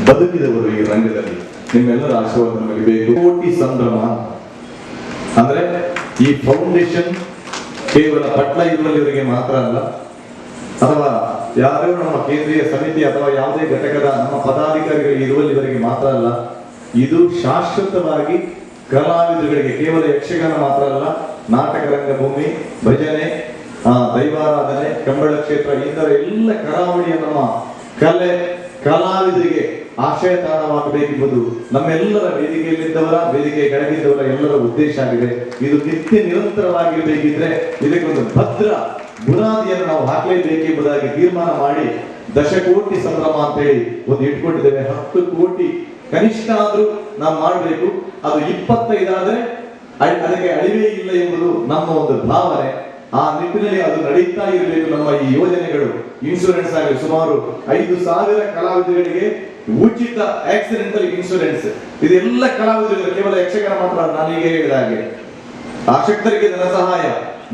ಬದುಕಿದವರು ಈ ರಂಗದಲ್ಲಿ. ನಿಮ್ಮೆಲ್ಲರ ಆಶೀರ್ವಾದ ನಮಗೆ ಬೇಕು. ಕೋಟಿ ಸಂಭ್ರಮ ಅಂದ್ರೆ ಈ ಫೌಂಡೇಶನ್ ಕೇವಲ ಪಟ್ಲ ಇರುವಲ್ಲಿವರಿಗೆ ಮಾತ್ರ ಅಲ್ಲ, ಅಥವಾ ಯಾರೋ ನಮ್ಮ ಕೇಂದ್ರೀಯ ಸಮಿತಿ ಅಥವಾ ಯಾವುದೇ ಘಟಕದ ನಮ್ಮ ಪದಾಧಿಕಾರಿಗಳಿಗೆ ಇರುವಲ್ಲಿವರೆಗೆ ಮಾತ್ರ ಅಲ್ಲ, ಇದು ಶಾಶ್ವತವಾಗಿ ಕಲಾವಿದರುಗಳಿಗೆ ಕೇವಲ ಯಕ್ಷಗಾನ ಮಾತ್ರ ಅಲ್ಲ, ನಾಟಕ ರಂಗಭೂಮಿ, ಭಜನೆ, ದೈವಾರಾಧನೆ, ಕಂಬಳ ಕ್ಷೇತ್ರ, ಇತರ ಎಲ್ಲ ಕರಾವಳಿಯ ನಮ್ಮ ಕಲೆ ಕಲಾವಿದರಿಗೆ ಆಶ್ರಯ ತಾಣವಾಗಬೇಕೆಂಬುದು ನಮ್ಮೆಲ್ಲರ ವೇದಿಕೆಯಲ್ಲಿದ್ದವರ, ವೇದಿಕೆ ಕೆಳಗಿದ್ದವರ ಎಲ್ಲರ ಉದ್ದೇಶ ಆಗಿದೆ. ಇದು ನಿತ್ಯ ನಿರಂತರವಾಗಿರಬೇಕಿದ್ರೆ ಇದಕ್ಕೊಂದು ಭದ್ರ ಬುನಾದಿಯನ್ನು ನಾವು ಹಾಕಲೇಬೇಕೆಂಬುದಾಗಿ ತೀರ್ಮಾನ ಮಾಡಿ ದಶಕೋಟಿ ಸಂಭ್ರಮ ಅಂತ ಹೇಳಿ ಒಂದು ಇಟ್ಕೊಂಡಿದ್ದೇವೆ. 10 ಕೋಟಿ ಕನಿಷ್ಠ ಆದ್ರೂ ನಾವು ಮಾಡಬೇಕು. ಅದು 25 ಆದ್ರೆ ಅದಕ್ಕೆ ಅಳಿವೇ ಇಲ್ಲ ಎಂಬುದು ನಮ್ಮ ಒಂದು ಭಾವನೆ. ಆ ನಿಟ್ಟಿನಲ್ಲಿ ಅದು ನಡೀತಾ ಇರಬೇಕು. ನಮ್ಮ ಈ ಯೋಜನೆಗಳು ಇನ್ಶೂರೆನ್ಸ್ ಆಗಿ ಸುಮಾರು 5,000 ಕಲಾವಿದರಿಗೆ ಉಚಿತ ಆಕ್ಸಿಡೆಂಟಲ್ ಇನ್ಶೂರೆನ್ಸ್. ಇದೆಲ್ಲ ಕಲಾವಿದರಿಗೆ, ಕೇವಲ ಯಕ್ಷಗಾನ ಮಾತ್ರ. ನಾನೀಗ ಹೇಳಿದ ಹಾಗೆ ಆಸಕ್ತರಿಗೆ ಧನ ಸಹಾಯ,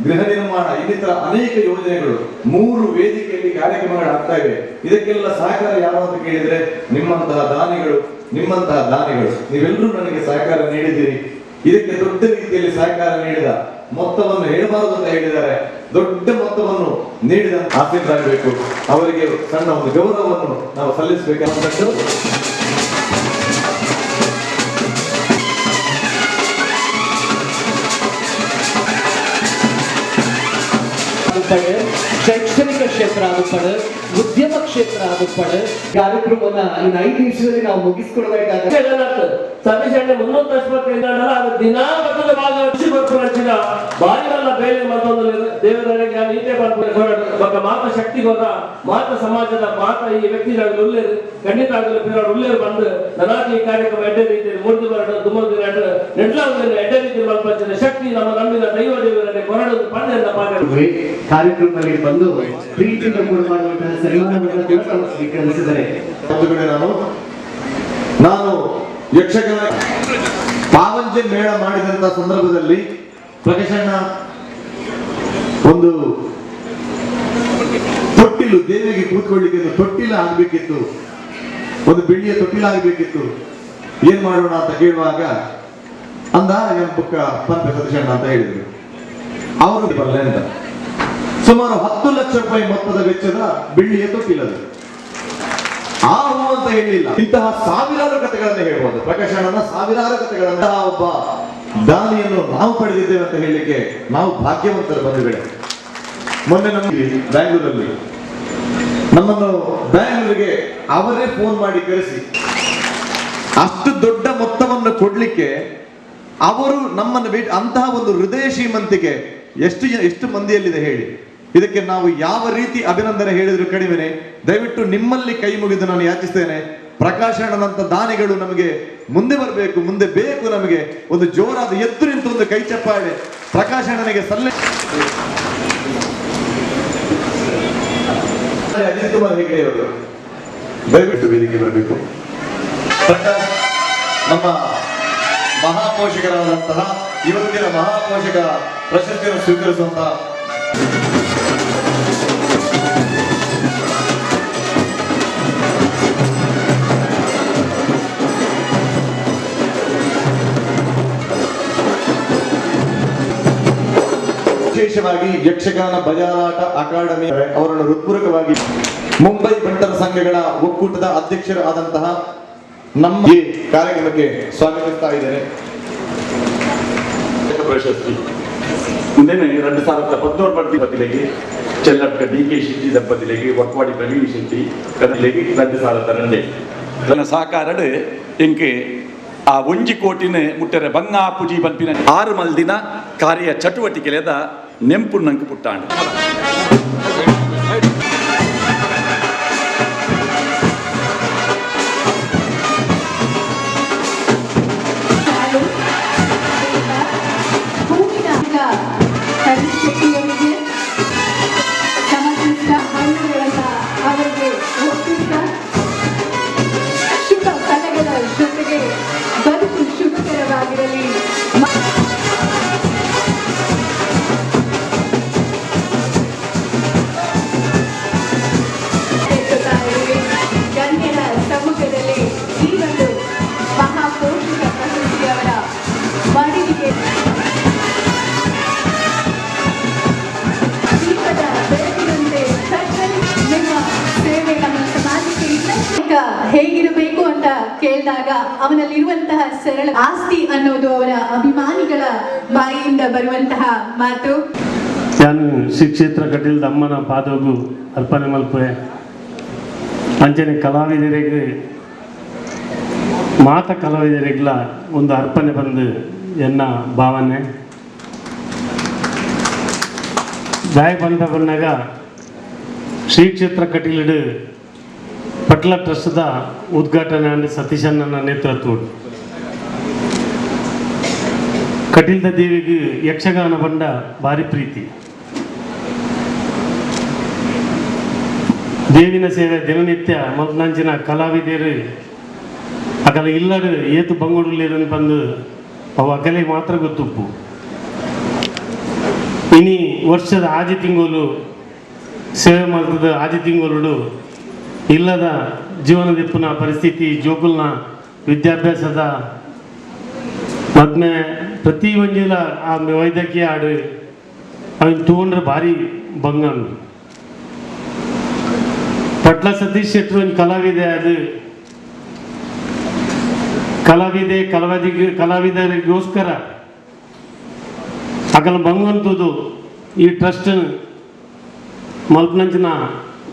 ಗೃಹ ನಿರ್ಮಾಣ, ಇನ್ನಿತರ ಅನೇಕ ಯೋಜನೆಗಳು 3 ವೇದಿಕೆಯಲ್ಲಿ ಕಾರ್ಯಕ್ರಮಗಳಾಗ್ತಾ ಇವೆ. ಇದಕ್ಕೆಲ್ಲ ಸಹಕಾರ ಯಾರು ಅಂತ ಕೇಳಿದ್ರೆ ನಿಮ್ಮಂತಹ ದಾನಿಗಳು. ನೀವೆಲ್ಲರೂ ನನಗೆ ಸಹಕಾರ ನೀಡಿದ್ದೀರಿ. ಇದಕ್ಕೆ ದೊಡ್ಡ ರೀತಿಯಲ್ಲಿ ಸಹಕಾರ ನೀಡಿದ ಮೊತ್ತವನ್ನು ಹೇಳಬಾರದು ಅಂತ ಹೇಳಿದ್ದಾರೆ. ದೊಡ್ಡ ಮೊತ್ತವನ್ನು ನೀಡಿದ ಆಸೀನರಾಗಬೇಕು. ಅವರಿಗೆ ಸಣ್ಣ ಒಂದು ಗೌರವವನ್ನು ನಾವು ಸಲ್ಲಿಸಬೇಕಾದಂತದ್ದು. ಶೈಕ್ಷಣಿಕ ಕ್ಷೇತ್ರ ಆಗುತ್ತದೆ, ಉದ್ಯಮ ಕ್ಷೇತ್ರ ಆಗುತ್ತದೆ. ಕಾರ್ಯಕ್ರಮವನ್ನ ಇನ್ನು 5 ನಿಮಿಷದಲ್ಲಿ ನಾವು ಮುಗಿಸ್ಕೊಡ್ಬೇಕಾಗುತ್ತೆ. ಸಭೆಶಂಡೆ 385 ದಿನಾ ಬರ್ತದೆ ಖುಷಿ ಬರ್ಪುರ ಭಾರಿ ವಲ್ಲ ಬೇರೆ ಮತ್ತೊಂದು ದೇವರಿಗೆ ನೀತೆ ಬರ್ಪುರ ಮಾತ ಶಕ್ತಿ ಗೊತ್ತ ಮಾತ ಸಮಾಜದ ಮಾತ ಈ ವ್ಯಕ್ತಿಗಳು ಉಳ್ಳೇರು ಖಂಡಿತ ಆಗಲು ಉಳ್ಳೇರು ಬಂದು ನನಾಟಿ ಈ ಕಾರ್ಯಕ್ರಮ ಎಡ್ಡೆ ರೀತಿಯಲ್ಲಿ ಮೂರ್ತಿ ಬರಡು ದುಮ್ಮದು ನೆಡ್ಲಾವುದನ್ನು ಎಡ್ಡೆ ರೀತಿಯಲ್ಲಿ ಮಲ್ಪಂಚಿದ ಶಕ್ತಿ ನಮ್ಮ ನಂಬಿದ ದೈವ ದೇವರನ್ನೇ ಕೊರಡೋದು ಪಂಡೆಯಿಂದ ಪಾಠ ಕಾರ್ಯಕ್ರಮದಲ್ಲಿ ಬಂದು ಪ್ರೀತಿಯಿಂದ ಕೂಡ ಮಾಡುವಂತಹ ಸನ್ಮಾನವನ್ನು ಸ್ವೀಕರಿಸಿದರೆ ನಾನು ಯಕ್ಷಗಾನ ಪಾವಂಜೆ ಮೇಳ ಮಾಡಿದಂತ ಸಂದರ್ಭದಲ್ಲಿ ಪ್ರಕಾಶಣ್ಣ ಒಂದು ತೊಟ್ಟಿಲು ದೇವಿಗೆ ಕೂತ್ಕೊಳ್ಳಿಕ್ಕೆ ತೊಟ್ಟಿಲ ಆಗ್ಬೇಕಿತ್ತು, ಒಂದು ಬೆಳ್ಳಿಯ ತೊಟ್ಟಿಲ ಆಗ್ಬೇಕಿತ್ತು. ಏನ್ ಮಾಡೋಣ ಅಂತ ಕೇಳುವಾಗ ಅಂದ ಬುಕ್ಕ ಪಂಪ ಸತೀಶಣ್ಣ ಅಂತ ಹೇಳಿದ್ರು. ಅವರು ಬರಲೇ ಅಂತ ಸುಮಾರು 10 ಲಕ್ಷ ರೂಪಾಯಿ ಮೊತ್ತದ ವೆಚ್ಚದ ಬೆಳ್ಳಿಯ ತೊಟ್ಟಿಲದು. ಆ ಹೂ ಅಂತ ಹೇಳಿಲ್ಲ, ಇಂತಹ ಸಾವಿರಾರು ಕಥೆಗಳನ್ನ ಹೇಳ್ಬೋದು. ಪ್ರಕಾಶಣ್ಣನ ಸಾವಿರಾರು ಕಥೆಗಳನ್ನ ಒಬ್ಬ ದಾನಿಯನ್ನು ನಾವು ಪಡೆದಿದ್ದೇವೆ ಅಂತ ಹೇಳಲಿಕ್ಕೆ ನಾವು ಭಾಗ್ಯವಂತರ ಬಂಧುಗಳೇ. ಮೊನ್ನೆ ನಮಗೆ ಬ್ಯಾಂಗ್ಳೂರಲ್ಲಿ ನಮ್ಮನ್ನು ಬ್ಯಾಂಗ್ಳೂರಿಗೆ ಅವರೇ ಫೋನ್ ಮಾಡಿ ಕರೆಸಿ ಅಷ್ಟು ದೊಡ್ಡ ಮೊತ್ತವನ್ನು ಕೊಡ್ಲಿಕ್ಕೆ ಅವರು ನಮ್ಮನ್ನು ಭೇಟಿ, ಅಂತಹ ಒಂದು ಹೃದಯ ಶ್ರೀಮಂತಿಕೆ ಎಷ್ಟು ಮಂದಿಯಲ್ಲಿದೆ ಹೇಳಿ. ಇದಕ್ಕೆ ನಾವು ಯಾವ ರೀತಿ ಅಭಿನಂದನೆ ಹೇಳಿದ್ರು ಕಡಿಮೆನೆ. ದಯವಿಟ್ಟು ನಿಮ್ಮಲ್ಲಿ ಕೈ ಮುಗಿದು ನಾನು ಯಾಚಿಸ್ತೇನೆ, ಪ್ರಕಾಶಣ್ಣನಂತ ದಾನಿಗಳು ನಮಗೆ ಮುಂದೆ ಬರಬೇಕು, ಮುಂದೆ ಬೇಕು. ನಮಗೆ ಒಂದು ಜೋರಾದ ಎದ್ದು ನಿಂತು ಒಂದು ಕೈ ಚಪ್ಪಾಳೆ ಪ್ರಕಾಶಣ್ಣನಿಗೆ ಸಲ್ಲೇ. ಅಜಿತ್ ಕುಮಾರ್ ಹೆಗಡೆ ಅವರು ದಯವಿಟ್ಟು ವೇದಿಕೆ ಬರಬೇಕು. ನಮ್ಮ ಮಹಾಪೋಷಕರಾದಂತಹ ಇವತ್ತಿನ ಮಹಾಪೋಷಕ ಪ್ರಶಸ್ತಿಯನ್ನು ಸ್ವೀಕರಿಸುವಂತಹ ವಿಶೇಷವಾಗಿ ಯಕ್ಷಗಾನ ಬಜಾರಾಟ ಅಕಾಡೆಮಿ ಅವರನ್ನು ಹೃತ್ಪೂರ್ವಕವಾಗಿ ಮುಂಬೈ ಬಂಟರ ಸಂಘಗಳ ಒಕ್ಕೂಟದ ಅಧ್ಯಕ್ಷರು ಆದಂತಹ ನಮ್ಮ ಈ ಕಾರ್ಯಕ್ರಮಕ್ಕೆ ಸ್ವಾಗತಿಸ್ತಾ ಇದ್ದೇನೆ. ಪ್ರಶಸ್ತಿ ಮುಂದೆನೆ 2017 ಬದಿಲೆಗೆ ಚೆಲ್ಲಟ್ಟ DK ಶೆಟ್ಟಿ ದಂಪತಿಲೆಗೆ ಒಕ್ವಾಡಿ ಪ್ರವೀಣ್ ಶೆಟ್ಟಿ ಕದಲೆಗೆ 2002 ನನ್ನ ಸಹಕಾರಡು ಎಂಕೆ ಆ 1 ಕೋಟಿನ ಮುಟ್ಟರೆ ಬಂಗಾ ಪೂಜಿ ಬನ್ಪಿನ 6 ಮಲ್ದಿನ ಕಾರ್ಯ ಚಟುವಟಿಕೆಲೆದ ನೆಂಪು ನಂಗೆ ಪುಟ್ಟಾಂಡು ನಾಯಕ ಹೇಗಿರಬೇಕು ಅಂತ ಕೇಳಿದಾಗ ಅವನಲ್ಲಿರುವಂತಹ ಸರಳ ಆಸ್ತಿ ಅನ್ನೋದು ಅವರ ಅಭಿಮಾನಿಗಳ ಬಾಯಿಯಿಂದ ಬರುವಂತಹ ಮಾತು. ನಾನು ಶ್ರೀ ಕ್ಷೇತ್ರ ಕಟೀಲ್ದ ಅಮ್ಮನ ಪಾದಗೂ ಅರ್ಪಣೆ ಮಲ್ಪೆ ಅಂಚನೆ ಕಲಾವಿದರಿಗೆ ಮಾತ ಕಲಾವಿದರಿಗೆಲ್ಲ ಒಂದು ಅರ್ಪಣೆ ಬಂದು ಎನ್ನ ಭಾವನೆ ದಾಯ ಬಂದಾಗ ಶ್ರೀ ಕ್ಷೇತ್ರ ಕಟೀಲು ಪಟ್ಲ ಟ್ರಸ್ಟ್ದ ಉದ್ಘಾಟನೆ ಅಂಡ್ ಸತೀಶಣ್ಣನ ನೇತೃತ್ವ ಕಟೀಲ್ದ ದೇವಿಗೆ ಯಕ್ಷಗಾನ ಬಂಡ ಭಾರಿ ಪ್ರೀತಿ. ದೇವಿನ ಸೇವೆ ದಿನನಿತ್ಯ ಮೊದಲಂಚಿನ ಕಲಾವಿದರು ಅಕಲ ಇಲ್ಲಡು ಏತು ಬಂಗುಡುಲೇರನ್ನು ಬಂದು ಅವು ಅಕಲಿಗೆ ಮಾತ್ರ ಗೊತ್ತುಪ್ಪು. ಇನಿ ವರ್ಷದ ಆದಿ ತಿಂಗಳು ಸೇವೆ ಮಾಡ್ತದ ಆದಿ ತಿಂಗಳು ಇಲ್ಲದ ಜೀವನದಿಪ್ಪನ ಪರಿಸ್ಥಿತಿ ಜೋಕುಲ್ನ ವಿದ್ಯಾಭ್ಯಾಸದ ಮದ್ಮೆ ಪ್ರತಿ ಒಂಜಿಲ ಆ ವೈದ್ಯಕೀಯ ಆಡು ಅವನು ತಗೊಂಡ್ರೆ ಭಾರಿ ಭಂಗ ಉಂಟು. ಪಟ್ಲ ಸತೀಶ್ ಶೆಟ್ರು ಒಂದು ಕಲಾವಿದೆ ಅದು ಕಲಾವಿದರಿಗೋಸ್ಕರ ಅಕಲ ಬಂಗಂತದ್ದು ಈ ಟ್ರಸ್ಟ್ ಮಲ್ಪನಂಚಿನ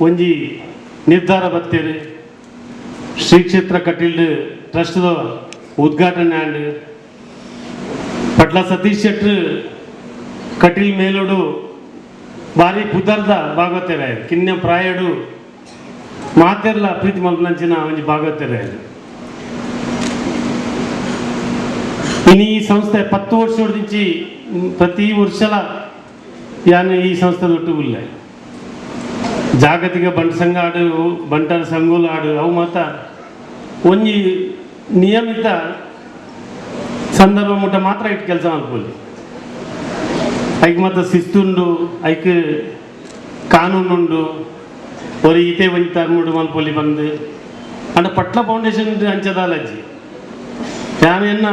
ಒಂಜಿ ನಿರ್ಧಾರ ಬತ್ತೇರಿ ಶ್ರೀ ಕ್ಷೇತ್ರ ಕಟೀಲ್ ಟ್ರಸ್ಟ್ದ ಉದ್ಘಾಟನೆ ಆಂಡ್ ಪಟ್ಲ ಸತೀಶ್ ಶೆಟ್ರು ಕಟೀಲ್ ಮೇಲೋಡು ಭಾರಿ ಪುದರ್ದ ಭಾಗವತೇರೆ ಕಿನ್ನೆ ಪ್ರಾಯಡು ಮಾತೆರ್ಲ ಪ್ರೀತಿ ಮಲ್ಪನಂಚಿನ ಒಂಜಿ ಭಾಗವತೇರೆ. ಇನ್ನು ಈ ಸಂಸ್ಥೆ 10 ವರ್ಷ ಹೊಡೆದಿಂಚಿ ಪ್ರತಿ ವರ್ಷಲ ಯಾನು ಈ ಸಂಸ್ಥೆ ಒಟ್ಟುಗುಲ್ಲ ಜಾಗತಿಕ ಬಂಟ ಸಂಘ ಆಡು ಬಂಟರ ಸಂಘೋಲು ಆಡು ಅವು ಮಾತ ಒಂಜಿ ನಿಯಮಿತ ಸಂದರ್ಭ ಮುಟ್ಟ ಮಾತ್ರ ಇಟ್ಟು ಕೆಲಸ ಮಾಡ್ಕೊಳ್ಳಿ. ಐಕ್ ಮಾತ್ರ ಶಿಸ್ತುಂಡು ಐಕ್ ಕಾನೂನುಂಡು ஒரு ಈತೆ ಒಂಜಿ ತರ್ಮುಡು ಮಲ್ಪೊಲಿ ಬಂದು ಅಂಡ ಪಟ್ಲ ಫೌಂಡೇಶನ್ ಅಂಚದಾಲಜ್ಜಿ ನಾನು ಎನ್ನ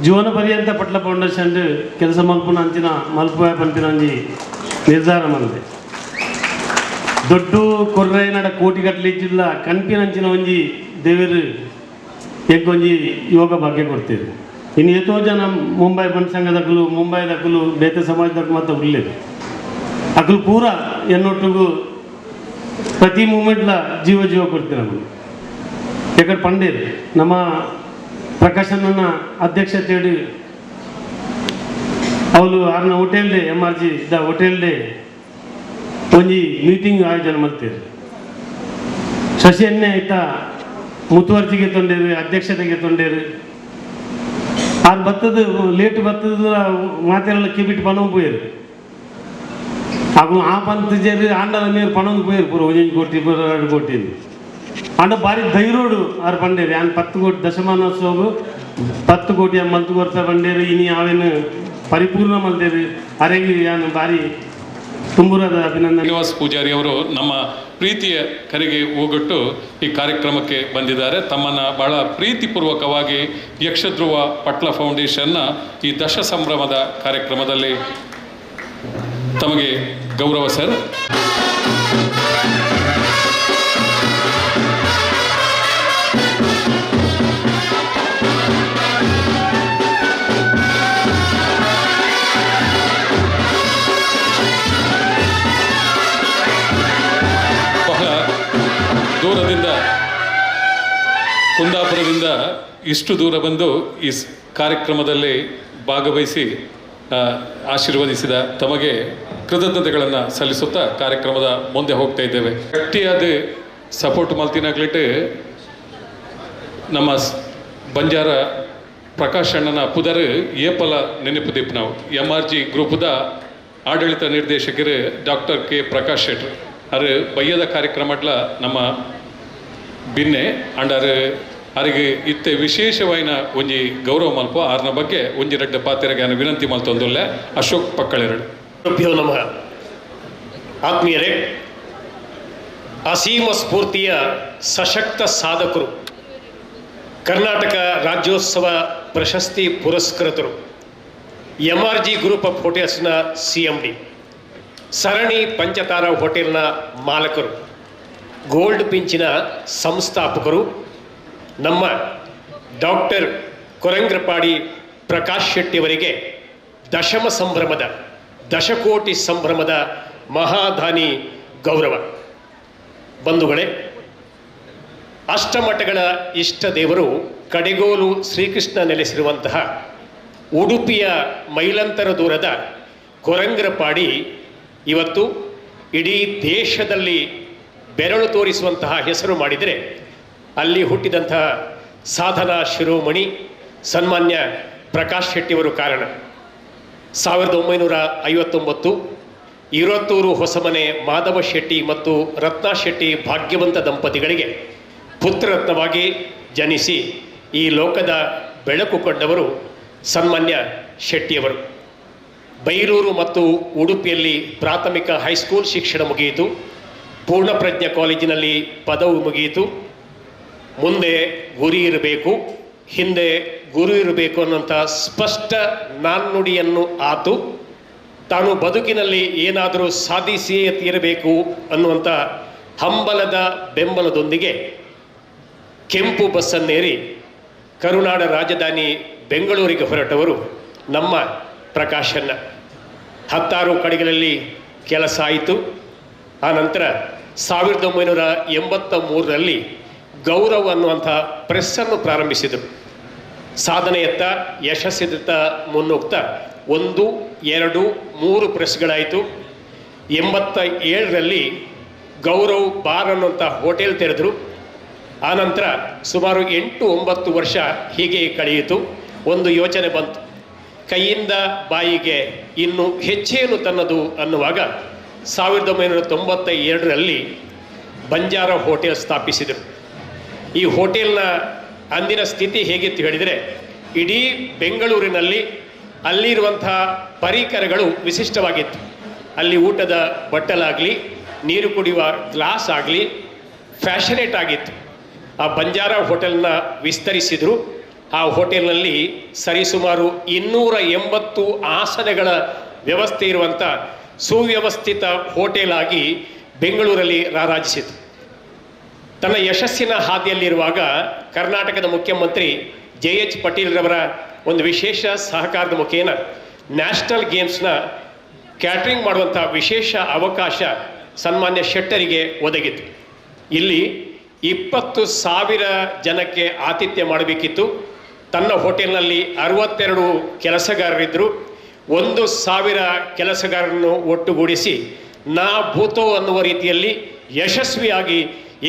ಜೀವನ ಪರ್ಯಂತ ಪಟ್ಲ ಫೌಂಡೇಶನ್ ಕೆಲಸ ಮಲ್ಪುನ ಅಂಚಿನ ಮಲ್ಪುವ ಪಂಪಿನ ಒಂಜಿ ನಿರ್ಧಾರ ಮಂದೆ ದೊಡ್ಡ ಕೊರ್ರೈನಡ ಕೋಟಿ ಗಟ್ಟಲೆ ಇಜ್ಜಿಲ್ಲ ಕಣ್ಪಿನ ಅಂಚಿನ ಒಂಜಿ ದೇವರು ಒಂಜಿ ಯೋಗ ಭಾಗ್ಯ ಕೊಡ್ತೀರಿ. ಇನ್ನು ಎಷ್ಟೋ ಜನ ಮುಂಬೈ ಬಂಟ ಸಂಘದಕ್ಕಲು ಮುಂಬೈದಕ್ಕಲು ಬೇತೆ ಸಮಾಜದಕ್ಕೂ ಮಾತ್ರ ಉಳ್ಳೇದು ಅಕ್ಕಲು ಪೂರ ಎನ್ನೊಟ್ಟಿಗೂ ಪ್ರತಿ ಮೂಮೆಂಟ್ಲ ಜೀವ ಕೊಡ್ತೀವಿ ನಮಗೆ. ಯಾಕಂದ್ರೆ ಪಂಡೇರು ನಮ್ಮ ಪ್ರಕಾಶನ ಅಧ್ಯಕ್ಷತೆ ಅವಳು ಆರ್ನ ಹೋಟೆಲ್ಡೆ MRG ದ ಹೋಟೆಲ್ಡೆ ಒಂಜಿ ಮೀಟಿಂಗ್ ಆಯೋಜನೆ ಮಾಡ್ತೀರಿ. ಶಶಿಯನ್ನೇ ಆಯ್ತಾ ಮುತುವರ್ಜಿಗೆ ತೊಂಡೇರು ಅಧ್ಯಕ್ಷತೆಗೆ ತೊಂಡೇರು ಆರು ಬತ್ತದ ಲೇಟ್ ಬತ್ತದ ಮಾತೆಲ್ಲ ಕಿಬಿಟ್ಟು ಪಣವು ಪೋಯರು ಹಾಗೂ ಆ ಪಂತ ಜೇರಿ ಆಂಡಲ ನೀರು ಪಣವು ಪೋಯರು ಪೂರ 1 ಕೋಟಿ 2 ಕೋಟಿ ಅಂಡ ಭಾರಿ ಧೈರ್ಯೋಡು ಆರು ಪಂಡೇರು ಯಾನ್ 10 ಕೋಟಿ ದಶಮಾನೋತ್ಸವ 10 ಕೋಟಿ ಮಲ್ತು ವರ್ಷ ಬಂಡೇರು ಇನಿ ಅವೇನು ಪರಿಪೂರ್ಣ ಮಲ್ತೇರು ಅರೆಗೆ ಯಾನು ಭಾರಿ ತುಂಬುರದ ಅಭಿನಂದನೆ. ಶ್ರೀನಿವಾಸ್ ಪೂಜಾರಿ ಅವರು ನಮ್ಮ ಪ್ರೀತಿಯ ಕರೆಗೆ ಹೋಗೊಟ್ಟು ಈ ಕಾರ್ಯಕ್ರಮಕ್ಕೆ ಬಂದಿದ್ದಾರೆ. ತಮ್ಮನ್ನು ಬಹಳ ಪ್ರೀತಿಪೂರ್ವಕವಾಗಿ ಯಕ್ಷಧ್ರುವ ಪಟ್ಲ ಫೌಂಡೇಶನ್ನ ಈ ದಶ ಸಂಭ್ರಮದ ಕಾರ್ಯಕ್ರಮದಲ್ಲಿ ತಮಗೆ ಗೌರವ ಸರ್. ದೂರದಿಂದ ಕುಂದಾಪುರದಿಂದ ಇಷ್ಟು ದೂರ ಬಂದು ಈ ಕಾರ್ಯಕ್ರಮದಲ್ಲಿ ಭಾಗವಹಿಸಿ ಆಶೀರ್ವದಿಸಿದ ತಮಗೆ ಕೃತಜ್ಞತೆಗಳನ್ನು ಸಲ್ಲಿಸುತ್ತಾ ಕಾರ್ಯಕ್ರಮದ ಮುಂದೆ ಹೋಗ್ತಾ ಇದ್ದೇವೆ. ಗಟ್ಟಿಯಾದ ಸಪೋರ್ಟ್ ಮಲ್ತಿನಾಗ್ಲಿಟ್ಟು ನಮ್ಮ ಬಂಜಾರ ಪ್ರಕಾಶ್ ಅಣ್ಣನ ಪುದರ್ ಏಪಲ ನೆನಪುದೀಪ್ ನಾವು MRG ಗ್ರೂಪದ ಆಡಳಿತ ನಿರ್ದೇಶಕರು ಡಾಕ್ಟರ್ K. ಪ್ರಕಾಶ್ ಶೆಟ್ರು ಅರು ಬಯ್ಯದ ಕಾರ್ಯಕ್ರಮಡ್ಲ ನಮ್ಮ ಬಿನ್ನೆ ಅಂಡರ್ ಅವರಿಗೆ ಇತ್ತೆ ವಿಶೇಷವಾದ ಒಂಜಿ ಗೌರವ ಮಲ್ಪ ಆರ್ನ ಬಗ್ಗೆ ಒಂಜಿ ರಡ್ಡ ಪಾತೆರೆಗೆ ವಿನಂತಿ ಮಲ್ತೊಂದುಲ್ಲೆ. ಅಶೋಕ್ ಪಕ್ಕಳೆರಡು. ಗುರುಭ್ಯೋ ನಮಃ. ಆತ್ಮೀಯರೇ, ಅಸೀಮ ಸ್ಫೂರ್ತಿಯ ಸಶಕ್ತ ಸಾಧಕರು, ಕರ್ನಾಟಕ ರಾಜ್ಯೋತ್ಸವ ಪ್ರಶಸ್ತಿ ಪುರಸ್ಕೃತರು, MRG ಗ್ರೂಪ್ ಆಫ್ ಹೋಟೆಲ್ಸ್ನ CMD, ಸರಣಿ ಪಂಚತಾರ ಹೋಟೆಲ್ನ ಮಾಲಕರು, ಗೋಲ್ಡ್ ಪಿಂಚಿನ ಸಂಸ್ಥಾಪಕರು ನಮ್ಮ ಡಾಕ್ಟರ್ ಕೊರಂಗ್ರಪಾಡಿ ಪ್ರಕಾಶ್ ಶೆಟ್ಟಿಯವರಿಗೆ ದಶಮ ಸಂಭ್ರಮದ ದಶಕೋಟಿ ಸಂಭ್ರಮದ ಮಹಾದಾನಿ ಗೌರವ. ಬಂಧುಗಳೇ, ಅಷ್ಟಮಠಗಳ ಇಷ್ಟ ದೇವರು ಕಡೆಗೋಲು ಶ್ರೀಕೃಷ್ಣ ನೆಲೆಸಿರುವಂತಹ ಉಡುಪಿಯ ಮೈಲಂತರ ದೂರದ ಕೊರಂಗ್ರಪಾಡಿ ಇವತ್ತು ಇಡೀ ದೇಶದಲ್ಲಿ ಬೆರಳು ತೋರಿಸುವಂತಹ ಹೆಸರು ಮಾಡಿದರೆ ಅಲ್ಲಿ ಹುಟ್ಟಿದಂತಹ ಸಾಧನಾ ಶಿರೋಮಣಿ ಸನ್ಮಾನ್ಯ ಪ್ರಕಾಶ್ ಶೆಟ್ಟಿಯವರು ಕಾರಣ. 1959 ಇರತ್ತೂರು ಹೊಸಮನೆ ಮಾಧವ ಶೆಟ್ಟಿ ಮತ್ತು ರತ್ನಾ ಶೆಟ್ಟಿ ಭಾಗ್ಯವಂತ ದಂಪತಿಗಳಿಗೆ ಪುತ್ರರತ್ನವಾಗಿ ಜನಿಸಿ ಈ ಲೋಕದ ಬೆಳಕು ಕಂಡವರು ಸನ್ಮಾನ್ಯ ಶೆಟ್ಟಿಯವರು. ಬೈರೂರು ಮತ್ತು ಉಡುಪಿಯಲ್ಲಿ ಪ್ರಾಥಮಿಕ ಹೈಸ್ಕೂಲ್ ಶಿಕ್ಷಣ ಮುಗಿಯಿತು. ಪೂರ್ಣಪ್ರಜ್ಞ ಕಾಲೇಜಿನಲ್ಲಿ ಪದವಿ ಮುಗಿಯಿತು. ಮುಂದೆ ಗುರಿ ಇರಬೇಕು, ಹಿಂದೆ ಗುರು ಇರಬೇಕು ಅನ್ನುವಂಥ ಸ್ಪಷ್ಟ ನಾಣ್ಣುಡಿಯನ್ನು ಆತು. ತಾನು ಬದುಕಿನಲ್ಲಿ ಏನಾದರೂ ಸಾಧಿಸಿಯೇ ತೀರಬೇಕು ಅನ್ನುವಂಥ ಹಂಬಲದ ಬೆಂಬಲದೊಂದಿಗೆ ಕೆಂಪು ಬಸ್ಸನ್ನೇರಿ ಕರುನಾಡ ರಾಜಧಾನಿ ಬೆಂಗಳೂರಿಗೆ ಹೊರಟವರು ನಮ್ಮ ಪ್ರಕಾಶಣ್ಣ. 10 ಕಡೆಗಳಲ್ಲಿ ಕೆಲಸ ಆಯಿತು. ಆನಂತರ 1983ರಲ್ಲಿ ಗೌರವ್ ಅನ್ನುವಂಥ ಪ್ರೆಸ್ಸನ್ನು ಪ್ರಾರಂಭಿಸಿದರು. ಸಾಧನೆಯತ್ತ ಯಶಸ್ಸಿದತ್ತ ಮುನ್ನುಗ್ತಾ 1, 2, 3 ಪ್ರೆಸ್ಗಳಾಯಿತು. 87ರಲ್ಲಿ ಗೌರವ್ ಬಾರ್ ಅನ್ನುವಂಥ ಹೋಟೆಲ್ ತೆರೆದರು. ಆನಂತರ ಸುಮಾರು 8-9 ವರ್ಷ ಹೀಗೆ ಕಳೆಯಿತು. ಒಂದು ಯೋಚನೆ ಬಂತು, ಕೈಯಿಂದ ಬಾಯಿಗೆ ಇನ್ನು ಹೆಚ್ಚೇನು ತನ್ನದು ಅನ್ನುವಾಗ 1992ರಲ್ಲಿ ಬಂಜಾರ ಹೋಟೆಲ್ ಸ್ಥಾಪಿಸಿದರು. ಈ ಹೋಟೆಲ್ನ ಅಂದಿನ ಸ್ಥಿತಿ ಹೇಗಿತ್ತು ಹೇಳಿದರೆ, ಇಡೀ ಬೆಂಗಳೂರಿನಲ್ಲಿ ಅಲ್ಲಿರುವಂಥ ಪರಿಕರಗಳು ವಿಶಿಷ್ಟವಾಗಿತ್ತು. ಅಲ್ಲಿ ಊಟದ ಬಟ್ಟಲಾಗಲಿ, ನೀರು ಕುಡಿಯುವ ಗ್ಲಾಸ್ ಆಗಲಿ ಫ್ಯಾಷನೇಟ್ ಆಗಿತ್ತು. ಆ ಬಂಜಾರ ಹೋಟೆಲ್ನ ವಿಸ್ತರಿಸಿದರು. ಆ ಹೋಟೆಲ್ನಲ್ಲಿ ಸರಿಸುಮಾರು 280 ಆಸನಗಳ ವ್ಯವಸ್ಥೆ ಇರುವಂಥ ಸುವ್ಯವಸ್ಥಿತ ಹೋಟೆಲ್ ಆಗಿ ಬೆಂಗಳೂರಲ್ಲಿ ರಾರಾಜಿಸಿತು. ತನ್ನ ಯಶಸ್ಸಿನ ಹಾದಿಯಲ್ಲಿರುವಾಗ ಕರ್ನಾಟಕದ ಮುಖ್ಯಮಂತ್ರಿ JH ಪಾಟೀಲ್ರವರ ಒಂದು ವಿಶೇಷ ಸಹಕಾರದ ಮುಖೇನ ನ್ಯಾಷನಲ್ ಗೇಮ್ಸ್ನ ಕ್ಯಾಟ್ರಿಂಗ್ ಮಾಡುವಂಥ ವಿಶೇಷ ಅವಕಾಶ ಸನ್ಮಾನ್ಯ ಶೆಟ್ಟರಿಗೆ ಒದಗಿತು. ಇಲ್ಲಿ 20,000 ಜನಕ್ಕೆ ಆತಿಥ್ಯ ಮಾಡಬೇಕಿತ್ತು. ತನ್ನ ಹೋಟೆಲ್ನಲ್ಲಿ 62 ಕೆಲಸಗಾರರಿದ್ದರು. 1,000 ಕೆಲಸಗಾರರನ್ನು ಒಟ್ಟುಗೂಡಿಸಿ ನಾ ಭೂತೋ ಅನ್ನುವ ರೀತಿಯಲ್ಲಿ ಯಶಸ್ವಿಯಾಗಿ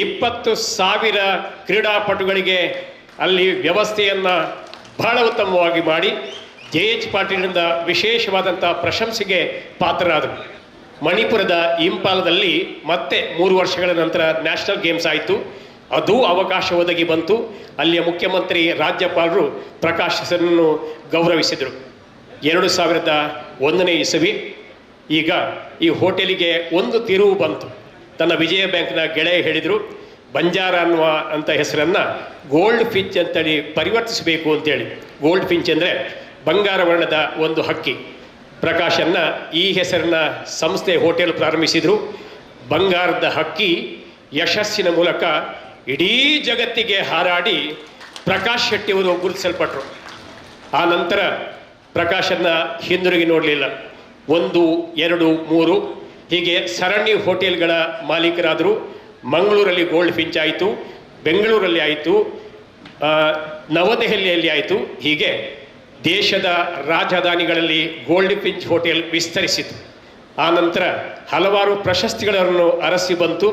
20,000 ಕ್ರೀಡಾಪಟುಗಳಿಗೆ ಅಲ್ಲಿ ವ್ಯವಸ್ಥೆಯನ್ನು ಬಹಳ ಉತ್ತಮವಾಗಿ ಮಾಡಿ JH ಪಾಟೀಲ್ರಿಂದ ವಿಶೇಷವಾದಂಥ ಪ್ರಶಂಸೆಗೆ ಪಾತ್ರರಾದರು. ಮಣಿಪುರದ ಇಂಪಾಲದಲ್ಲಿ ಮತ್ತೆ 3 ವರ್ಷಗಳ ನಂತರ ನ್ಯಾಷನಲ್ ಗೇಮ್ಸ್ ಆಯಿತು. ಅದು ಅವಕಾಶ ಒದಗಿ ಬಂತು. ಅಲ್ಲಿಯ ಮುಖ್ಯಮಂತ್ರಿ ರಾಜ್ಯಪಾಲರು ಪ್ರಕಾಶ್ ಹೆಸರನ್ನು ಗೌರವಿಸಿದರು. 2001ನೇ ಇಸವಿ ಈಗ ಈ ಹೋಟೆಲಿಗೆ ಒಂದು ತಿರುವು ಬಂತು. ತನ್ನ ವಿಜಯ ಬ್ಯಾಂಕ್ನ ಗೆಳೆಯ ಹೇಳಿದರು, ಬಂಜಾರ ಅನ್ನುವ ಅಂಥ ಹೆಸರನ್ನು ಗೋಲ್ಡ್ ಫಿಂಚ್ ಅಂತೇಳಿ ಪರಿವರ್ತಿಸಬೇಕು ಅಂತೇಳಿ. ಗೋಲ್ಡ್ ಫಿಂಚ್ ಅಂದರೆ ಬಂಗಾರ ವರ್ಣದ ಒಂದು ಹಕ್ಕಿ. ಪ್ರಕಾಶನ್ನ ಈ ಹೆಸರಿನ ಸಂಸ್ಥೆ ಹೋಟೆಲ್ ಪ್ರಾರಂಭಿಸಿದರು. ಬಂಗಾರದ ಹಕ್ಕಿ ಯಶಸ್ಸಿನ ಮೂಲಕ ಇಡೀ ಜಗತ್ತಿಗೆ ಹಾರಾಡಿ ಪ್ರಕಾಶ್ ಶೆಟ್ಟಿಯವರು ಗುರುತಿಸಲ್ಪಟ್ಟರು. ಆ ನಂತರ ಪ್ರಕಾಶನ್ನ ಹಿಂದಿರುಗಿ ನೋಡಲಿಲ್ಲ. 1, 2, 3 ಹೀಗೆ ಸರಣಿ ಹೋಟೆಲ್ಗಳ ಮಾಲೀಕರಾದರು. ಮಂಗಳೂರಲ್ಲಿ ಗೋಲ್ಡ್ ಫಿಂಚ್ ಆಯಿತು, ಬೆಂಗಳೂರಲ್ಲಿ ಆಯಿತು, ನವದೆಹಲಿಯಲ್ಲಿ ಆಯಿತು. ಹೀಗೆ ದೇಶದ ರಾಜಧಾನಿಗಳಲ್ಲಿ ಗೋಲ್ಡ್ ಫಿಂಚ್ ಹೋಟೆಲ್ ವಿಸ್ತರಿಸಿತು. ಆ ನಂತರ ಹಲವಾರು ಪ್ರಶಸ್ತಿಗಳನ್ನು ಅರಸಿ ಬಂತು.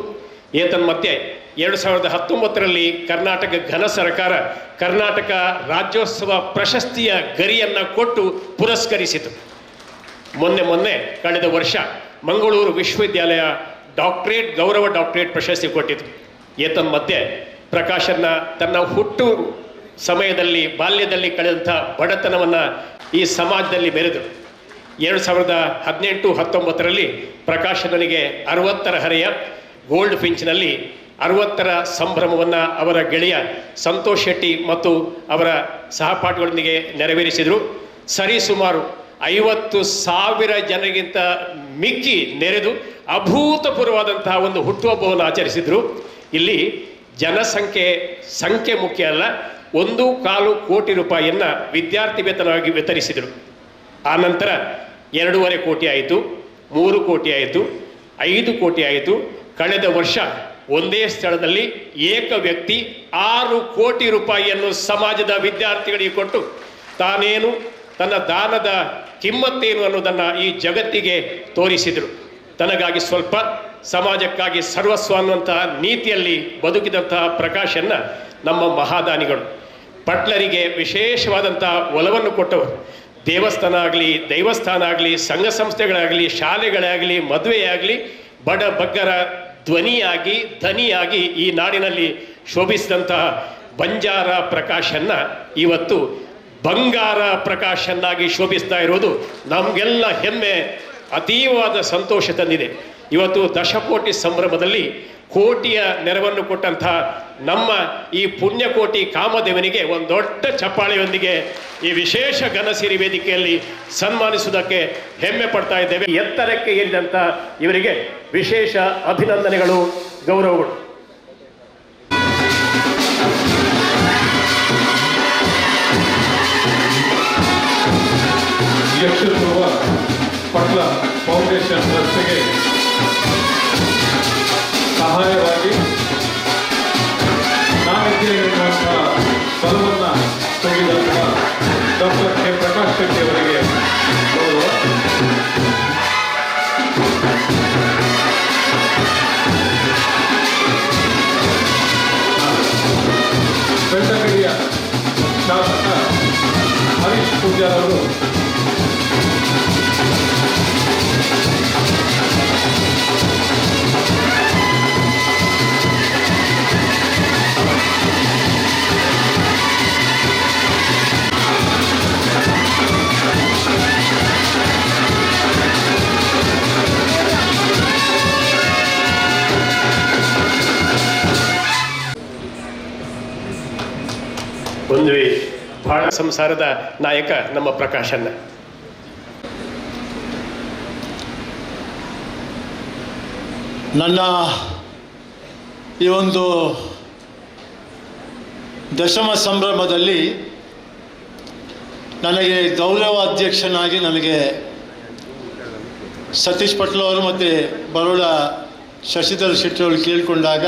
ಏತನ್ಮಧ್ಯೆ 2019ರಲ್ಲಿ ಕರ್ನಾಟಕ ಘನ ಸರ್ಕಾರ ಕರ್ನಾಟಕ ರಾಜ್ಯೋತ್ಸವ ಪ್ರಶಸ್ತಿಯ ಗರಿಯನ್ನು ಕೊಟ್ಟು ಪುರಸ್ಕರಿಸಿತು. ಮೊನ್ನೆ ಕಳೆದ ವರ್ಷ ಮಂಗಳೂರು ವಿಶ್ವವಿದ್ಯಾಲಯ ಗೌರವ ಡಾಕ್ಟರೇಟ್ ಪ್ರಶಸ್ತಿ ಕೊಟ್ಟಿತು. ಏತನ್ಮಧ್ಯೆ ಪ್ರಕಾಶನ್ನ ತನ್ನ ಹುಟ್ಟು ಸಮಯದಲ್ಲಿ ಬಾಲ್ಯದಲ್ಲಿ ಕಳೆದಂಥ ಬಡತನವನ್ನು ಈ ಸಮಾಜದಲ್ಲಿ ಮೆರೆದರು. 2018-19ರಲ್ಲಿ ಪ್ರಕಾಶನಿಗೆ 60ರ ಹರೆಯ ಗೋಲ್ಡ್ ಫಿಂಚ್ನಲ್ಲಿ 60ರ ಸಂಭ್ರಮವನ್ನು ಅವರ ಗೆಳೆಯ ಸಂತೋಷ್ ಶೆಟ್ಟಿ ಮತ್ತು ಅವರ ಸಹಪಾಠಿಗಳೊಂದಿಗೆ ನೆರವೇರಿಸಿದರು. ಸರಿಸುಮಾರು 50,000 ಜನರಿಗಿಂತ ಮಿಕ್ಕಿ ನೆರೆದು ಅಭೂತಪೂರ್ವವಾದಂತಹ ಒಂದು ಹುಟ್ಟುಹಬ್ಬವನ್ನು ಆಚರಿಸಿದರು. ಇಲ್ಲಿ ಸಂಖ್ಯೆ ಮುಖ್ಯ ಅಲ್ಲ, 1.25 ಕೋಟಿ ರೂಪಾಯಿಯನ್ನು ವಿದ್ಯಾರ್ಥಿ ವೇತನವಾಗಿ ವಿತರಿಸಿದರು. ಆನಂತರ 2.5 ಕೋಟಿ ಆಯಿತು, 3 ಕೋಟಿ ಆಯಿತು, 5 ಕೋಟಿ ಆಯಿತು. ಕಳೆದ ವರ್ಷ ಒಂದೇ ಸ್ಥಳದಲ್ಲಿ ಏಕ ವ್ಯಕ್ತಿ 6 ಕೋಟಿ ರೂಪಾಯಿಯನ್ನು ಸಮಾಜದ ವಿದ್ಯಾರ್ಥಿಗಳಿಗೆ ಕೊಟ್ಟು ತಾನೇನು ತನ್ನ ದಾನದ ಕಿಮ್ಮತ್ತೇನು ಅನ್ನೋದನ್ನು ಈ ಜಗತ್ತಿಗೆ ತೋರಿಸಿದರು. ತನಗಾಗಿ ಸ್ವಲ್ಪ, ಸಮಾಜಕ್ಕಾಗಿ ಸರ್ವಸ್ವ ಅನ್ನುವಂತಹ ನೀತಿಯಲ್ಲಿ ಬದುಕಿದಂತಹ ಪ್ರಕಾಶನ್ನ ನಮ್ಮ ಮಹಾದಾನಿಗಳು. ಪಟ್ಲರಿಗೆ ವಿಶೇಷವಾದಂತಹ ಒಲವನ್ನು ಕೊಟ್ಟವರು. ದೇವಸ್ಥಾನ ಆಗಲಿ, ದೈವಸ್ಥಾನ ಆಗಲಿ, ಸಂಘ ಸಂಸ್ಥೆಗಳಾಗಲಿ, ಶಾಲೆಗಳಾಗಲಿ, ಮದುವೆಯಾಗಲಿ, ಬಡ ಬಗ್ಗರ ಧ್ವನಿಯಾಗಿ ಧನಿಯಾಗಿ ಈ ನಾಡಿನಲ್ಲಿ ಶೋಭಿಸಿದಂತಹ ಬಂಜಾರ ಪ್ರಕಾಶನ್ನ ಇವತ್ತು ಬಂಗಾರ ಪ್ರಕಾಶನ್ನಾಗಿ ಶೋಭಿಸ್ತಾ ಇರೋದು ನಮಗೆಲ್ಲ ಹೆಮ್ಮೆ, ಅತೀವವಾದ ಸಂತೋಷ ತಂದಿದೆ. ಇವತ್ತು ದಶಕೋಟಿ ಸಂಭ್ರಮದಲ್ಲಿ ಕೋಟಿಯ ನೆರವನ್ನು ಕೊಟ್ಟಂತಹ ನಮ್ಮ ಈ ಪುಣ್ಯಕೋಟಿ ಕಾಮದೇವನಿಗೆ ಒಂದು ದೊಡ್ಡ ಚಪ್ಪಾಳೆಯೊಂದಿಗೆ ಈ ವಿಶೇಷ ಘನಸಿರಿ ವೇದಿಕೆಯಲ್ಲಿ ಸನ್ಮಾನಿಸುವುದಕ್ಕೆ ಹೆಮ್ಮೆ ಪಡ್ತಾ ಇದ್ದೇವೆ. ಎತ್ತರಕ್ಕೆ ಏರಿದಂಥ ಇವರಿಗೆ ವಿಶೇಷ ಅಭಿನಂದನೆಗಳು, ಗೌರವಗಳು. ಯಕ್ಷಧ್ರುವ ಪಟ್ಲ ಫೌಂಡೇಶನ್ ಟ್ರಸ್ಟ್ಗೆ ಸಹಾಯವಾಗಿ ನಾನಿದ್ದೇನೆ ಎನ್ನುವಂತಹ ಬಲವನ್ನು ತುಂಬಿದಂತಹ ಡಾಕ್ಟರ್ ಕೆ ಪ್ರಕಾಶ್ ಶೆಟ್ಟಿ ಅವರಿಗೆ ಗೌರವ. ಬೆಳ್ತಂಗಡಿಯ ಶಾಸಕ ಹರೀಶ್ ಪೂಜಾರ್ ಅವರು ಒಂದು ಬಹಳ ಸಂಸಾರದ ನಾಯಕ ನಮ್ಮ ಪ್ರಕಾಶನ್ನ. ನನ್ನ ಈ ಒಂದು ದಶಮ ಸಂಭ್ರಮದಲ್ಲಿ ನನಗೆ ಗೌರವ ಅಧ್ಯಕ್ಷನಾಗಿ ನನಗೆ ಸತೀಶ್ ಪಟ್ಲ ಅವರು ಮತ್ತು ಬರೋಡ ಶಶಿಧರ್ ಶೆಟ್ಟಿ ಅವರು ಕೇಳಿಕೊಂಡಾಗ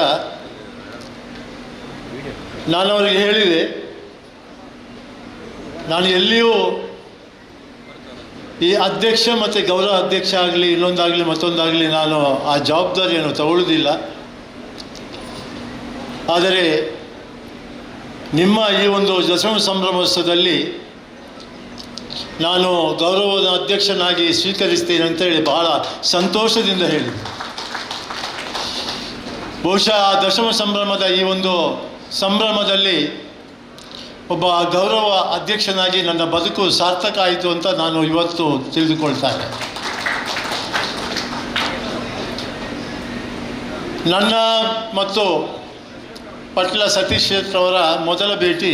ನಾನು ಅವರಿಗೆ ಹೇಳಿದೆ, ನಾನು ಎಲ್ಲಿಯೂ ಈ ಅಧ್ಯಕ್ಷ ಮತ್ತು ಗೌರವ ಅಧ್ಯಕ್ಷ ಆಗಲಿ, ಇನ್ನೊಂದಾಗಲಿ ಮತ್ತೊಂದಾಗಲಿ ನಾನು ಆ ಜವಾಬ್ದಾರಿಯನ್ನು ತಗೊಳ್ಳೋದಿಲ್ಲ. ಆದರೆ ನಿಮ್ಮ ಈ ಒಂದು ದಶಮ ಸಂಭ್ರಮೋತ್ಸವದಲ್ಲಿ ನಾನು ಗೌರವದ ಅಧ್ಯಕ್ಷನಾಗಿ ಸ್ವೀಕರಿಸ್ತೇನೆ ಅಂತೇಳಿ ಬಹಳ ಸಂತೋಷದಿಂದ ಹೇಳಿದೆ. ಬಹುಶಃ ಆ ದಶಮ ಸಂಭ್ರಮದ ಈ ಒಂದು ಸಂಭ್ರಮದಲ್ಲಿ ಒಬ್ಬ ಗೌರವ ಅಧ್ಯಕ್ಷನಾಗಿ ನನ್ನ ಬದುಕು ಸಾರ್ಥಕ ಆಯಿತು ಅಂತ ನಾನು ಇವತ್ತು ತಿಳಿದುಕೊಳ್ತಾರೆ. ನನ್ನ ಮತ್ತು ಪಟ್ಲ ಸತೀಶ್ ಅವರ ಮೊದಲ ಭೇಟಿ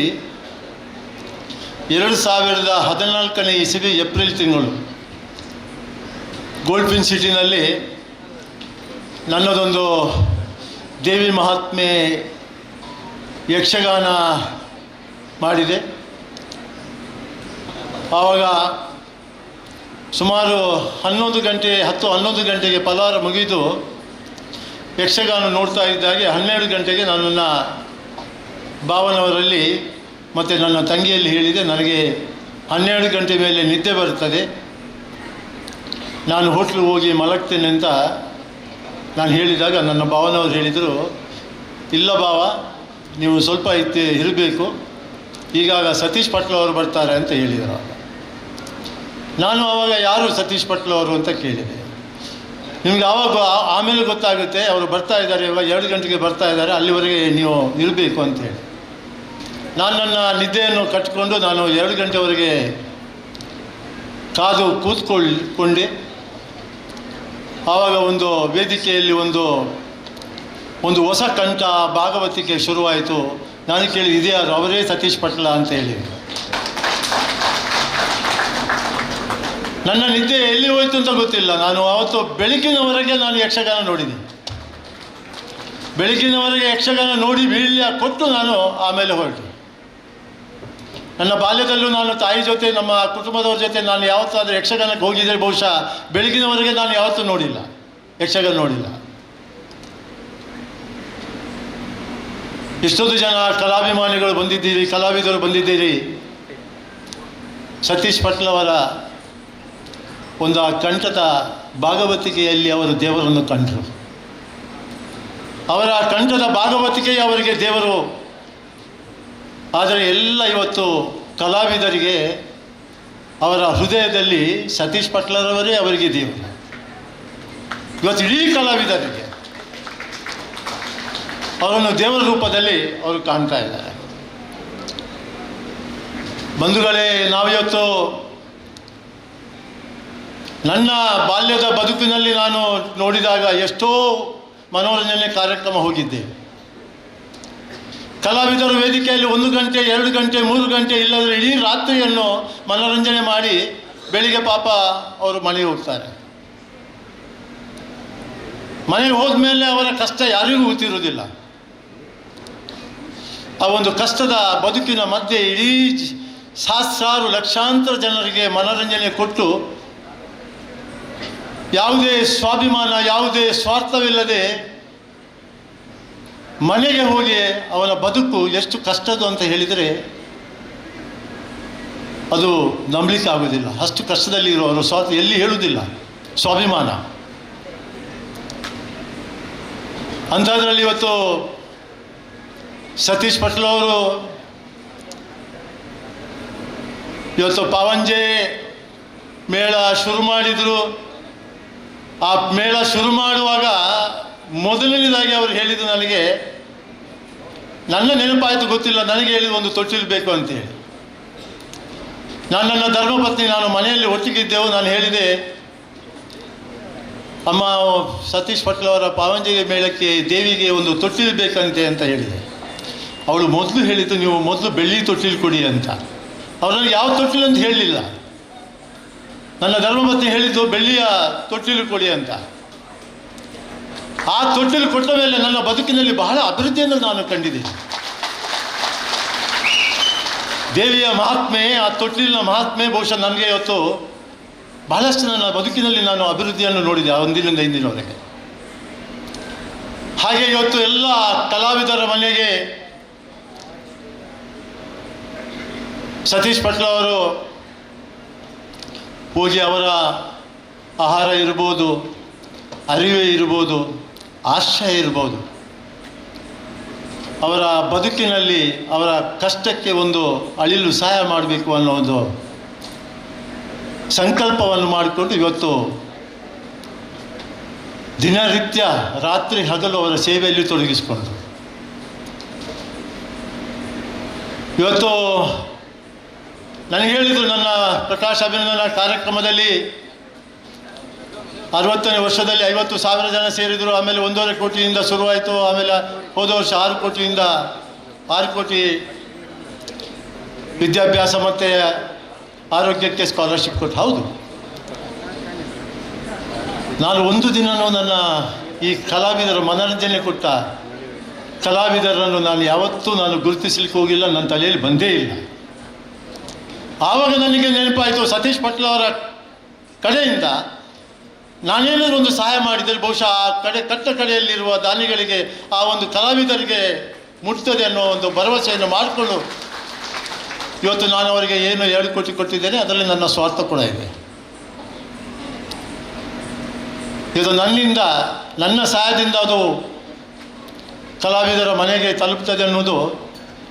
2014ನೇ ಇಸವಿ ಏಪ್ರಿಲ್ ತಿಂಗಳು ಗೋಲ್ಡ್ಫಿನ್ ಸಿಟಿನಲ್ಲಿ ನನ್ನದೊಂದು ದೇವಿ ಮಹಾತ್ಮೆ ಯಕ್ಷಗಾನ ಮಾಡಿದೆ. ಆವಾಗ ಸುಮಾರು 11 ಗಂಟೆಗೆ ಫಲಹಾರ ಮುಗಿದು ಯಕ್ಷಗಾನ ನೋಡ್ತಾ ಇದ್ದಾಗೆ 12 ಗಂಟೆಗೆ ನನ್ನನ್ನು ಭಾವನವರಲ್ಲಿ ಮತ್ತು ನನ್ನ ತಂಗಿಯಲ್ಲಿ ಹೇಳಿದೆ, ನನಗೆ 12 ಗಂಟೆ ಮೇಲೆ ನಿದ್ದೆ ಬರ್ತದೆ, ನಾನು ಹೋಟ್ಲಿಗೆ ಹೋಗಿ ಮಲಗ್ತೇನೆ ಅಂತ ನಾನು ಹೇಳಿದಾಗ ನನ್ನ ಭಾವನವರು ಹೇಳಿದರು, ಇಲ್ಲ ಭಾವ, ನೀವು ಸ್ವಲ್ಪ ಇರಬೇಕು, ಈಗಾಗ ಸತೀಶ್ ಪಟ್ಲ ಅವರು ಬರ್ತಾರೆ ಅಂತ ಹೇಳಿದರು. ನಾನು ಆವಾಗ ಯಾರು ಸತೀಶ್ ಪಟ್ಲ ಅವರು ಅಂತ ಕೇಳಿದೆ. ನಿಮಗೆ ಆವಾಗ ಆಮೇಲೆ ಗೊತ್ತಾಗುತ್ತೆ, ಅವರು ಬರ್ತಾ ಇದ್ದಾರೆ, ಇವಾಗ 2 ಗಂಟೆಗೆ ಬರ್ತಾ ಇದ್ದಾರೆ, ಅಲ್ಲಿವರೆಗೆ ನೀವು ಇರಬೇಕು ಅಂತೇಳಿ. ನಾನು ನನ್ನ ನಿದ್ದೆಯನ್ನು ಕಟ್ಟಿಕೊಂಡು ನಾನು 2 ಗಂಟೆವರೆಗೆ ಕಾದು ಕೂತ್ಕೊಂಡೆ. ಆವಾಗ ಒಂದು ವೇದಿಕೆಯಲ್ಲಿ ಒಂದು ಹೊಸ ಕಂಠ ಭಾಗವತಿಕೆ ಶುರುವಾಯಿತು. ನಾನು ಕೇಳಿದೆ, ಇದ್ಯಾರು? ಅವರೇ ಸತೀಶ್ ಪಟ್ಲ ಅಂತ ಹೇಳಿ. ನನ್ನ ನಿದ್ದೆ ಎಲ್ಲಿ ಹೋಯಿತು ಅಂತ ಗೊತ್ತಿಲ್ಲ. ನಾನು ಅವತ್ತು ಬೆಳಗಿನವರೆಗೆ ನಾನು ಯಕ್ಷಗಾನ ನೋಡಿದ್ದೀನಿ. ಬೆಳಗಿನವರೆಗೆ ಯಕ್ಷಗಾನ ನೋಡಿ ಬೀಳ್ಯ ಕೊಟ್ಟು ನಾನು ಆಮೇಲೆ ಹೊರಟು. ನನ್ನ ಬಾಲ್ಯದಲ್ಲೂ ನಾನು ತಾಯಿ ಜೊತೆ ನಮ್ಮ ಕುಟುಂಬದವ್ರ ಜೊತೆ ನಾನು ಯಾವತ್ತಾದರೂ ಯಕ್ಷಗಾನಕ್ಕೆ ಹೋಗಿದ್ದರೆ ಬಹುಶಃ ಬೆಳಗಿನವರೆಗೆ ನಾನು ಯಾವತ್ತೂ ನೋಡಿಲ್ಲ, ಯಕ್ಷಗಾನ ನೋಡಿಲ್ಲ. ಇಷ್ಟೊಂದು ಜನ ಕಲಾಭಿಮಾನಿಗಳು ಬಂದಿದ್ದೀರಿ, ಕಲಾವಿದರು ಬಂದಿದ್ದೀರಿ. ಸತೀಶ್ ಪಟ್ಲವರ ಒಂದು ಕಂಠದ ಭಾಗವತಿಕೆಯಲ್ಲಿ ಅವರು ದೇವರನ್ನು ಕಂಡರು. ಅವರ ಕಂಠದ ಭಾಗವತಿಕೆಯೇ ಅವರಿಗೆ ದೇವರು. ಆದರೆ ಎಲ್ಲ ಇವತ್ತು ಕಲಾವಿದರಿಗೆ ಅವರ ಹೃದಯದಲ್ಲಿ ಸತೀಶ್ ಪಟ್ಲರವರೇ ಅವರಿಗೆ ದೇವರು. ಇವತ್ತು ಇಡೀ ಕಲಾವಿದರಿಗೆ ಅವರನ್ನು ದೇವರ ರೂಪದಲ್ಲಿ ಅವರು ಕಾಣ್ತಾ ಇದ್ದಾರೆ. ಬಂಧುಗಳೇ, ನಾವಿವತ್ತು ನನ್ನ ಬಾಲ್ಯದ ಬದುಕಿನಲ್ಲಿ ನಾನು ನೋಡಿದಾಗ ಎಷ್ಟೋ ಮನೋರಂಜನೆ ಕಾರ್ಯಕ್ರಮ ಹೋಗಿದ್ದೆ. ಕಲಾವಿದರು ವೇದಿಕೆಯಲ್ಲಿ 1 ಗಂಟೆ 2 ಗಂಟೆ 3 ಗಂಟೆ ಇಲ್ಲದ್ರೆ ಇಡೀ ರಾತ್ರಿಯನ್ನು ಮನೋರಂಜನೆ ಮಾಡಿ ಬೆಳಿಗ್ಗೆ ಪಾಪ ಅವರು ಮನೆಗೆ ಹೋಗ್ತಾರೆ. ಮನೆಗೆ ಹೋದ್ಮೇಲೆ ಅವರ ಕಷ್ಟ ಯಾರಿಗೂ ಗೊತ್ತಿರುವುದಿಲ್ಲ. ಆ ಒಂದು ಕಷ್ಟದ ಬದುಕಿನ ಮಧ್ಯೆ ಇಡೀ ಸಹಸ್ರಾರು ಲಕ್ಷಾಂತರ ಜನರಿಗೆ ಮನೋರಂಜನೆ ಕೊಟ್ಟು ಯಾವುದೇ ಸ್ವಾಭಿಮಾನ, ಯಾವುದೇ ಸ್ವಾರ್ಥವಿಲ್ಲದೆ ಮನೆಗೆ ಹೋಗಿ ಅವನ ಬದುಕು ಎಷ್ಟು ಕಷ್ಟದ್ದು ಅಂತ ಹೇಳಿದರೆ ಅದು ನಂಬಲಿಕ್ಕೆ ಆಗೋದಿಲ್ಲ. ಅಷ್ಟು ಕಷ್ಟದಲ್ಲಿ ಇರುವವರು ಸ್ವಾರ್ಥ ಎಲ್ಲಿ ಹೇಳುವುದಿಲ್ಲ, ಸ್ವಾಭಿಮಾನ. ಅಂಥದ್ರಲ್ಲಿ ಇವತ್ತು ಸತೀಶ್ ಪಟ್ಲ ಅವರು ಇವತ್ತು ಪಾವಂಜೆ ಮೇಳ ಶುರು ಮಾಡಿದರು. ಆ ಮೇಳ ಶುರು ಮಾಡುವಾಗ ಮೊದಲನೇದಾಗಿ ಅವರು ಹೇಳಿದ್ದು ನನಗೆ, ನನ್ನ ನೆನಪಾಯಿತು ಗೊತ್ತಿಲ್ಲ, ನನಗೆ ಹೇಳಿದ ಒಂದು ತೊಟ್ಟಿಲು ಬೇಕು ಅಂತೇಳಿ. ನನ್ನ ಧರ್ಮಪತ್ನಿ ನಾನು ಮನೆಯಲ್ಲಿ ಒಟ್ಟಿಗಿದ್ದೆವು. ನಾನು ಹೇಳಿದೆ, ಅಮ್ಮ ಸತೀಶ್ ಪಟ್ಲವರ ಪಾವಂಜೆಗೆ ಮೇಳಕ್ಕೆ ದೇವಿಗೆ ಒಂದು ತೊಟ್ಟಿಲು ಬೇಕಂತೆ ಅಂತ ಹೇಳಿದೆ. ಅವಳು ಮೊದಲು ಹೇಳಿದ್ದು, ನೀವು ಮೊದಲು ಬೆಳ್ಳಿ ತೊಟ್ಟಿಲು ಕೊಡಿ ಅಂತ. ಅವರಲ್ಲಿ ಯಾವ ತೊಟ್ಟಿಲು ಅಂತ ಹೇಳಲಿಲ್ಲ. ನನ್ನ ಧರ್ಮಪತ್ನಿ ಹೇಳಿದ್ದು ಬೆಳ್ಳಿಯ ತೊಟ್ಟಿಲು ಕೊಡಿ ಅಂತ. ಆ ತೊಟ್ಟಿಲು ಕೊಟ್ಟ ಮೇಲೆ ನನ್ನ ಬದುಕಿನಲ್ಲಿ ಬಹಳ ಅಭಿವೃದ್ಧಿಯನ್ನು ನಾನು ಕಂಡಿದ್ದೀನಿ. ದೇವಿಯ ಮಹಾತ್ಮೆ, ಆ ತೊಟ್ಟಿಲಿನ ಮಹಾತ್ಮೆ ಬಹುಶಃ ನನಗೆ ಇವತ್ತು ಬಹಳಷ್ಟು ನನ್ನ ಬದುಕಿನಲ್ಲಿ ನಾನು ಅಭಿವೃದ್ಧಿಯನ್ನು ನೋಡಿದೆ ಒಂದಿನಿಂದ ಇಂದಿನವರೆಗೆ. ಹಾಗೆ ಇವತ್ತು ಎಲ್ಲ ಕಲಾವಿದರ ಮನೆಗೆ ಸತೀಶ್ ಪಟ್ಲ ಅವರು ಹೋಗಿ ಅವರ ಆಹಾರ ಇರ್ಬೋದು, ಅರಿವೆ ಇರ್ಬೋದು, ಆಶ್ರಯ ಇರ್ಬೋದು, ಅವರ ಬದುಕಿನಲ್ಲಿ ಅವರ ಕಷ್ಟಕ್ಕೆ ಒಂದು ಅಳಿಲು ಸಹಾಯ ಮಾಡಬೇಕು ಅನ್ನೋ ಒಂದು ಸಂಕಲ್ಪವನ್ನು ಮಾಡಿಕೊಂಡು ಇವತ್ತು ದಿನನಿತ್ಯ ರಾತ್ರಿ ಹಗಲು ಅವರ ಸೇವೆಯಲ್ಲಿ ತೊಡಗಿಸಿಕೊಂಡರು. ಇವತ್ತು ನನಗೆ ಹೇಳಿದರು, ನನ್ನ ಪ್ರಕಾಶ ಅಭಿನಂದನಾ ಕಾರ್ಯಕ್ರಮದಲ್ಲಿ 60ನೇ ವರ್ಷದಲ್ಲಿ 50,000 ಜನ ಸೇರಿದರು. ಆಮೇಲೆ 1.5 ಕೋಟಿಯಿಂದ ಶುರುವಾಯಿತು. ಆಮೇಲೆ ಹೋದ ವರ್ಷ 6 ಕೋಟಿಯಿಂದ 6 ಕೋಟಿ ವಿದ್ಯಾಭ್ಯಾಸ ಮತ್ತು ಆರೋಗ್ಯಕ್ಕೆ ಸ್ಕಾಲರ್ಶಿಪ್ ಕೊಟ್ಟು. ಹೌದು, ನಾನು ಒಂದು ದಿನವೂ ನನ್ನ ಈ ಕಲಾವಿದರ ಮನೋರಂಜನೆ ಕೊಟ್ಟ ಕಲಾವಿದರನ್ನು ನಾನು ಯಾವತ್ತೂ ಗುರುತಿಸಲಿಕ್ಕೆ ಹೋಗಿಲ್ಲ, ನನ್ನ ತಲೆಯಲ್ಲಿ ಬಂದೇ ಇಲ್ಲ. ಆವಾಗ ನನಗೆ ನೆನಪಾಯಿತು, ಸತೀಶ್ ಪಟ್ಲ ಅವರ ಕಡೆಯಿಂದ ನಾನೇನಾದರೂ ಒಂದು ಸಹಾಯ ಮಾಡಿದರೆ ಬಹುಶಃ ಆ ಕಡೆಯಲ್ಲಿರುವ ದಾನಿಗಳಿಗೆ, ಆ ಒಂದು ಕಲಾವಿದರಿಗೆ ಮುಟ್ತದೆ ಅನ್ನೋ ಒಂದು ಭರವಸೆಯನ್ನು ಮಾಡಿಕೊಂಡು ಇವತ್ತು ನಾನು ಅವರಿಗೆ ಏನು 2 ಕೋಟಿ ಕೊಟ್ಟಿದ್ದೇನೆ, ಅದರಲ್ಲಿ ನನ್ನ ಸ್ವಾರ್ಥ ಕೂಡ ಇದೆ. ಇದು ನನ್ನಿಂದ, ನನ್ನ ಸಹಾಯದಿಂದ ಅದು ಕಲಾವಿದರ ಮನೆಗೆ ತಲುಪ್ತದೆ ಅನ್ನೋದು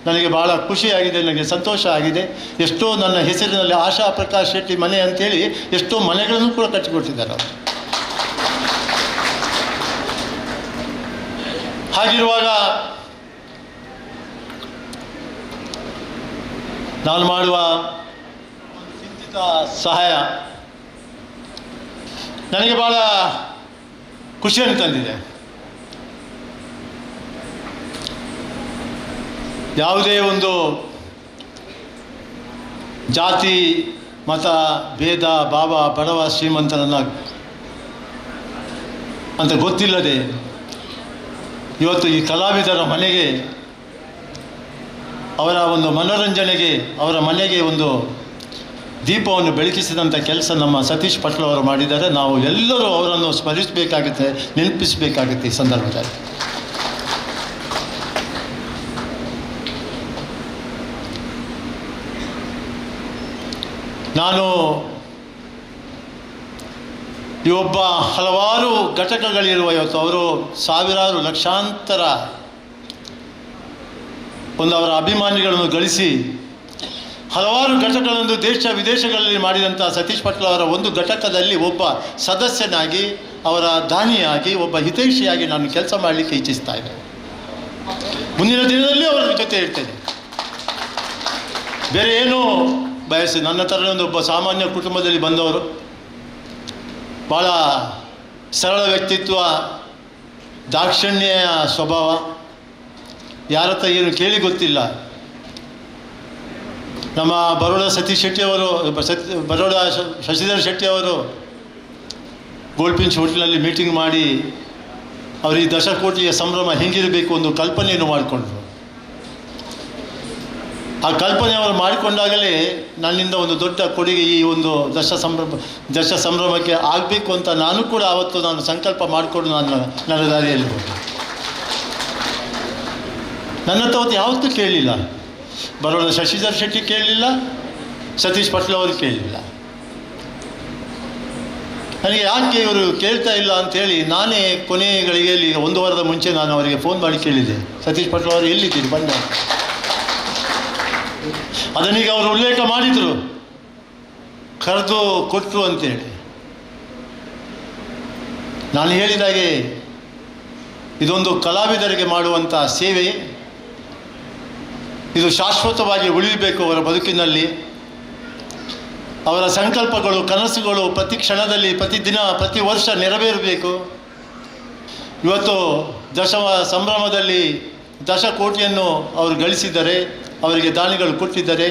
ನನಗೆ ಭಾಳ ಖುಷಿಯಾಗಿದೆ, ನನಗೆ ಸಂತೋಷ ಆಗಿದೆ. ಎಷ್ಟೋ ನನ್ನ ಹೆಸರಿನಲ್ಲಿ ಆಶಾ ಪ್ರಕಾಶ್ ಶೆಟ್ಟಿ ಮನೆ ಅಂತೇಳಿ ಎಷ್ಟೋ ಮನೆಗಳನ್ನು ಕೂಡ ಕಟ್ಟಿಕೊಟ್ಟಿದ್ದಾರೆ ಅವರು. ಹಾಗಿರುವಾಗ ನಾನು ಮಾಡುವ ಚಿಂತಿತ ಸಹಾಯ ನನಗೆ ಭಾಳ ಖುಷಿಯನ್ನು ತಂದಿದೆ. ಯಾವುದೇ ಒಂದು ಜಾತಿ ಮತ ಭೇದ ಭಾವ ಬಡವ ಶ್ರೀಮಂತನನ್ನ ಅಂತ ಗೊತ್ತಿಲ್ಲದೆ ಇವತ್ತು ಈ ಕಲಾವಿದರ ಮನೆಗೆ, ಅವರ ಒಂದು ಮನೋರಂಜನೆಗೆ, ಅವರ ಮನೆಗೆ ಒಂದು ದೀಪವನ್ನು ಬೆಳಕಿಸಿದಂಥ ಕೆಲಸ ನಮ್ಮ ಸತೀಶ್ ಪಟ್ಲ ಅವರು ಮಾಡಿದ್ದಾರೆ. ನಾವು ಎಲ್ಲರೂ ಅವರನ್ನು ಸ್ಮರಿಸಬೇಕಾಗುತ್ತೆ, ನೆನಪಿಸಬೇಕಾಗುತ್ತೆ ಈ ಸಂದರ್ಭದಲ್ಲಿ. ನಾನು ಈ ಒಬ್ಬ ಹಲವಾರು ಘಟಕಗಳಿರುವ ಇವತ್ತು ಅವರು ಸಾವಿರಾರು ಲಕ್ಷಾಂತರ ಒಂದು ಅವರ ಅಭಿಮಾನಿಗಳನ್ನು ಗಳಿಸಿ ಹಲವಾರು ಘಟಕಗಳನ್ನು ದೇಶ ವಿದೇಶಗಳಲ್ಲಿ ಮಾಡಿದಂಥ ಸತೀಶ್ ಪಟ್ಲ ಅವರ ಒಂದು ಘಟಕದಲ್ಲಿ ಒಬ್ಬ ಸದಸ್ಯನಾಗಿ, ಅವರ ದಾನಿಯಾಗಿ, ಒಬ್ಬ ಹಿತೈಷಿಯಾಗಿ ನಾನು ಕೆಲಸ ಮಾಡಲಿಕ್ಕೆ ಇಚ್ಛಿಸ್ತಾ ಇದ್ದೇನೆ. ಮುಂದಿನ ದಿನದಲ್ಲಿ ಅವರ ಜೊತೆ ಇರ್ತೇನೆ. ಬೇರೆ ಏನೂ ಬಯಸಿ, ನನ್ನ ಥರ ಒಬ್ಬ ಸಾಮಾನ್ಯ ಕುಟುಂಬದಲ್ಲಿ ಬಂದವರು, ಭಾಳ ಸರಳ ವ್ಯಕ್ತಿತ್ವ, ದಾಕ್ಷಿಣ್ಯ ಸ್ವಭಾವ, ಯಾರ ಹತ್ರ ಏನು ಕೇಳಿ ಗೊತ್ತಿಲ್ಲ. ನಮ್ಮ ಬರೋಡ ಸತೀಶ್ ಶೆಟ್ಟಿಯವರು, ಬರೋಡ ಶಶಿಧರ್ ಶೆಟ್ಟಿಯವರು ಗೋಲ್ಪಿಂಚ್ ಹೋಟೆಲ್ನಲ್ಲಿ ಮೀಟಿಂಗ್ ಮಾಡಿ ಅವರು ಈ ದಶಕೋಟಿಯ ಸಂಭ್ರಮ ಹೆಂಗಿರಬೇಕು ಒಂದು ಕಲ್ಪನೆಯನ್ನು ಮಾಡಿಕೊಂಡ್ರು. ಆ ಕಲ್ಪನೆ ಅವರು ಮಾಡಿಕೊಂಡಾಗಲೇ ನನ್ನಿಂದ ಒಂದು ದೊಡ್ಡ ಕೊಡುಗೆ ಈ ಒಂದು ದಶ ಸಂಭ್ರಮಕ್ಕೆ ಆಗಬೇಕು ಅಂತ ನಾನು ಕೂಡ ಆವತ್ತು ನಾನು ಸಂಕಲ್ಪ ಮಾಡಿಕೊಂಡು ನನ್ನ ದಾರಿಯಲ್ಲಿ ಹೋದೆ. ನನ್ನ ಅವತ್ತು ಯಾವತ್ತೂ ಕೇಳಲಿಲ್ಲ, ಬರೋಣ ಶಶಿಧರ್ ಶೆಟ್ಟಿ ಕೇಳಲಿಲ್ಲ, ಸತೀಶ್ ಪಟ್ಲ ಅವರು ಕೇಳಲಿಲ್ಲ. ನನಗೆ ಯಾಕೆ ಇವರು ಕೇಳ್ತಾ ಇಲ್ಲ ಅಂಥೇಳಿ ನಾನೇ ಕೊನೆಯ ಗಳಿಗೆಯಲ್ಲಿ 1 ವಾರದ ಮುಂಚೆ ನಾನು ಅವರಿಗೆ ಫೋನ್ ಮಾಡಿ ಕೇಳಿದ್ದೆ, ಸತೀಶ್ ಪಟ್ಲ ಅವರು ಎಲ್ಲಿದ್ದೀರಿ ಬಂದ. ಅದನ್ನೀಗ ಅವರು ಉಲ್ಲೇಖ ಮಾಡಿದರು, ಕರೆದು ಕೊಟ್ಟರು ಅಂತೇಳಿ. ನಾನು ಹೇಳಿದಾಗೆ ಇದೊಂದು ಕಲಾವಿದರಿಗೆ ಮಾಡುವಂಥ ಸೇವೆ, ಇದು ಶಾಶ್ವತವಾಗಿ ಉಳಿಯಬೇಕು ಅವರ ಬದುಕಿನಲ್ಲಿ. ಅವರ ಸಂಕಲ್ಪಗಳು, ಕನಸುಗಳು ಪ್ರತಿ ಕ್ಷಣದಲ್ಲಿ, ಪ್ರತಿದಿನ, ಪ್ರತಿ ವರ್ಷ ನೆರವೇರಬೇಕು. ಇವತ್ತು ಸಂಭ್ರಮದಲ್ಲಿ 10 ಕೋಟಿಯನ್ನು ಅವರು ಗಳಿಸಿದ್ದಾರೆ, ಅವರಿಗೆ ದಾನಿಗಳು ಕೊಟ್ಟಿದ್ದಾರೆ.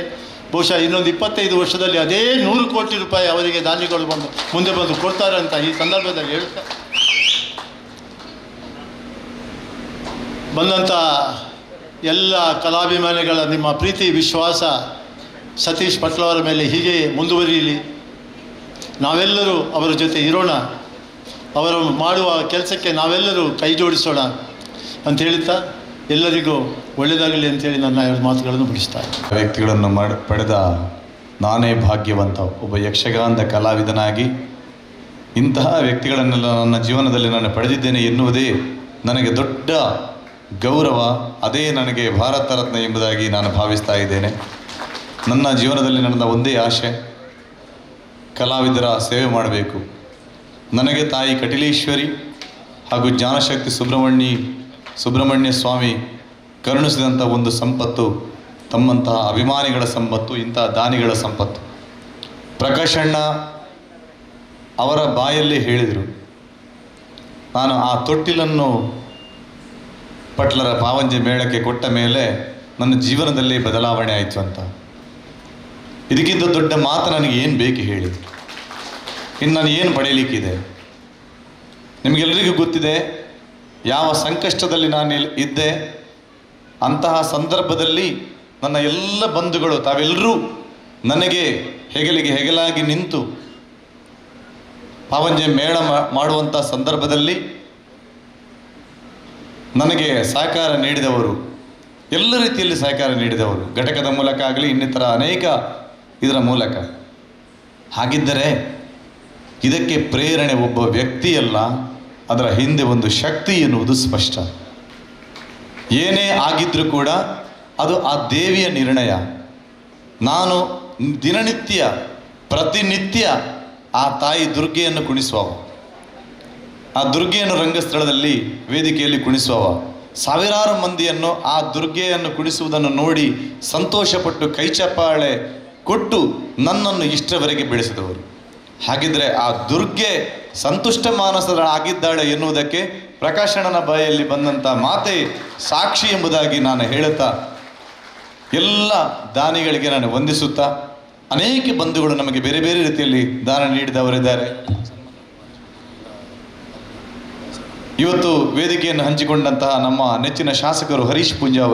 ಬಹುಶಃ ಇನ್ನೊಂದು 25 ವರ್ಷದಲ್ಲಿ ಅದೇ 100 ಕೋಟಿ ರೂಪಾಯಿ ಅವರಿಗೆ ದಾನಿಗಳು ಮುಂದೆ ಬಂದು ಕೊಡ್ತಾರೆ ಅಂತ ಈ ಸಂದರ್ಭದಲ್ಲಿ ಹೇಳ್ತಾ, ಬಂದಂಥ ಎಲ್ಲ ಕಲಾಭಿಮಾನಿಗಳ ನಿಮ್ಮ ಪ್ರೀತಿ ವಿಶ್ವಾಸ ಸತೀಶ್ ಪಟ್ಲ ಅವರ ಮೇಲೆ ಹೀಗೆ ಮುಂದುವರಿಯಲಿ. ನಾವೆಲ್ಲರೂ ಅವರ ಜೊತೆ ಇರೋಣ, ಅವರು ಮಾಡುವ ಕೆಲಸಕ್ಕೆ ನಾವೆಲ್ಲರೂ ಕೈ ಜೋಡಿಸೋಣ ಅಂತ ಹೇಳ್ತಾ ಎಲ್ಲರಿಗೂ ಒಳ್ಳೆಯದಾಗಲಿ ಅಂತೇಳಿ ನನ್ನ 2 ಮಾತುಗಳನ್ನು ಮುಗಿಸ್ತಾರೆ. ವ್ಯಕ್ತಿಗಳನ್ನು ಪಡೆದ ನಾನೇ ಭಾಗ್ಯವಂತ. ಒಬ್ಬ ಯಕ್ಷಗಾನದ ಕಲಾವಿದನಾಗಿ ಇಂತಹ ವ್ಯಕ್ತಿಗಳನ್ನೆಲ್ಲ ನನ್ನ ಜೀವನದಲ್ಲಿ ನಾನು ಪಡೆದಿದ್ದೇನೆ ಎನ್ನುವುದೇ ನನಗೆ ದೊಡ್ಡ ಗೌರವ. ಅದೇ ನನಗೆ ಭಾರತ ರತ್ನ ಎಂಬುದಾಗಿ ನಾನು ಭಾವಿಸ್ತಾ ಇದ್ದೇನೆ. ನನ್ನ ಜೀವನದಲ್ಲಿ ನಡೆದ ಒಂದೇ ಆಶೆ, ಕಲಾವಿದರ ಸೇವೆ ಮಾಡಬೇಕು. ನನಗೆ ತಾಯಿ ಕಟಿಲೇಶ್ವರಿ ಹಾಗೂ ಜ್ಞಾನಶಕ್ತಿ ಸುಬ್ರಹ್ಮಣ್ಯ ಸ್ವಾಮಿ ಕರುಣಿಸಿದಂಥ ಒಂದು ಸಂಪತ್ತು ತಮ್ಮಂತಹ ಅಭಿಮಾನಿಗಳ ಸಂಪತ್ತು, ಇಂತಹ ದಾನಿಗಳ ಸಂಪತ್ತು. ಪ್ರಕಾಶಣ್ಣ ಅವರ ಬಾಯಲ್ಲಿ ಹೇಳಿದರು, ನಾನು ಆ ತೊಟ್ಟಿಲನ್ನು ಪಟ್ಲರ ಪಾವಂಜೆ ಮೇಳಕ್ಕೆ ಕೊಟ್ಟ ಮೇಲೆ ನನ್ನ ಜೀವನದಲ್ಲಿ ಬದಲಾವಣೆ ಆಯಿತು ಅಂತ. ಇದಕ್ಕಿಂತ ದೊಡ್ಡ ಮಾತು ನನಗೆ ಏನು ಬೇಕು ಹೇಳಿ? ಇನ್ನು ನಾನು ಏನು ಪಡೆಯಲಿಕ್ಕಿದೆ? ನಿಮಗೆಲ್ಲರಿಗೂ ಗೊತ್ತಿದೆ ಯಾವ ಸಂಕಷ್ಟದಲ್ಲಿ ನಾನು ಇದ್ದೆ. ಅಂತಹ ಸಂದರ್ಭದಲ್ಲಿ ನನ್ನ ಎಲ್ಲ ಬಂಧುಗಳು ತಾವೆಲ್ಲರೂ ನನಗೆ ಹೆಗಲಿಗೆ ಹೆಗಲಾಗಿ ನಿಂತು ಪಾವಂಜೆ ಮೇಳ ಮಾಡುವಂಥ ಸಂದರ್ಭದಲ್ಲಿ ನನಗೆ ಸಹಕಾರ ನೀಡಿದವರು, ಎಲ್ಲ ರೀತಿಯಲ್ಲಿ ಸಹಕಾರ ನೀಡಿದವರು, ಘಟಕದ ಮೂಲಕ ಆಗಲಿ ಇನ್ನಿತರ ಅನೇಕ ಇದರ ಮೂಲಕ. ಹಾಗಿದ್ದರೆ ಇದಕ್ಕೆ ಪ್ರೇರಣೆ ಒಬ್ಬ ವ್ಯಕ್ತಿಯಲ್ಲ, ಅದರ ಹಿಂದೆ ಒಂದು ಶಕ್ತಿ ಎನ್ನುವುದು ಸ್ಪಷ್ಟ. ಏನೇ ಆಗಿದ್ರೂ ಕೂಡ ಅದು ಆ ದೇವಿಯ ನಿರ್ಣಯ. ನಾನು ದಿನನಿತ್ಯ ಪ್ರತಿನಿತ್ಯ ಆ ತಾಯಿ ದುರ್ಗೆಯನ್ನು ಕುಣಿಸುವವ, ಆ ದುರ್ಗೆಯನ್ನು ರಂಗಸ್ಥಳದಲ್ಲಿ ವೇದಿಕೆಯಲ್ಲಿ ಕುಣಿಸುವವ, ಸಾವಿರಾರು ಮಂದಿಯನ್ನು ಆ ದುರ್ಗೆಯನ್ನು ಕುಣಿಸುವುದನ್ನು ನೋಡಿ ಸಂತೋಷಪಟ್ಟು ಕೈಚಪ್ಪಾಳೆ ಕೊಟ್ಟು ನನ್ನನ್ನು ಇಷ್ಟರವರೆಗೆ ಬೆಳೆಸಿದವರು. ಹಾಗಿದ್ರೆ ಆ ದುರ್ಗೆ ಸಂತುಷ್ಟ ಮಾನಸರಾಗಿದ್ದಾಳೆ ಎನ್ನುವುದಕ್ಕೆ ಪ್ರಕಾಶಣ್ಣನ ಬಾಯಲ್ಲಿ ಬಂದಂಥ ಮಾತೆ ಸಾಕ್ಷಿ ಎಂಬುದಾಗಿ ನಾನು ಹೇಳುತ್ತಾ ಎಲ್ಲ ದಾನಿಗಳಿಗೆ ನಾನು ವಂದಿಸುತ್ತಾ ಅನೇಕ ಬಂಧುಗಳು ನಮಗೆ ಬೇರೆ ಬೇರೆ ರೀತಿಯಲ್ಲಿ ದಾನ ನೀಡಿದವರಿದ್ದಾರೆ. ಇವತ್ತು ವೇದಿಕೆಯನ್ನು ಹಂಚಿಕೊಂಡಂತಹ ನಮ್ಮ ನೆಚ್ಚಿನ ಶಾಸಕರು ಹರೀಶ್ ಪೂಂಜಾ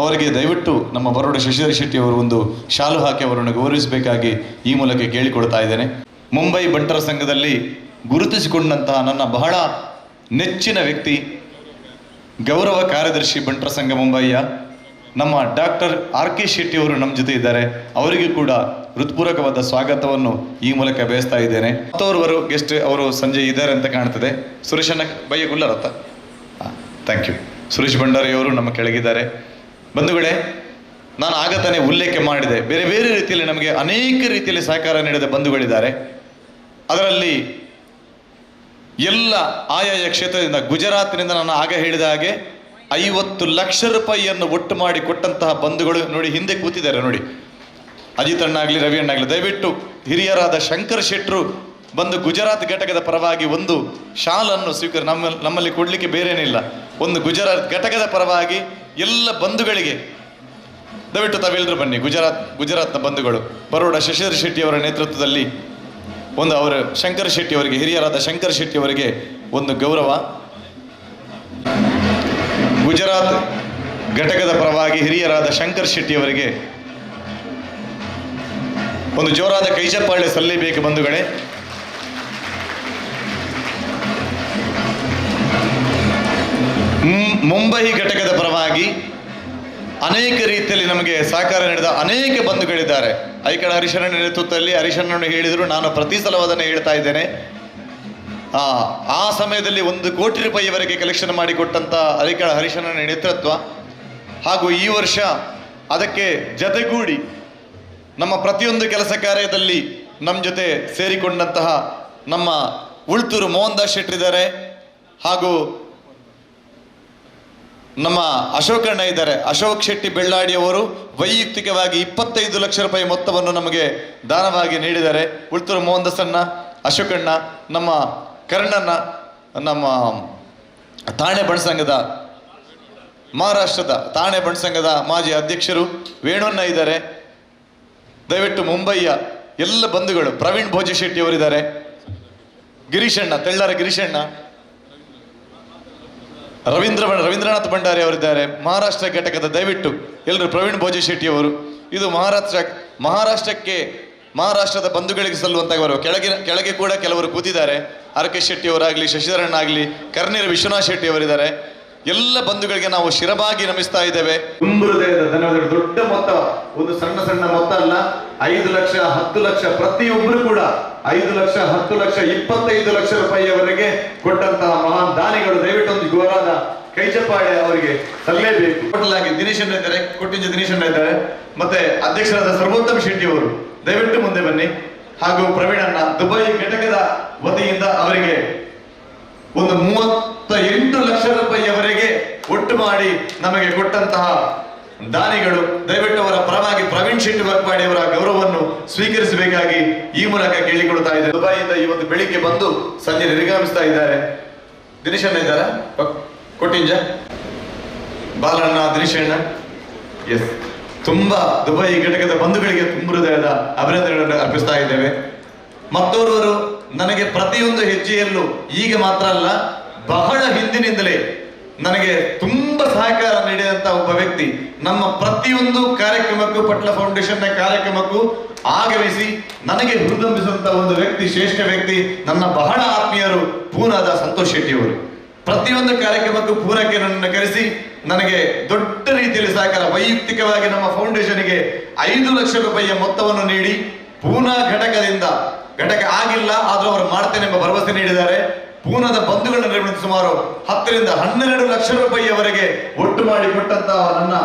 ಅವರಿಗೆ ದಯವಿಟ್ಟು ನಮ್ಮ ಬರೋಡ ಶಶಿಧರ್ ಶೆಟ್ಟಿ ಅವರು ಒಂದು ಶಾಲು ಹಾಕಿ ಅವರನ್ನು ಗೌರವಿಸಬೇಕಾಗಿ ಈ ಮೂಲಕ ಕೇಳಿಕೊಳ್ತಾ ಇದ್ದೇನೆ. ಮುಂಬೈ ಬಂಟರ ಸಂಘದಲ್ಲಿ ಗುರುತಿಸಿಕೊಂಡಂತಹ ನನ್ನ ಬಹಳ ನೆಚ್ಚಿನ ವ್ಯಕ್ತಿ ಗೌರವ ಕಾರ್ಯದರ್ಶಿ ಬಂಟರ ಸಂಘ ಮುಂಬಯಿಯ ನಮ್ಮ ಡಾಕ್ಟರ್ RK ಶೆಟ್ಟಿ ಅವರು ನಮ್ಮ ಜೊತೆ ಇದ್ದಾರೆ. ಅವರಿಗೂ ಕೂಡ ಹೃತ್ಪೂರ್ವಕವಾದ ಸ್ವಾಗತವನ್ನು ಈ ಮೂಲಕ ಬಯಸ್ತಾ ಇದ್ದೇನೆ. ಮತ್ತೋರ್ವರು ಗೆಸ್ಟ್ ಅವರು ಸಂಜೆ ಇದ್ದಾರೆ ಅಂತ ಕಾಣ್ತದೆ. ಸುರೇಶಣ್ಣ ಬಯ್ಯಗುಲ್ಲರತ್ತ ಥ್ಯಾಂಕ್ ಯು. ಸುರೇಶ್ ಭಂಡಾರಿ ಅವರು ನಮ್ಮ ಕೆಳಗಿದ್ದಾರೆ. ಬಂಧುಗಳೇ, ನಾನು ಆಗ ತಾನೇ ಉಲ್ಲೇಖ ಮಾಡಿದೆ, ಬೇರೆ ಬೇರೆ ರೀತಿಯಲ್ಲಿ ನಮಗೆ ಅನೇಕ ರೀತಿಯಲ್ಲಿ ಸಹಕಾರ ನೀಡಿದ ಬಂಧುಗಳಿದ್ದಾರೆ. ಅದರಲ್ಲಿ ಎಲ್ಲ ಆಯಾಯ ಕ್ಷೇತ್ರದಿಂದ, ಗುಜರಾತ್ನಿಂದ ನಾನು ಆಗ ಹೇಳಿದ ಹಾಗೆ 50 ಲಕ್ಷ ರೂಪಾಯಿಯನ್ನು ಒಟ್ಟು ಮಾಡಿ ಕೊಟ್ಟಂತಹ ಬಂಧುಗಳು ನೋಡಿ ಹಿಂದೆ ಕೂತಿದ್ದಾರೆ ನೋಡಿ. ಅಜಿತ್ ಅಣ್ಣಾಗಲಿ, ರವಿ ಅಣ್ಣಾಗಲಿ, ದಯವಿಟ್ಟು ಹಿರಿಯರಾದ ಶಂಕರ್ ಶೆಟ್ರು ಬಂದು ಗುಜರಾತ್ ಘಟಕದ ಪರವಾಗಿ ಒಂದು ಶಾಲನ್ನು ನಮ್ಮಲ್ಲಿ ಕೊಡಲಿಕ್ಕೆ ಬೇರೇನಿಲ್ಲ. ಒಂದು ಗುಜರಾತ್ ಘಟಕದ ಪರವಾಗಿ ಎಲ್ಲ ಬಂಧುಗಳಿಗೆ ದಯವಿಟ್ಟು ತಾವೆಲ್ಲರೂ ಬನ್ನಿ. ಗುಜರಾತ್ನ ಬಂಧುಗಳು ಬರೋಡ ಶಶಿಧರ್ ಶೆಟ್ಟಿ ಅವರ ನೇತೃತ್ವದಲ್ಲಿ ಒಂದು ಶಂಕರ್ ಶೆಟ್ಟಿ ಅವರಿಗೆ, ಹಿರಿಯರಾದ ಶಂಕರ್ ಶೆಟ್ಟಿ ಅವರಿಗೆ ಒಂದು ಗೌರವ. ಗುಜರಾತ್ ಘಟಕದ ಪರವಾಗಿ ಹಿರಿಯರಾದ ಶಂಕರ್ ಶೆಟ್ಟಿ ಅವರಿಗೆ ಒಂದು ಜೋರಾದ ಕೈಚಪ್ಪಾಳೆ ಸಲ್ಲಿಬೇಕು ಬಂಧುಗಳೇ. ಮುಂಬೈ ಘಟಕದ ಪರವಾಗಿ ಅನೇಕ ರೀತಿಯಲ್ಲಿ ನಮಗೆ ಸಹಕಾರ ನೀಡಿದ ಅನೇಕ ಬಂಧುಗಳಿದ್ದಾರೆ. ಐಕಳ ಹರಿಶಣ್ಣ ನೇತೃತ್ವದಲ್ಲಿ, ಹರಿಶಣ್ಣನು ಹೇಳಿದರು, ನಾನು ಪ್ರತಿ ಸಲ ಅದನ್ನು ಹೇಳ್ತಾ ಇದ್ದೇನೆ. ಆ ಸಮಯದಲ್ಲಿ 1 ಕೋಟಿ ರೂಪಾಯಿವರೆಗೆ ಕಲೆಕ್ಷನ್ ಮಾಡಿಕೊಟ್ಟಂಥ ಐಕಳ ಹರಿಶಣ್ಣನ ನೇತೃತ್ವ ಹಾಗೂ ಈ ವರ್ಷ ಅದಕ್ಕೆ ಜತೆಗೂಡಿ ನಮ್ಮ ಪ್ರತಿಯೊಂದು ಕೆಲಸ ಕಾರ್ಯದಲ್ಲಿ ನಮ್ಮ ಜೊತೆ ಸೇರಿಕೊಂಡಂತಹ ನಮ್ಮ ಉಳ್ತೂರು ಮೋಹನ್ ದಾಸ್ ಶೆಟ್ಟರಿದ್ದಾರೆ ಹಾಗೂ ನಮ್ಮ ಅಶೋಕಣ್ಣ ಇದ್ದಾರೆ. ಅಶೋಕ್ ಶೆಟ್ಟಿ ಬೆಳ್ಳಾಡಿ ಅವರು ವೈಯಕ್ತಿಕವಾಗಿ 25 ಲಕ್ಷ ರೂಪಾಯಿ ಮೊತ್ತವನ್ನು ನಮಗೆ ದಾನವಾಗಿ ನೀಡಿದ್ದಾರೆ. ಉಳ್ತೂರು ಮೋಹನ್ ದಾಸ್ ಅಣ್ಣ, ಅಶೋಕಣ್ಣ, ನಮ್ಮ ಕರ್ಣಣ್ಣ, ನಮ್ಮ ತಾಣೆ ಬಣಸಂಘದ ಮಹಾರಾಷ್ಟ್ರದ ತಾಣೆ ಬಣಸಂಘದ ಮಾಜಿ ಅಧ್ಯಕ್ಷರು ವೇಣುಣ್ಣ ಇದ್ದಾರೆ. ದಯವಿಟ್ಟು ಮುಂಬಯಿಯ ಎಲ್ಲ ಬಂಧುಗಳು, ಪ್ರವೀಣ್ ಭೋಜಿ ಶೆಟ್ಟಿ ಅವರಿದ್ದಾರೆ, ಗಿರೀಶಣ್ಣ, ತೆಳ್ಳರ ಗಿರೀಶಣ್ಣ, ರವೀಂದ್ರನಾಥ್ ಭಂಡಾರಿ ಅವರಿದ್ದಾರೆ. ಮಹಾರಾಷ್ಟ್ರ ಘಟಕದ ದಯವಿಟ್ಟು ಎಲ್ಲರೂ ಪ್ರವೀಣ್ ಭೋಜಿ ಶೆಟ್ಟಿ ಅವರು. ಇದು ಮಹಾರಾಷ್ಟ್ರದ ಬಂಧುಗಳಿಗೆ ಸಲ್ಲುವಂತಾಗವರು. ಕೆಳಗೆ ಕೂಡ ಕೆಲವರು ಕೂತಿದ್ದಾರೆ. RK ಶೆಟ್ಟಿ ಅವರಾಗಲಿ, ಶಶಿಧರಣ್ಣ ಆಗಲಿ, ಕರ್ನೀರ ವಿಶ್ವನಾಥ್ ಶೆಟ್ಟಿ ಅವರಿದ್ದಾರೆ. ಎಲ್ಲ ಬಂಧುಗಳಿಗೆ ನಾವು ಶಿರಬಾಗಿ ನಮಿಸ್ತಾ ಇದ್ದೇವೆ. ತುಂಬ ಹೃದಯದ ಧನ್ಯವಾದಗಳು. ದೊಡ್ಡ ಮೊತ್ತ, ಒಂದು ಸಣ್ಣ ಸಣ್ಣ ಮೊತ್ತ ಅಲ್ಲ. 5 ಲಕ್ಷ, 10 ಲಕ್ಷ, ಪ್ರತಿಯೊಬ್ಬರು ಕೂಡ 5 ಲಕ್ಷ, 10 ಲಕ್ಷ, 25 ಲಕ್ಷ ರೂಪಾಯಿಯವರೆಗೆ ಕೊಟ್ಟಂತಹ ಮಹಾನ್ ದಾನಿಗಳು. ದಯವಿಟ್ಟು ಒಂದು ಜೋರಾದ ಕೈಚಪ್ಪಾಳೆ ಅವರಿಗೆ ಸಲ್ಲಲೇಬೇಕು. ಟೋಟಲ್ ಆಗಿ ದಿನೇಶ್ ಅಣ್ಣ ಇದ್ದಾರೆ, ಕೊಟ್ಟಿಂಜ ದಿನೇಶ್ ಅಣ್ಣ ಇದ್ದಾರೆ, ಮತ್ತೆ ಅಧ್ಯಕ್ಷರಾದ ಸರ್ವೋತ್ತಮ್ ಶೆಟ್ಟಿ ಅವರು ದಯವಿಟ್ಟು ಮುಂದೆ ಬನ್ನಿ. ಹಾಗೂ ಪ್ರವೀಣ್ ಅಣ್ಣ ದುಬೈ ಘಟಕದ ವತಿಯಿಂದ ಅವರಿಗೆ ಒಂದು 38 ಲಕ್ಷ ರೂಪಾಯಿಯವರೆಗೆ ಒಟ್ಟು ಮಾಡಿ ನಮಗೆ ಕೊಟ್ಟಂತಹ ದಾನಿಗಳು. ದಯವಿಟ್ಟು ಅವರ ಪರವಾಗಿ ಪ್ರವೀಣ್ ಶೆಟ್ಟಿ ವರ್ಕ್ವಾಡಿ ಅವರ ಗೌರವವನ್ನು ಸ್ವೀಕರಿಸಬೇಕಾಗಿ ಈ ಮೂಲಕ ಕೇಳಿಕೊಳ್ತಾ ಇದ್ದಾರೆ. ದುಬೈಯಿಂದ ಇವತ್ತು ಬೆಳಿಗ್ಗೆ ಬಂದು ಸಂಜೆ ನಿರ್ಗಮಿಸ್ತಾ ಇದ್ದಾರೆ. ದಿನೇಶ್ ಅಣ್ಣ ಇದ್ದಾರ, ಕೊಟ್ಟಿಂಜ ಬಾಲಣ್ಣ, ದಿನೇಶ್ ಅಣ್ಣ, ಎಸ್. ತುಂಬಾ ದುಬೈ ಘಟಕದ ಬಂಧುಗಳಿಗೆ ತುಂಬ ಹೃದಯದ ಅಭಿನಂದನೆಗಳನ್ನು ಅರ್ಪಿಸ್ತಾ ಇದ್ದೇವೆ. ಮತ್ತೋರ್ವರು ನನಗೆ ಪ್ರತಿಯೊಂದು ಹೆಜ್ಜೆಯಲ್ಲೂ, ಈಗ ಮಾತ್ರ ಅಲ್ಲ, ಬಹಳ ಹಿಂದಿನಿಂದಲೇ ನನಗೆ ತುಂಬಾ ಸಹಕಾರ ನೀಡಿದಂತ ಒಬ್ಬ ವ್ಯಕ್ತಿ, ನಮ್ಮ ಪ್ರತಿಯೊಂದು ಕಾರ್ಯಕ್ರಮಕ್ಕೂ, ಪಟ್ಲ ಫೌಂಡೇಶನ್ನ ಕಾರ್ಯಕ್ರಮಕ್ಕೂ ಆಗಮಿಸಿ ನನಗೆ ಹುರಿದುಂಬಿಸುವಂತ ಒಂದು ವ್ಯಕ್ತಿ, ಶ್ರೇಷ್ಠ ವ್ಯಕ್ತಿ, ನನ್ನ ಬಹಳ ಆತ್ಮೀಯರು ಪೂನಾದ ಸಂತೋಷ್ ಶೆಟ್ಟಿ ಅವರು. ಪ್ರತಿಯೊಂದು ಕಾರ್ಯಕ್ರಮಕ್ಕೂ ಪೂನಕ್ಕೆ ನನ್ನನ್ನು ಕರೆಸಿ ನನಗೆ ದೊಡ್ಡ ರೀತಿಯಲ್ಲಿ ಸಹಕಾರ, ವೈಯಕ್ತಿಕವಾಗಿ ನಮ್ಮ ಫೌಂಡೇಶನ್ಗೆ 5 ಲಕ್ಷ ರೂಪಾಯಿಯ ಮೊತ್ತವನ್ನು ನೀಡಿ ಪೂನಾ ಘಟಕ ಆಗಿಲ್ಲ ಆದ್ರೂ ಅವರು ಮಾಡ್ತೇನೆ ಎಂಬ ಭರವಸೆ ನೀಡಿದ್ದಾರೆ. ಪೂನಾದ ಬಂಧುಗಳನ್ನು ನಿರ್ಮಿಸಿ ಸುಮಾರು 10 ರಿಂದ 12 ಲಕ್ಷ ರೂಪಾಯಿಯವರೆಗೆ ಒಟ್ಟು ಮಾಡಿ ಕೊಟ್ಟಂತಹ ನನ್ನ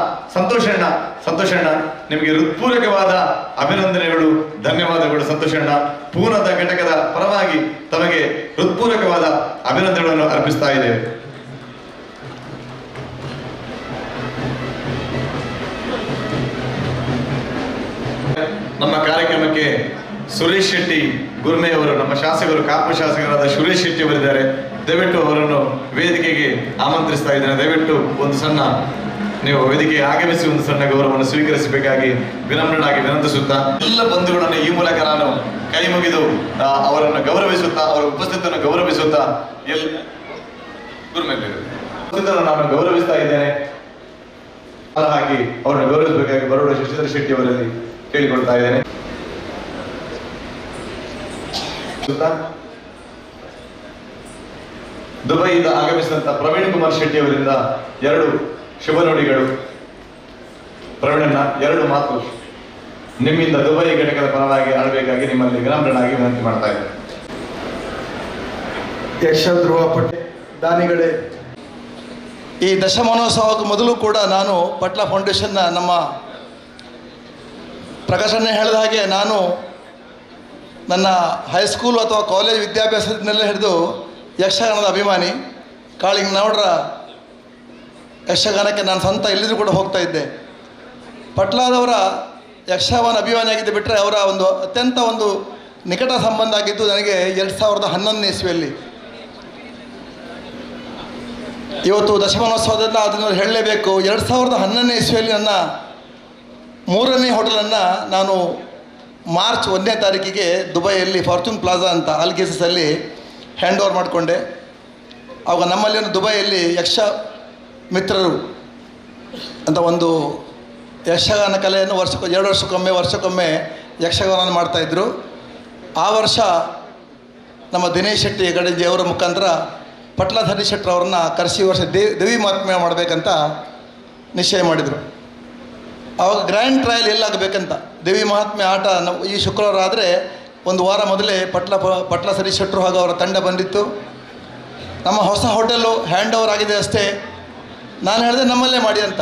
ಸಂತೋಷಣ್ಣ, ನಿಮಗೆ ಹೃತ್ಪೂರ್ವಕವಾದ ಅಭಿನಂದನೆಗಳು, ಧನ್ಯವಾದಗಳು ಸಂತೋಷಣ್ಣ. ಪೂನಾದ ಘಟಕದ ಪರವಾಗಿ ತಮಗೆ ಹೃತ್ಪೂರ್ವಕವಾದ ಅಭಿನಂದನೆಗಳನ್ನು ಅರ್ಪಿಸ್ತಾ ಇದ್ದೇವೆ. ನಮ್ಮ ಕಾರ್ಯಕ್ರಮಕ್ಕೆ ಸುರೇಶ್ ಶೆಟ್ಟಿ ಗುರ್ಮೆ ಅವರು, ನಮ್ಮ ಶಾಸಕರು, ಕಾಪು ಶಾಸಕರಾದ ಸುರೇಶ್ ಶೆಟ್ಟಿ ಅವರಿದ್ದಾರೆ. ದಯವಿಟ್ಟು ಅವರನ್ನು ವೇದಿಕೆಗೆ ಆಮಂತ್ರಿಸ್ತಾ ಇದ್ದೇನೆ. ದಯವಿಟ್ಟು ಒಂದು ಸಣ್ಣ ನೀವು ವೇದಿಕೆಗೆ ಆಗಮಿಸಿ ಒಂದು ಸಣ್ಣ ಗೌರವವನ್ನು ಸ್ವೀಕರಿಸಬೇಕಾಗಿ ವಿನಮ್ರನಾಗಿ ವಿನಂತಿಸುತ್ತಾ, ಎಲ್ಲ ಬಂಧುಗಳನ್ನು ಈ ಮೂಲಕ ನಾನು ಕೈ ಮುಗಿದು ಅವರನ್ನು ಗೌರವಿಸುತ್ತಾ, ಅವರ ಉಪಸ್ಥಿತಿಯನ್ನು ಗೌರವಿಸುತ್ತಾ ನಾನು ಗೌರವಿಸ್ತಾ ಇದ್ದೇನೆ. ಹಾಗೆ ಅವರನ್ನು ಗೌರವಿಸಬೇಕಾಗಿ ಬರೋಡ ಶಶಿಧರ ಶೆಟ್ಟಿ ಅವರಲ್ಲಿ ಕೇಳಿಕೊಳ್ತಾ ಇದ್ದೇನೆ. ದುಬೈಯಿಂದ ಆಗಮಿಸಿದಂತ ಪ್ರವೀಣ್ ಕುಮಾರ್ ಶೆಟ್ಟಿ ಅವರಿಂದ 2 ಶುಭ ನುಡಿಗಳು. ಪ್ರವೀಣನ್ನ 2 ಮಾತು ನಿಮ್ಮಿಂದ ದುಬೈ ಘಟಕದ ಪರವಾಗಿ ಆಡಬೇಕಾಗಿ ನಿಮ್ಮಲ್ಲಿ ವಿನಮ್ರನಾಗಿ ವಿನಂತಿ ಮಾಡ್ತಾ ಇದ್ದೇನೆ. ಯಶಧ್ರುವ ಪಟ್ಟ ದಾನಿಗಳೇ, ಈ ದಶಮಾನೋತ್ಸವಕ್ಕೆ ಮೊದಲು ಕೂಡ ನಾನು ಪಟ್ಲ ಫೌಂಡೇಶನ್ನ ನಮ್ಮ ಪ್ರಕಾಶನ ಹೇಳಿದ ಹಾಗೆ ನಾನು ನನ್ನ ಹೈಸ್ಕೂಲ್ ಅಥವಾ ಕಾಲೇಜ್ ವಿದ್ಯಾಭ್ಯಾಸದಿಂದಲೇ ಹಿಡಿದು ಯಕ್ಷಗಾನದ ಅಭಿಮಾನಿ. ಕಾಳಿಂಗನವರ ಯಕ್ಷಗಾನಕ್ಕೆ ನಾನು ಸ್ವಂತ ಎಲ್ಲಿದ್ರೂ ಕೂಡ ಹೋಗ್ತಾ ಇದ್ದೆ. ಪಟ್ಲಾದವರ ಯಕ್ಷಗಾನ ಅಭಿಮಾನಿಯಾಗಿದ್ದು ಬಿಟ್ಟರೆ ಅವರ ಒಂದು ಅತ್ಯಂತ ಒಂದು ನಿಕಟ ಸಂಬಂಧ ಆಗಿದ್ದು ನನಗೆ 2011ನೇ ಇಸ್ವಿಯಲ್ಲಿ. ಇವತ್ತು ದಶಮಾನೋತ್ಸವದಿಂದ ಅದನ್ನು ಹೇಳಲೇಬೇಕು. 2011ನೇ ಇಸ್ವಿಯಲ್ಲಿ ನನ್ನ 3ನೇ ಹೋಟೆಲನ್ನು ನಾನು ಮಾರ್ಚ್ 1ನೇ ತಾರೀಕಿಗೆ ದುಬೈಯಲ್ಲಿ ಫಾರ್ಚೂನ್ ಪ್ಲಾಜಾ ಅಂತ ಆಲ್ಗೇಸಲ್ಲಿ ಹ್ಯಾಂಡ್ ಓವರ್ ಮಾಡಿಕೊಂಡೆ. ಆವಾಗ ನಮ್ಮಲ್ಲಿ ಒಂದು ದುಬೈಯಲ್ಲಿ ಯಕ್ಷ ಮಿತ್ರರು ಅಂತ ಒಂದು ಯಕ್ಷಗಾನ ಕಲೆಯನ್ನು 2 ವರ್ಷಕ್ಕೊಮ್ಮೆ ಯಕ್ಷಗಾನ ಮಾಡ್ತಾಯಿದ್ರು. ಆ ವರ್ಷ ನಮ್ಮ ದಿನೇಶ್ ಶೆಟ್ಟಿ ಗಡಂಜಿ ಅವರ ಮುಖಾಂತರ ಪಟ್ಲಾಧರಿ ಶೆಟ್ಟರ್ ಅವ್ರನ್ನ ಕರೆಸಿ ವರ್ಷ ದೇವಿ ಮಹಾತ್ಮೆ ಮಾಡಬೇಕಂತ ನಿಶ್ಚಯ ಮಾಡಿದರು. ಆವಾಗ ಗ್ರ್ಯಾಂಡ್ ಟ್ರಯಲ್ ಎಲ್ಲಾಗಬೇಕಂತ ದೇವಿ ಮಹಾತ್ಮೆ ಆಟ ಈ ಶುಕ್ರವಾರ ಆದರೆ ಒಂದು ವಾರ ಮೊದಲೇ ಪಟ್ಲ ಸರಿ ಶೆಟ್ಟರು ಹಾಗೂ ಅವರ ತಂಡ ಬಂದಿತ್ತು. ನಮ್ಮ ಹೊಸ ಹೋಟೆಲ್ಲು ಹ್ಯಾಂಡ್ ಓವರ್ ಆಗಿದೆ ಅಷ್ಟೇ. ನಾನು ಹೇಳಿದೆ ನಮ್ಮಲ್ಲೇ ಮಾಡಿ ಅಂತ.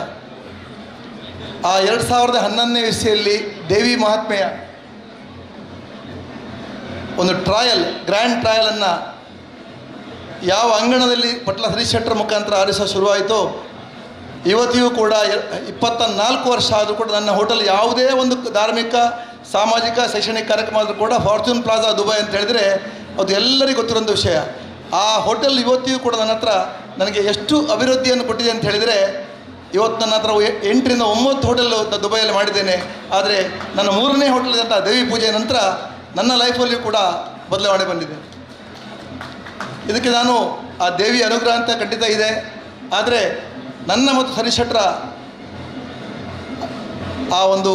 ಆ 2011ನೇ ಇಸ್ವಿಯಲ್ಲಿ ದೇವಿ ಮಹಾತ್ಮೆಯ ಒಂದು ಗ್ರ್ಯಾಂಡ್ ಟ್ರಯಲನ್ನು ಯಾವ ಅಂಗಣದಲ್ಲಿ ಪಟ್ಲ ಹರೀಶ್ ಶೆಟ್ಟರ್ ಮುಖಾಂತರ ಆರಿಸೋ ಶುರುವಾಯಿತು. ಇವತ್ತಿಗೂ ಕೂಡ 24 ವರ್ಷ ಆದರೂ ಕೂಡ ನನ್ನ ಹೋಟೆಲ್ ಯಾವುದೇ ಒಂದು ಧಾರ್ಮಿಕ, ಸಾಮಾಜಿಕ, ಶೈಕ್ಷಣಿಕ ಕಾರ್ಯಕ್ರಮ ಆದರೂ ಕೂಡ ಫಾರ್ಚೂನ್ ಪ್ಲಾಜಾ ದುಬೈ ಅಂತ ಹೇಳಿದರೆ ಅದು ಎಲ್ಲರಿಗೂ ಗೊತ್ತಿರೋಂಥ ವಿಷಯ. ಆ ಹೋಟೆಲ್ ಇವತ್ತಿಗೂ ಕೂಡ ನನ್ನ ಹತ್ರ ನನಗೆ ಎಷ್ಟು ಅಭಿವೃದ್ಧಿಯನ್ನು ಕೊಟ್ಟಿದೆ ಅಂತ ಹೇಳಿದರೆ, ಇವತ್ತು ನನ್ನ ಹತ್ರ 8 ರಿಂದ 9 ಹೋಟೆಲ್ ದುಬೈಯಲ್ಲಿ ಮಾಡಿದ್ದೇನೆ. ಆದರೆ ನನ್ನ 3ನೇ ಹೋಟೆಲ್ ಅಂತ ದೇವಿ ಪೂಜೆ ನಂತರ ನನ್ನ ಲೈಫಲ್ಲಿಯೂ ಕೂಡ ಬದಲಾವಣೆ ಬಂದಿದೆ. ಇದಕ್ಕೆ ನಾನು ಆ ದೇವಿಯ ಅನುಗ್ರಹ ಅಂತ ಖಂಡಿತ ಇದೆ. ಆದರೆ ನನ್ನ ಮತ್ತು ಹರೀಶ್ ಶೆಟ್ಟರ ಆ ಒಂದು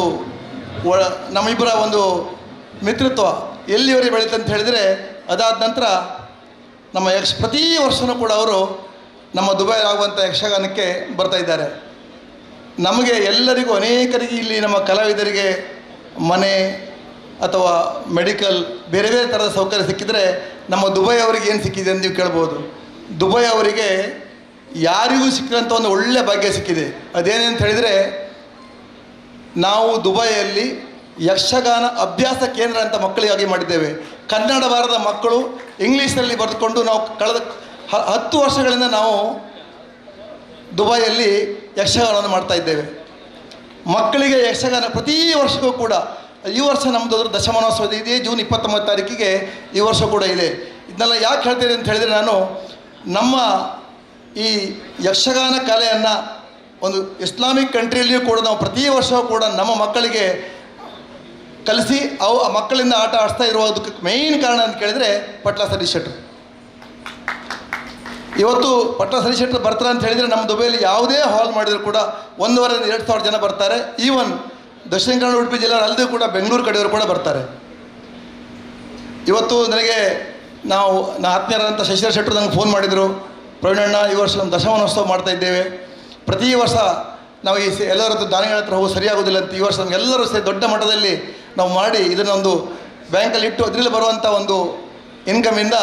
ನಮ್ಮಿಬ್ಬರ ಒಂದು ಮಿತ್ರತ್ವ ಎಲ್ಲಿವರೆಗೆ ಬೆಳೀತು ಅಂತ ಹೇಳಿದರೆ, ಅದಾದ ನಂತರ ನಮ್ಮ ಪ್ರತಿ ವರ್ಷವೂ ಕೂಡ ಅವರು ನಮ್ಮ ದುಬೈ ಆಗುವಂಥ ಯಕ್ಷಗಾನಕ್ಕೆ ಬರ್ತಾ ಇದ್ದಾರೆ. ನಮಗೆ ಎಲ್ಲರಿಗೂ ಅನೇಕರಿಗೆ ಇಲ್ಲಿ ನಮ್ಮ ಕಲಾವಿದರಿಗೆ ಮನೆ ಅಥವಾ ಮೆಡಿಕಲ್ ಬೇರೆ ಬೇರೆ ಥರದ ಸೌಕರ್ಯ ಸಿಕ್ಕಿದರೆ ನಮ್ಮ ದುಬೈ ಅವರಿಗೆ ಏನು ಸಿಕ್ಕಿದೆ ಅಂತ ನೀವು ಕೇಳ್ಬೋದು. ದುಬೈ ಅವರಿಗೆ ಯಾರಿಗೂ ಸಿಕ್ಕಿದಂಥ ಒಂದು ಒಳ್ಳೆಯ ಭಾಗ್ಯ ಸಿಕ್ಕಿದೆ. ಅದೇನೇಂತ ಹೇಳಿದರೆ, ನಾವು ದುಬೈಯಲ್ಲಿ ಯಕ್ಷಗಾನ ಅಭ್ಯಾಸ ಕೇಂದ್ರ ಅಂತ ಮಕ್ಕಳಿಗಾಗಿ ಮಾಡಿದ್ದೇವೆ. ಕನ್ನಡ ಬಾರದ ಮಕ್ಕಳು ಇಂಗ್ಲೀಷ್ನಲ್ಲಿ ಬರೆದುಕೊಂಡು ನಾವು ಕಳೆದ 10 ವರ್ಷಗಳಿಂದ ನಾವು ದುಬೈಯಲ್ಲಿ ಯಕ್ಷಗಾನವನ್ನು ಮಾಡ್ತಾ ಇದ್ದೇವೆ. ಮಕ್ಕಳಿಗೆ ಯಕ್ಷಗಾನ ಪ್ರತಿ ವರ್ಷಕ್ಕೂ ಕೂಡ, ಈ ವರ್ಷ ನಮ್ಮದು ದಶಮಾನೋತ್ಸವ ಇದೆ, ಜೂನ್ 29 ತಾರೀಕಿಗೆ ಈ ವರ್ಷ ಕೂಡ ಇದೆ. ಇದನ್ನೆಲ್ಲ ಯಾಕೆ ಹೇಳ್ತೇನೆ ಅಂತ ಹೇಳಿದರೆ, ನಾನು ನಮ್ಮ ಈ ಯಕ್ಷಗಾನ ಕಲೆಯನ್ನು ಒಂದು ಇಸ್ಲಾಮಿಕ್ ಕಂಟ್ರಿಯಲ್ಲಿಯೂ ಕೂಡ ನಾವು ಪ್ರತಿ ವರ್ಷವೂ ಕೂಡ ನಮ್ಮ ಮಕ್ಕಳಿಗೆ ಕಲಿಸಿ ಆ ಮಕ್ಕಳಿಂದ ಆಟ ಆಡಿಸ್ತಾ ಇರುವುದಕ್ಕೆ ಮೇಯ್ನ್ ಕಾರಣ ಅಂತ ಕೇಳಿದರೆ ಪಟ್ಲ ಸರಿ ಶೆಟ್ಟರು. ಇವತ್ತು ಪಟ್ಲ ಸರಿ ಶೆಟ್ಟರು ಬರ್ತಾರೆ ಅಂತ ಹೇಳಿದರೆ ನಮ್ಮ ದುಬೈಯಲ್ಲಿ ಯಾವುದೇ ಹಾಲ್ ಮಾಡಿದರೂ ಕೂಡ 1,500-2,000 ಜನ ಬರ್ತಾರೆ. ಈವನ್ ದಕ್ಷಿಣ ಕನ್ನಡ, ಉಡುಪಿ ಜಿಲ್ಲೆ ಅಲ್ಲದೆ ಕೂಡ ಬೆಂಗಳೂರು ಕಡೆಯವರು ಕೂಡ ಬರ್ತಾರೆ. ಇವತ್ತು ನನಗೆ ನನ್ನ ಆತ್ಮೀಯರಾದಂಥ ಶಶಿಧರ ಶೆಟ್ಟರು ನನಗೆ ಫೋನ್ ಮಾಡಿದರು, ಪ್ರವೀಣಣ್ಣ ಈ ವರ್ಷ ನಮ್ಮ ದಶಮಾನೋತ್ಸವ ಮಾಡ್ತಾ ಇದ್ದೇವೆ, ಪ್ರತಿ ವರ್ಷ ನಾವು ಈ ಎಲ್ಲರ ಹತ್ರ ದಾನಿಗಳ ಹತ್ರ ಹೋಗಿ ಸರಿಯಾಗೋದಿಲ್ಲ ಅಂತ ಈ ವರ್ಷ ನಮಗೆಲ್ಲರೂ ಸೇರಿ ದೊಡ್ಡ ಮಟ್ಟದಲ್ಲಿ ನಾವು ಮಾಡಿ ಇದನ್ನೊಂದು ಬ್ಯಾಂಕಲ್ಲಿ ಇಟ್ಟು ಅದರಲ್ಲಿ ಬರುವಂಥ ಒಂದು ಇನ್ಕಮಿಂದ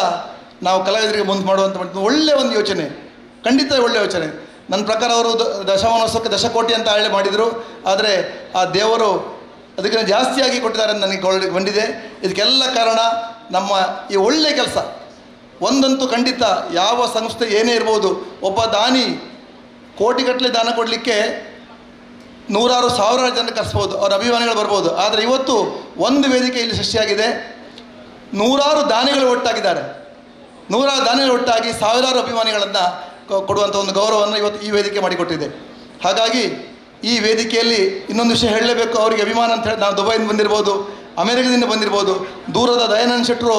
ನಾವು ಕಲಾವಿದರಿಗೆ ಮುಂದೆ ಮಾಡುವಂಥ ಒಳ್ಳೆಯ ಒಂದು ಯೋಚನೆ, ಖಂಡಿತ ಒಳ್ಳೆಯ ಯೋಚನೆ. ನನ್ನ ಪ್ರಕಾರ ಅವರು ದಶಮಾನೋತ್ಸವಕ್ಕೆ 10 ಕೋಟಿ ಅಂತ ಹೇಳಿ ಮಾಡಿದರು. ಆದರೆ ಆ ದೇವರು ಅದಕ್ಕಿಂತ ಜಾಸ್ತಿಯಾಗಿ ಕೊಟ್ಟಿದ್ದಾರೆ ಅಂತ ನನಗೆ ಬಂದಿದೆ. ಇದಕ್ಕೆಲ್ಲ ಕಾರಣ ನಮ್ಮ ಈ ಒಳ್ಳೆಯ ಕೆಲಸ. ಒಂದಂತೂ ಖಂಡಿತ, ಯಾವ ಸಂಸ್ಥೆ ಏನೇ ಇರ್ಬೋದು, ಒಬ್ಬ ದಾನಿ ಕೋಟಿಗಟ್ಟಲೆ ದಾನ ಕೊಡಲಿಕ್ಕೆ 100,000 ಜನ ಕರೆಸ್ಬೋದು, ಅವ್ರ ಅಭಿಮಾನಿಗಳು ಬರ್ಬೋದು. ಆದರೆ ಇವತ್ತು ಒಂದು ವೇದಿಕೆ ಇಲ್ಲಿ ಸೃಷ್ಟಿಯಾಗಿದೆ, 100 ದಾನಿಗಳು ಒಟ್ಟಾಗಿದ್ದಾರೆ. 100 ದಾನಿಗಳು ಒಟ್ಟಾಗಿ 1,000 ಅಭಿಮಾನಿಗಳನ್ನು ಕೊಡುವಂಥ ಒಂದು ಗೌರವವನ್ನು ಇವತ್ತು ಈ ವೇದಿಕೆ ಮಾಡಿಕೊಟ್ಟಿದೆ. ಹಾಗಾಗಿ ಈ ವೇದಿಕೆಯಲ್ಲಿ ಇನ್ನೊಂದು ವಿಷಯ ಹೇಳಲೇಬೇಕು. ಅವರಿಗೆ ಅಭಿಮಾನ ಅಂತ ಹೇಳಿ ನಾವು ದುಬೈಯಿಂದ ಬಂದಿರ್ಬೋದು, ಅಮೆರಿಕದಿಂದ ಬಂದಿರ್ಬೋದು, ದೂರದ ದಯಾನಂದ್ ಶೆಟ್ಟರು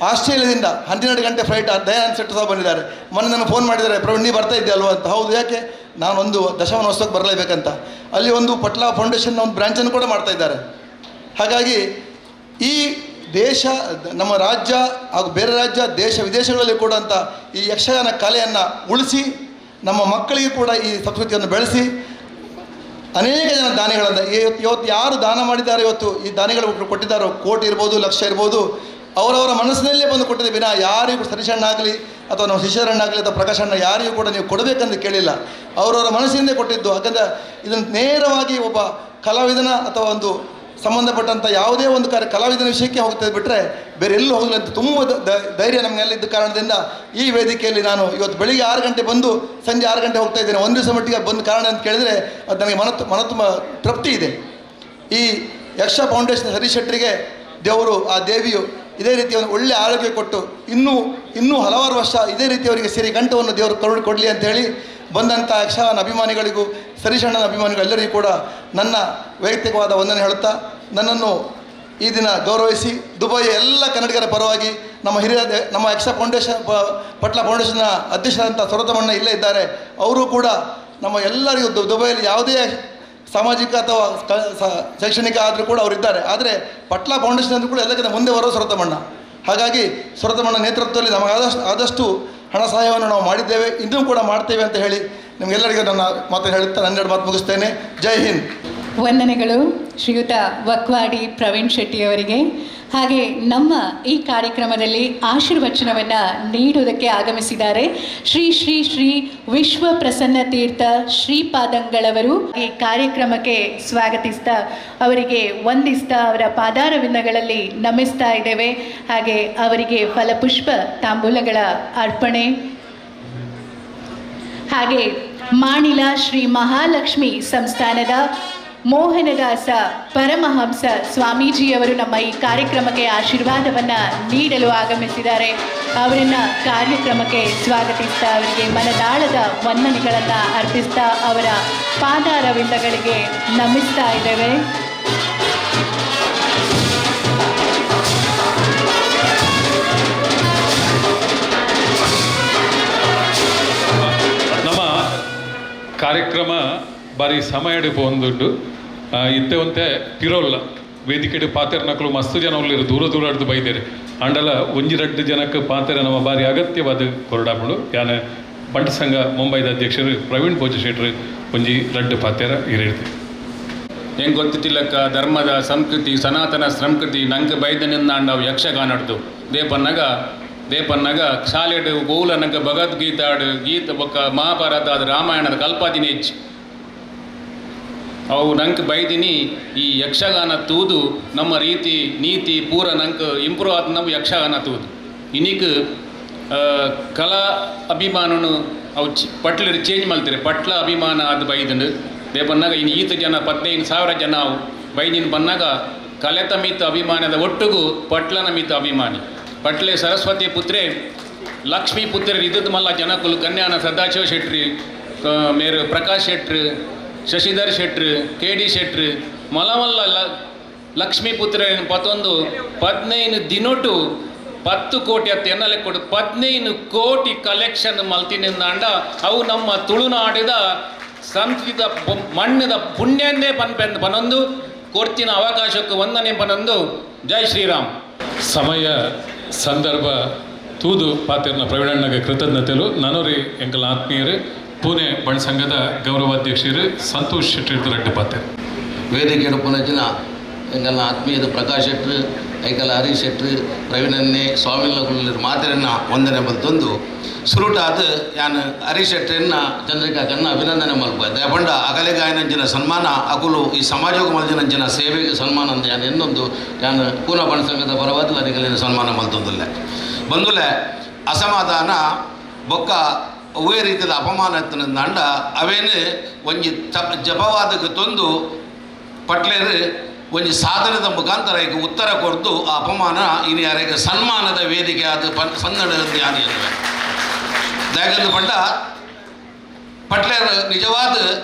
ಆಸ್ಟ್ರೇಲಿಯಾದಿಂದ 12 ಗಂಟೆ ಫ್ಲೈಟ್ ದಯಾನಂದ್ ಶೆಟ್ಟರು ಸಹ ಬಂದಿದ್ದಾರೆ. ಮೊನ್ನೆ ನಮಗೆ ಫೋನ್ ಮಾಡಿದ್ದಾರೆ, ಪ್ರವೀಣ್ ನೀ ಬರ್ತಾ ಇದ್ದೆ ಅಲ್ವಾ ಅಂತ. ಹೌದು, ಯಾಕೆ? ನಾನೊಂದು ದಶಮಾನೋತ್ಸವಕ್ಕೆ ಬರಲೇಬೇಕಂತ. ಅಲ್ಲಿ ಒಂದು ಪಟ್ಲ ಫೌಂಡೇಶನ್ನ ಒಂದು ಬ್ರ್ಯಾಂಚನ್ನು ಕೂಡ ಮಾಡ್ತಾ ಇದ್ದಾರೆ. ಹಾಗಾಗಿ ಈ ದೇಶ, ನಮ್ಮ ರಾಜ್ಯ ಹಾಗೂ ಬೇರೆ ರಾಜ್ಯ, ದೇಶ ವಿದೇಶಗಳಲ್ಲಿ ಕೂಡ ಅಂತ ಈ ಯಕ್ಷಗಾನ ಕಲೆಯನ್ನು ಉಳಿಸಿ ನಮ್ಮ ಮಕ್ಕಳಿಗೆ ಕೂಡ ಈ ಸಂಸ್ಕೃತಿಯನ್ನು ಬೆಳೆಸಿ ಅನೇಕ ಜನ ದಾನಿಗಳನ್ನು ಇವತ್ತು ಯಾರು ದಾನ ಮಾಡಿದ್ದಾರೆ, ಇವತ್ತು ಈ ದಾನಿಗಳು ಕೊಟ್ಟಿದ್ದಾರೋ, ಕೋಟಿ ಇರ್ಬೋದು, ಲಕ್ಷ ಇರ್ಬೋದು, ಅವರವರ ಮನಸ್ಸಿನಲ್ಲೇ ಬಂದು ಕೊಟ್ಟಿದೆ ವಿನ ಯಾರಿಗೂ ಸತೀಶಣ್ಣ ಆಗಲಿ ಅಥವಾ ನಮ್ಮ ಶಿಶರಣ್ಣಾಗಲಿ ಅಥವಾ ಪ್ರಕಾಶಣ್ಣ ಯಾರಿಗೂ ಕೂಡ ನೀವು ಕೊಡಬೇಕಂತ ಕೇಳಿಲ್ಲ. ಅವರವರ ಮನಸ್ಸಿಂದೇ ಕೊಟ್ಟಿದ್ದು. ಯಾಕಂದರೆ ಇದನ್ನು ನೇರವಾಗಿ ಒಬ್ಬ ಕಲಾವಿದನ ಅಥವಾ ಒಂದು ಸಂಬಂಧಪಟ್ಟಂಥ ಯಾವುದೇ ಒಂದು ಕಲಾವಿದನ ವಿಷಯಕ್ಕೆ ಹೋಗ್ತದೆ ಬಿಟ್ಟರೆ ಬೇರೆ ಎಲ್ಲೂ ಹೋಗಲಿಲ್ಲ ಅಂತ ತುಂಬ ಧೈರ್ಯ ನಮಗೆಲ್ಲ ಇದ್ದ ಕಾರಣದಿಂದ ಈ ವೇದಿಕೆಯಲ್ಲಿ ನಾನು ಇವತ್ತು ಬೆಳಿಗ್ಗೆ 6 ಗಂಟೆ ಬಂದು ಸಂಜೆ 6 ಗಂಟೆ ಹೋಗ್ತಾ ಇದ್ದೇನೆ. ಒಂದು ದಿವಸ ಮಟ್ಟಿಗೆ ಬಂದ ಕಾರಣ ಅಂತ ಕೇಳಿದರೆ ಅದು ನನಗೆ ಮನ ತುಂಬ ತೃಪ್ತಿ ಇದೆ. ಈ ಯಕ್ಷ ಫೌಂಡೇಶನ್ ಹರೀಶ್ ಶೆಟ್ಟರಿಗೆ ದೇವರು, ಆ ದೇವಿಯು ಇದೇ ರೀತಿ ಒಂದು ಒಳ್ಳೆಯ ಆರೋಗ್ಯ ಕೊಟ್ಟು ಇನ್ನೂ ಹಲವಾರು ವರ್ಷ ಇದೇ ರೀತಿ ಅವರಿಗೆ ಸಿರಿ ಕಂಠವನ್ನು ದೇವರು ಕರುಣೆ ಕೊಡಲಿ ಅಂತ ಹೇಳಿ ಬಂದಂಥ ಯಕ್ಷಗಾನ ಅಭಿಮಾನಿಗಳಿಗೂ ಸರೀಶಣ್ಣನ ಅಭಿಮಾನಿಗಳು ಎಲ್ಲರಿಗೂ ಕೂಡ ನನ್ನ ವೈಯಕ್ತಿಕವಾದ ವಂದನೆ ಹೇಳುತ್ತಾ, ನನ್ನನ್ನು ಈ ದಿನ ಗೌರವಿಸಿ ದುಬೈಯ ಎಲ್ಲ ಕನ್ನಡಿಗರ ಪರವಾಗಿ ನಮ್ಮ ಯಕ್ಷ ಫೌಂಡೇಶನ್ ಪಟ್ಲ ಫೌಂಡೇಶನ್ನ ಅಧ್ಯಕ್ಷರಾದಂಥ ಸರೋತಮಣ್ಣ ಇಲ್ಲೇ ಇದ್ದಾರೆ. ಅವರು ಕೂಡ ನಮ್ಮ ಎಲ್ಲರಿಗೂ ದುಬೈಯಲ್ಲಿ ಯಾವುದೇ ಸಾಮಾಜಿಕ ಅಥವಾ ಶೈಕ್ಷಣಿಕ ಆದರೂ ಕೂಡ ಅವರಿದ್ದಾರೆ. ಆದರೆ ಪಟ್ಲ ಫೌಂಡೇಶನ್ ಅಂದರೂ ಕೂಡ ಎಲ್ಲಕ್ಕಿಂತ ಮುಂದೆ ಬರೋ ಸರೋತಮಣ್ಣ. ಹಾಗಾಗಿ ಸರೋತಮಣ್ಣ ನೇತೃತ್ವದಲ್ಲಿ ನಮಗೆ ಆದಷ್ಟು ಹಣ ಸಹಾಯವನ್ನು ನಾವು ಮಾಡಿದ್ದೇವೆ, ಇನ್ನೂ ಕೂಡ ಮಾಡ್ತೇವೆ ಅಂತ ಹೇಳಿ ನಿಮಗೆಲ್ಲರಿಗೂ ನನ್ನ ಮಾತನ್ನು ಹೇಳುತ್ತಾ ನನ್ನೆರಡು ಮಾತು ಮುಗಿಸ್ತೇನೆ. ಜೈ ಹಿಂದ್. ವಂದನೆಗಳು ಶ್ರೀಯುತ ವಕ್ವಾಡಿ ಪ್ರವೀಣ್ ಶೆಟ್ಟಿ ಅವರಿಗೆ. ಹಾಗೆ ನಮ್ಮ ಈ ಕಾರ್ಯಕ್ರಮದಲ್ಲಿ ಆಶೀರ್ವಚನವನ್ನು ನೀಡುವುದಕ್ಕೆ ಆಗಮಿಸಿದ್ದಾರೆ ಶ್ರೀ ಶ್ರೀ ಶ್ರೀ ವಿಶ್ವ ಪ್ರಸನ್ನ ತೀರ್ಥ ಶ್ರೀಪಾದಂಗಳವರು. ಈ ಕಾರ್ಯಕ್ರಮಕ್ಕೆ ಸ್ವಾಗತಿಸ್ತಾ ಅವರಿಗೆ ವಂದಿಸ್ತಾ ಅವರ ಪಾದಾರವಿಂದಗಳಲ್ಲಿ ನಮಿಸ್ತಾ ಇದ್ದೇವೆ. ಹಾಗೆ ಅವರಿಗೆ ಫಲಪುಷ್ಪ ತಾಂಬೂಲಗಳ ಅರ್ಪಣೆ. ಹಾಗೆ ಮಾಣಿಲ ಶ್ರೀ ಮಹಾಲಕ್ಷ್ಮಿ ಸಂಸ್ಥಾನದ ಮೋಹನದಾಸ ಪರಮಹಂಸ ಸ್ವಾಮೀಜಿಯವರು ನಮ್ಮ ಈ ಕಾರ್ಯಕ್ರಮಕ್ಕೆ ಆಶೀರ್ವಾದವನ್ನು ನೀಡಲು ಆಗಮಿಸಿದ್ದಾರೆ. ಅವರನ್ನು ಕಾರ್ಯಕ್ರಮಕ್ಕೆ ಸ್ವಾಗತಿಸ್ತಾ ಅವರಿಗೆ ಮನದಾಳದ ವಂದನೆಗಳನ್ನು ಅರ್ಪಿಸ್ತಾ ಅವರ ಪಾದಾರವಿಂದಗಳಿಗೆ ನಮಿಸ್ತಾ ಇದ್ದೇವೆ. ನಮ್ಮ ಕಾರ್ಯಕ್ರಮ ಬಾರಿ ಸಮಯ ಪೋಂದುಂಡು ಇತ್ತೆ ಒಂತೆ ಪಿರೋಲ್ಲ ವೇದಿಕೆ ಪಾತೆರ ನಕಲು ಮಸ್ತು ಜನ ಉಳ್ಳಿರು ದೂರ ಹಿಡಿದು ಬೈದೇರೆ ಅಂಡಲ 1-2 ಜನಕ್ಕೆ ಪಾತೆರ ನಮ್ಮ ಬಾರಿ ಅಗತ್ಯವಾದ ಕೊರಡಾಪಡು ಯಾನ ಬಂಟ ಸಂಘ ಮುಂಬೈದ ಅಧ್ಯಕ್ಷರು ಪ್ರವೀಣ್ ಭೋಜಶೆಟ್ರು 1-2 ಪಾತೆರ ಹಿರಿದು ಹೆಂಗೆ ಗೊತ್ತಿಲ್ಲಕ್ಕ ಧರ್ಮದ ಸಂಸ್ಕೃತಿ ಸನಾತನ ಸಂಸ್ಕೃತಿ ನಂಗೆ ಬೈದನಿಂದ ನಾವು ಯಕ್ಷಗಾನಡ್ದು ದೇಪನ್ನಗ ಶಾಲೆಡು ಗೋಲನಗ ಭಗವದ್ಗೀತಾಡು ಗೀತ ಬೊಕ್ಕ ಮಹಾಭಾರತ ಅದು ರಾಮಾಯಣದ ಕಲ್ಪಾದಿನಿ ಹೆಚ್ಚು ಅವು ನಂಗೆ ಬೈದಿನಿ ಈ ಯಕ್ಷಗಾನ ತೂದು ನಮ್ಮ ರೀತಿ ನೀತಿ ಪೂರ ನಂಗೆ ಇಂಪ್ರೂವ್ ಆದ ನಾವು ಯಕ್ಷಗಾನ ತೂದು ಇನ್ನೀಗ ಕಲಾ ಅಭಿಮಾನನು ಅವು ಪಟ್ಲರು ಚೇಂಜ್ ಮಾಡ್ತಾರೆ ಪಟ್ಲ ಅಭಿಮಾನ ಅದು ಬೈದನು ದೇಪನ್ನಾಗ ಇನ್ನು ಈತ ಜನ 15,000 ಜನ ಅವು ಬೈದಿನ ಬಂದಾಗ ಕಲೆತ ಮಿತ ಅಭಿಮಾನದ ಒಟ್ಟಿಗೂ ಪಟ್ಲನ ಮಿತ ಅಭಿಮಾನಿ ಪಟ್ಲೆ ಸರಸ್ವತಿ ಪುತ್ರೆ ಲಕ್ಷ್ಮೀ ಪುತ್ರ ಇದ್ದದ್ದು ಮಲ್ಲ ಜನಕುಲು ಕನ್ಯಾನ ಸದಾಶಿವ ಶೆಟ್ರಿ ಮೇರು ಪ್ರಕಾಶ್ ಶೆಟ್ರು ಶಶಿಧರ್ ಶೆಟ್ರು KD ಶೆಟ್ರು ಮಲಮಲ್ಲ ಲಕ್ಷ್ಮೀ ಪುತ್ರ ಪತ್ತೊಂದು 15 ದಿನೊಟ್ಟು 10 ಕೋಟಿ ಅತ್ತ ಎನ್ನಲೆ ಕೊಡು 15 ಕೋಟಿ ಕಲೆಕ್ಷನ್ ಮಲ್ತಿನಿಂದ ಅಂಡ ಅವು ನಮ್ಮ ತುಳುನಾಡಿದ ಸಂಸ್ಕೃತ ಮಣ್ಣದ ಪುಣ್ಯಂದೇ ಪನೊಂದು ಕೊಡ್ತಿನ ಅವಕಾಶಕ್ಕೆ ವಂದನೆ ಪನೊಂದು. ಜೈ ಶ್ರೀರಾಮ್. ಸಮಯ ಸಂದರ್ಭ ತೂದು ಪಾತೆರ್ನ ಪ್ರವೀಣಣ್ಣಗೆ ಕೃತಜ್ಞತೆಗಳು ನನರಿ ಎಂಕಲ ಆತ್ಮೀಯರು ಪುಣೆ ಬಣ್ಣ ಸಂಘದ ಗೌರವಾಧ್ಯಕ್ಷರು ಸಂತೋಷ್ ಶೆಟ್ಟಿ ರೆಡ್ಡಿ ಪಾತೆರ್ ವೇದಿಕೆ ಪುನಜಿನ ಎಂಕಲ್ನ ಆತ್ಮೀಯದ ಪ್ರಕಾಶ್ ಶೆಟ್ರು ಐಕಲ ಹರೀಶ್ ಶೆಟ್ರು ಪ್ರವೀಣನ್ನೇ ಸ್ವಾಮಿಗಳ ಮಾತೆರನ್ನ ವಂದನೆ ಬಂತೊಂದು ಸುರುಟಾದ ಯಾನು ಹರೀಶ್ ಶೆಟ್ರನ್ನ ಚಂದ್ರಿಕಾಕನ್ನ ಅಭಿನಂದನೆ ಮಲ್ಪ ದಯಪಂಡ ಅಗಲೆ ಗಾಯನಂಚಿನ ಸನ್ಮಾನ ಅಕುಲು ಈ ಸಮಾಜೋಗ ಮಲ್ಜಿನಂಚಿನ ಸೇವೆಗೆ ಸನ್ಮಾನ ಅಂತ ಯಾನು ಇನ್ನೊಂದು ಯಾನು ಪೂನ ಬಣ್ಣ ಸಂಘದ ಪರವಾದ ಅನಿಕಲಿನ ಸನ್ಮಾನ ಮಲ್ತೊಂದಿಲ್ಲ ಬಂದುಲೆ ಅಸಮಾಧಾನ ಬೊಕ್ಕ ಒವೇ ರೀತಿಯ ಅಪಮಾನ ಎತ್ತನಂದ ಅಂಡ ಅವೇನು ಒಂಜಿ ಜಪವಾದಕ್ಕೆ ತಂದು ಪಟ್ಲೇರು ಒಂಜಿ ಸಾಧನದ ಮುಖಾಂತರ ಈಗ ಉತ್ತರ ಕೊಡ್ತು ಆ ಅಪಮಾನ ಇನ್ನು ಯಾರಿಗೆ ಸನ್ಮಾನದ ವೇದಿಕೆ ಆದ ಪನ್ನಡ ಯಾರು ಎನ್ನುವೆ ದಯಗಂದು ಪಂಡ ಪಟ್ಲೇರು ನಿಜವಾದ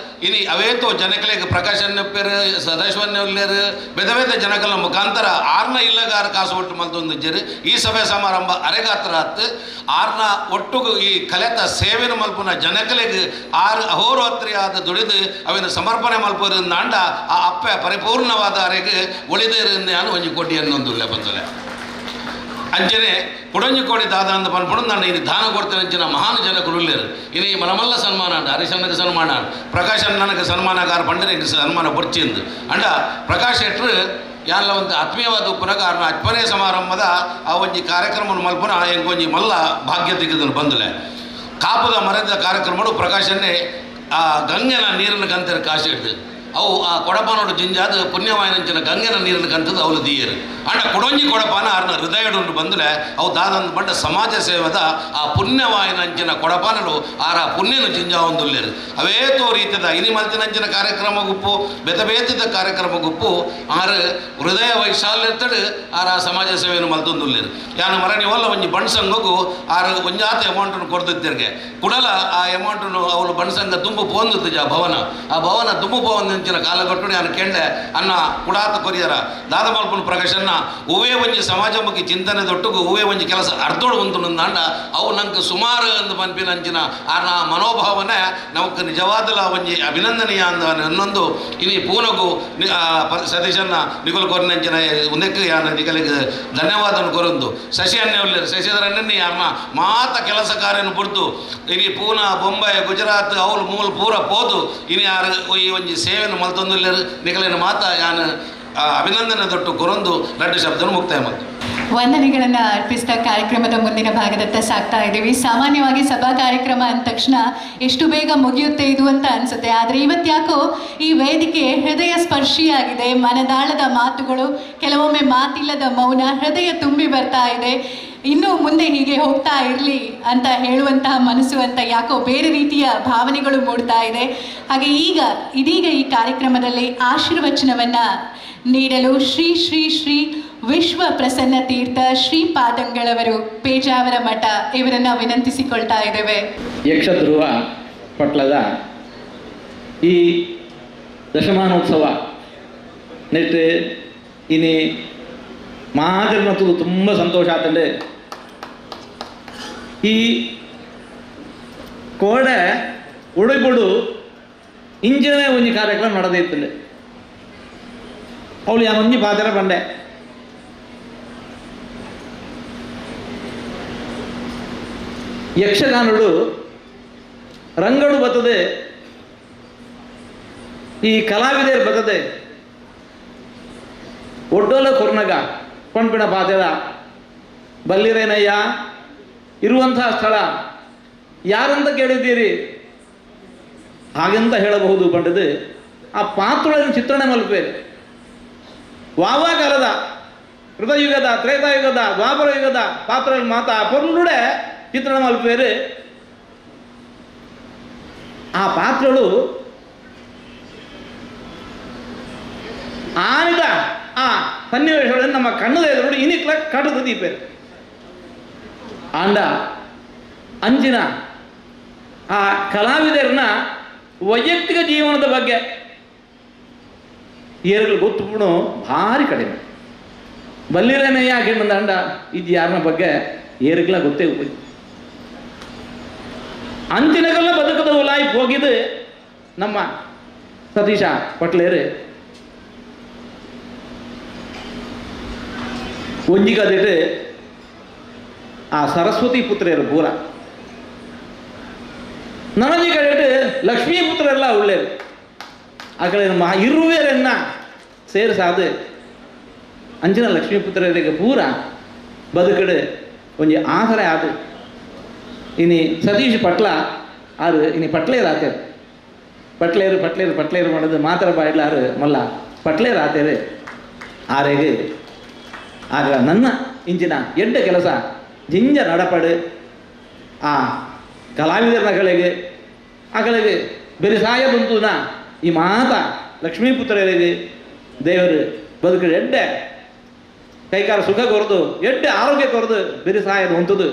ಇನಿ ಅವೇತೋ ಜನಕಲೆಗೆ ಪ್ರಕಾಶನ್ಯಪ್ಪರು ಸದಾಶಿವನ್ಯರು ಬೇದ ಬೇದ ಜನಕಲ ಮುಖಾಂತರ ಆರ್ನ ಇಲ್ಲಗಾರ ಕಾಸು ಒಟ್ಟು ಮಲ್ತೊಂದಿದ್ದೀರಿ ಈ ಸಭೆ ಸಮಾರಂಭ ಅರೆಗಾತ್ರ ಹತ್ತು ಆರ್ನ ಒಟ್ಟುಗು ಈ ಕಲೆತ ಸೇವೆನ ಮಲ್ಪುನ ಜನಕಲೆಗೆ ಅಹೋರಾತ್ರಿ ಆದ ದುಡಿದು ಅವಿನ ಸಮರ್ಪಣೆ ಮಲ್ಪರಿಂದ ಅಂಡ ಆ ಅಪ್ಪೆ ಪರಿಪೂರ್ಣವಾದ ಅರೆಗೆ ಒಳಿದೇರಿಂದ ನಾನು ಒಂಜಿ ಕೋಟಿ ಅನ್ನೊಂದುಲ್ಲ ಬಂದಲೆ ಅಂಚನೆ ಕುಡಂಜಿಕೋಡಿ ದಾದ ಅಂತ ಪನ್ಪುಡು ನಾನು ಇದು ದಾನ ಕೊಡ್ತೇನೆ ಅಂಚಿನ ಮಹಾನ್ ಜನಕರು ಇಲ್ಲೇರು ಇನ್ನು ಈ ಮನಮಲ್ಲ ಸನ್ಮಾನ ಅಂಡ ಹರೀಶಣ್ಣಗೆ ಸನ್ಮಾನ ಪ್ರಕಾಶ್ ಅಣ್ಣನಗೆ ಸನ್ಮಾನಗಾರ ಪಂಡರಿಗೆ ಸನ್ಮಾನ ಬರ್ಚಿಂದು ಅಂಡ ಪ್ರಕಾಶ್ ಶೆಟ್ರು ಯಾನ್ಲ ಒಂದು ಆತ್ಮೀಯವಾದ ಉಪ್ಪನಾಗ ಅವ್ರನ್ನ ಅಪ್ಪನೇ ಸಮಾರಂಭದ ಆ ಒಂಜಿ ಕಾರ್ಯಕ್ರಮ ಮಲ್ಪುನ ಎಂಗೊಂಜಿ ಮಲ್ಲ ಭಾಗ್ಯ ತೆಗೆದನು ಬಂದಲೆ ಕಾಪದ ಮರದ ಕಾರ್ಯಕ್ರಮಗಳು ಪ್ರಕಾಶನ್ನೇ ಆ ಗಂಗೆನ ನೀರಿನ ಕಂತರ ಕಾಶಿ ಹಿಡ್ದು ಅವು ಆ ಕೊಡಪಾನೋಡು ಜಿಂಜಾದ ಪುಣ್ಯವಾಯನಂಚಿನ ಗಂಗೆನ ನೀರಿನ ಕಂತದ್ದು ಅವಳು ದೀಯರು ಅಂಡ ಕೊಡೊಂಜಿ ಕೊಡಪಾನ ಅವ್ರನ್ನ ಹೃದಯಡು ಬಂದರೆ ಅವು ದಾದಂದು ಬಂಡ ಸಮಾಜ ಸೇವದ ಆ ಪುಣ್ಯವಾಯನಂಚಿನ ಕೊಡಪಾನಲು ಆರ ಪುಣ್ಯನು ಜಿಂಜಾ ಒಂದುಲ್ಲೇರು ಅವೇತೋ ರೀತಿಯ ಇನಿ ಮಲ್ತಿನಂಚಿನ ಕಾರ್ಯಕ್ರಮ ಗುಪ್ಪು ಬೆತಬೇತಿದ ಕಾರ್ಯಕ್ರಮ ಗುಪ್ಪು ಆರು ಹೃದಯ ವೈಶಾಲ್ಯರ್ತಡು ಆರ ಸಮಾಜ ಸೇವೆಯನ್ನು ಮಲ್ತೊಂದುಲ್ಲೇರು ಯಾನು ಮರಣಿ ಒಲ್ಲ ಒಂಜಿ ಬಣ್ಸಂಗು ಆರು ಒಂಜಾತ ಅಮೌಂಟನ್ನು ಕೊಡ್ದಿದ್ದರಿಗೆ ಕುಡಲ ಆ ಅಮೌಂಟನ್ನು ಅವಳು ಬಣ್ಸಂಗ ತುಂಬು ಪೋಂದಿದ್ದು ಆ ಭವನ ತುಂಬು ಪೋಂದ ಕಾಲಘಟ್ಟ ನಾನು ಕೇಂಡೆ ಅನ್ನ ಕುಡಾತ ಕೊರಿಯರ ದಾದ ಮಲ್ಪನ ಪ್ರಕಾಶನ್ನ ಹೂವೇ ಒಂಜಿ ಸಮಾಜಮುಖಿ ಚಿಂತನೆ ದೊಟ್ಟುಗು ಹೂವೇ ಒಂಜಿ ಕೆಲಸ ಅರ್ಧೋಡು ಉಂಟು ನಂದ ಅವು ನಂಗೆ ಸುಮಾರು ಅಂದು ಪನ್ಪಿನ ಅಂಚಿನ ಆರ್ನ ಮನೋಭಾವನೆ ನಮಕ್ ನಿಜವಾದಲ ಒಂಜಿ ಅಭಿನಂದನೀಯ ಅಂದ ಇನ್ನೊಂದು ಇನಿ ಪೂನಗು ಸತೀಶನ್ನ ನಿಗುಲು ಕೊರಿನಂಚಿನ ಒಂದಕ್ಕೆ ಯಾನ ನಿಗಲಿಗೆ ಧನ್ಯವಾದವನ್ನು ಕೊರೊಂದು ಶಶಿ ಅನ್ನೆ ಒಳ್ಳೆರು ಶಶಿಧರಣ್ಣಿ ಅಮ್ಮ ಮಾತ ಕೆಲಸ ಕಾರ್ಯನು ಬುಡ್ದು ಇನಿ ಪೂನಾ ಬೊಂಬೈ ಗುಜರಾತ್ ಅವಳು ಮೂಲ ಪೂರ ಪೋದು ಇನಿ ಯಾರು ಈ ಒಂಜಿ ಸೇವೆಯನ್ನು ಮಲ್ತೊಂದುಲ್ಲೇರು ನಿಗಲಿನ ಮಾತ ಯಾನು ಅಭಿನಂದನೆ ದೊಟ್ಟು ಕೊರೊಂದು ಎರಡು ಶಬ್ದವನ್ನು ಮುಕ್ತಾಯ ಮಾಡ್ತು ವಂದನೆಗಳನ್ನು ಅರ್ಪಿಸಿದ ಕಾರ್ಯಕ್ರಮದ ಮುಂದಿನ ಭಾಗದತ್ತ ಸಾಗ್ತಾ ಇದ್ದೀವಿ. ಸಾಮಾನ್ಯವಾಗಿ ಸಭಾ ಕಾರ್ಯಕ್ರಮ ಅಂದ ತಕ್ಷಣ ಎಷ್ಟು ಬೇಗ ಮುಗಿಯುತ್ತೆ ಇದು ಅಂತ ಅನಿಸುತ್ತೆ, ಆದರೆ ಇವತ್ತ್ಯಾಕೋ ಈ ವೇದಿಕೆ ಹೃದಯ ಸ್ಪರ್ಶಿಯಾಗಿದೆ. ಮನದಾಳದ ಮಾತುಗಳು, ಕೆಲವೊಮ್ಮೆ ಮಾತಿಲ್ಲದ ಮೌನ ಹೃದಯ ತುಂಬಿ ಬರ್ತಾ ಇದೆ. ಇನ್ನೂ ಮುಂದೆ ಹೀಗೆ ಹೋಗ್ತಾ ಇರಲಿ ಅಂತ ಹೇಳುವಂತಹ ಮನಸ್ಸು ಅಂತ ಯಾಕೋ ಬೇರೆ ರೀತಿಯ ಭಾವನೆಗಳು ಮೂಡ್ತಾ ಇದೆ. ಹಾಗೆ ಇದೀಗ ಈ ಕಾರ್ಯಕ್ರಮದಲ್ಲಿ ಆಶೀರ್ವಚನವನ್ನು ನೀಡಲು ಶ್ರೀ ಶ್ರೀ ಶ್ರೀ ವಿಶ್ವ ಪ್ರಸನ್ನ ತೀರ್ಥ ಶ್ರೀಪಾದಂಗಳವರು ಪೇಜಾವರ ಮಠ ಇವರನ್ನು ವಿನಂತಿಸಿಕೊಳ್ತಾ ಇದ್ದೇವೆ. ಯಕ್ಷಧ್ರುವ ಪಟ್ಲದ ಈ ದಶಮಾನೋತ್ಸವ ನೆಟ್ಟು ಇನಿ ಮಹಾಜನ್ಮತ್ತು ತುಂಬ ಸಂತೋಷ ಆತಂಡೆ. ಈ ಕೋಡೆ ಉಡುಬಿಡು ಇಂಜಿನೇ ಒಂಜಿ ಕಾರ್ಯಕ್ರಮ ನಡೆದಿರ್ತಂಡೆ. ಅವಳು ಯಾನ್ ಒಂಜಿ ಪಾತ್ರ ಬಂಡೆ. ಯಕ್ಷಗಾನಗಳು ರಂಗಡು ಬರ್ತದೆ, ಈ ಕಲಾವಿದರು ಬರ್ತದೆ. ಒಡ್ಡೋಲ ಕೊರ್ನಗ ಪಣ್ಪಿಣ ಪಾತ್ರ ಬಲ್ಲಿರೇನಯ್ಯ ಇರುವಂತಹ ಸ್ಥಳ ಯಾರಂತ ಕೇಳಿದ್ದೀರಿ ಹಾಗೆಂತ ಹೇಳಬಹುದು. ಪಂಡದು ಆ ಪಾತ್ರಗಳನ್ನು ಚಿತ್ರಣ ಮಲ್ಪೇರು. ವಾವಾಕಾಲದ ಕೃತಯುಗದ ತ್ರೇತಾಯುಗದ ದ್ವಾಪರ ಯುಗದ ಪಾತ್ರ ಮಾತ ಪೊರ್ನುಡೆ ಚಿತ್ರಣ ಮಲ್ಪೇರು. ಆ ಪಾತ್ರಗಳು ಆನಿದ ಆ ಸನ್ನಿವೇಶಗಳನ್ನು ನಮ್ಮ ಕಣ್ಣದ ಎದುರು ಇನಿಕ್ಲ ಕಟದು ದೀಪೇರು. ಆಂಡ ಅಂಚಿನ ಆ ಕಲಾವಿದರನ್ನ ವೈಯಕ್ತಿಕ ಜೀವನದ ಬಗ್ಗೆ ಏರುಗಳು ಗೊತ್ತುಬಿಡು ಭಾರಿ ಕಡಿಮೆ. ಬಲ್ಲಿರೇನೆ ಯಾಕೆ ಅಂಡ ಇದು ಯಾರನ್ನ ಬಗ್ಗೆ ಏರುಗಳ ಗೊತ್ತೇ ಹೋಯ್ತು. ಅಂಚಿನಗೆಲ್ಲ ಬದುಕದ ಉಲಾಯಿ ಹೋಗಿದ್ದು ನಮ್ಮ ಸತೀಶ ಪಟ್ಲೇರು. ಒಂಜಿಗದಿಟ್ಟು ಆ ಸರಸ್ವತಿ ಪುತ್ರಿಯರು ಪೂರ ನನಜಿ ಕಡೆ ಲಕ್ಷ್ಮೀ ಪುತ್ರರೆಲ್ಲ ಒಳ್ಳೆಯರು. ಆ ಕಡೆ ನಮ್ಮ ಇರುವೆರನ್ನ ಸೇರಿಸಾದು ಅಂಚಿನ ಲಕ್ಷ್ಮೀ ಪುತ್ರರಿಗೆ ಪೂರ ಬದುಕಡೆ ಒಂಜಿ ಆಸರೆ ಆದು. ಇನಿ ಸತೀಶ್ ಪಟ್ಲ ಆರು ಇನಿ ಪಟ್ಲೇರು ಆತೇರು. ಪಟ್ಲೇರು ಪಟ್ಲೇರು ಪಟ್ಲೇರು ಮಾಡೋದು ಮಾತ್ರ ಬಾಯ್ಲಾರು ಮಲ್ಲ ಪಟ್ಲೇರು ಆತೇರು. ಆರೆಗೆ ಆಗ ನನ್ನ ಇಂಚಿನ ಎಡ್ಡ ಕೆಲಸ ಜಿಂಜ ನಡಪಡು ಆ ಕಲಾವಿದರಗಳಿಗೆ ಆಗಳಿಗೆ ಬೆರಿಸಾಯ ಬಂತುನ ಈ ಮಾತ ಲಕ್ಷ್ಮೀಪುತ್ರರಿಗೆ ದೇವರು ಬದುಕು ಎಡ್ಡೆ ಕೈಕಾರ ಸುಖ ಕೊರದು ಎಡ್ಡೆ ಆರೋಗ್ಯ ಕೊರದು ಬೆರಿಸಾಯದ ಹೊಂತದು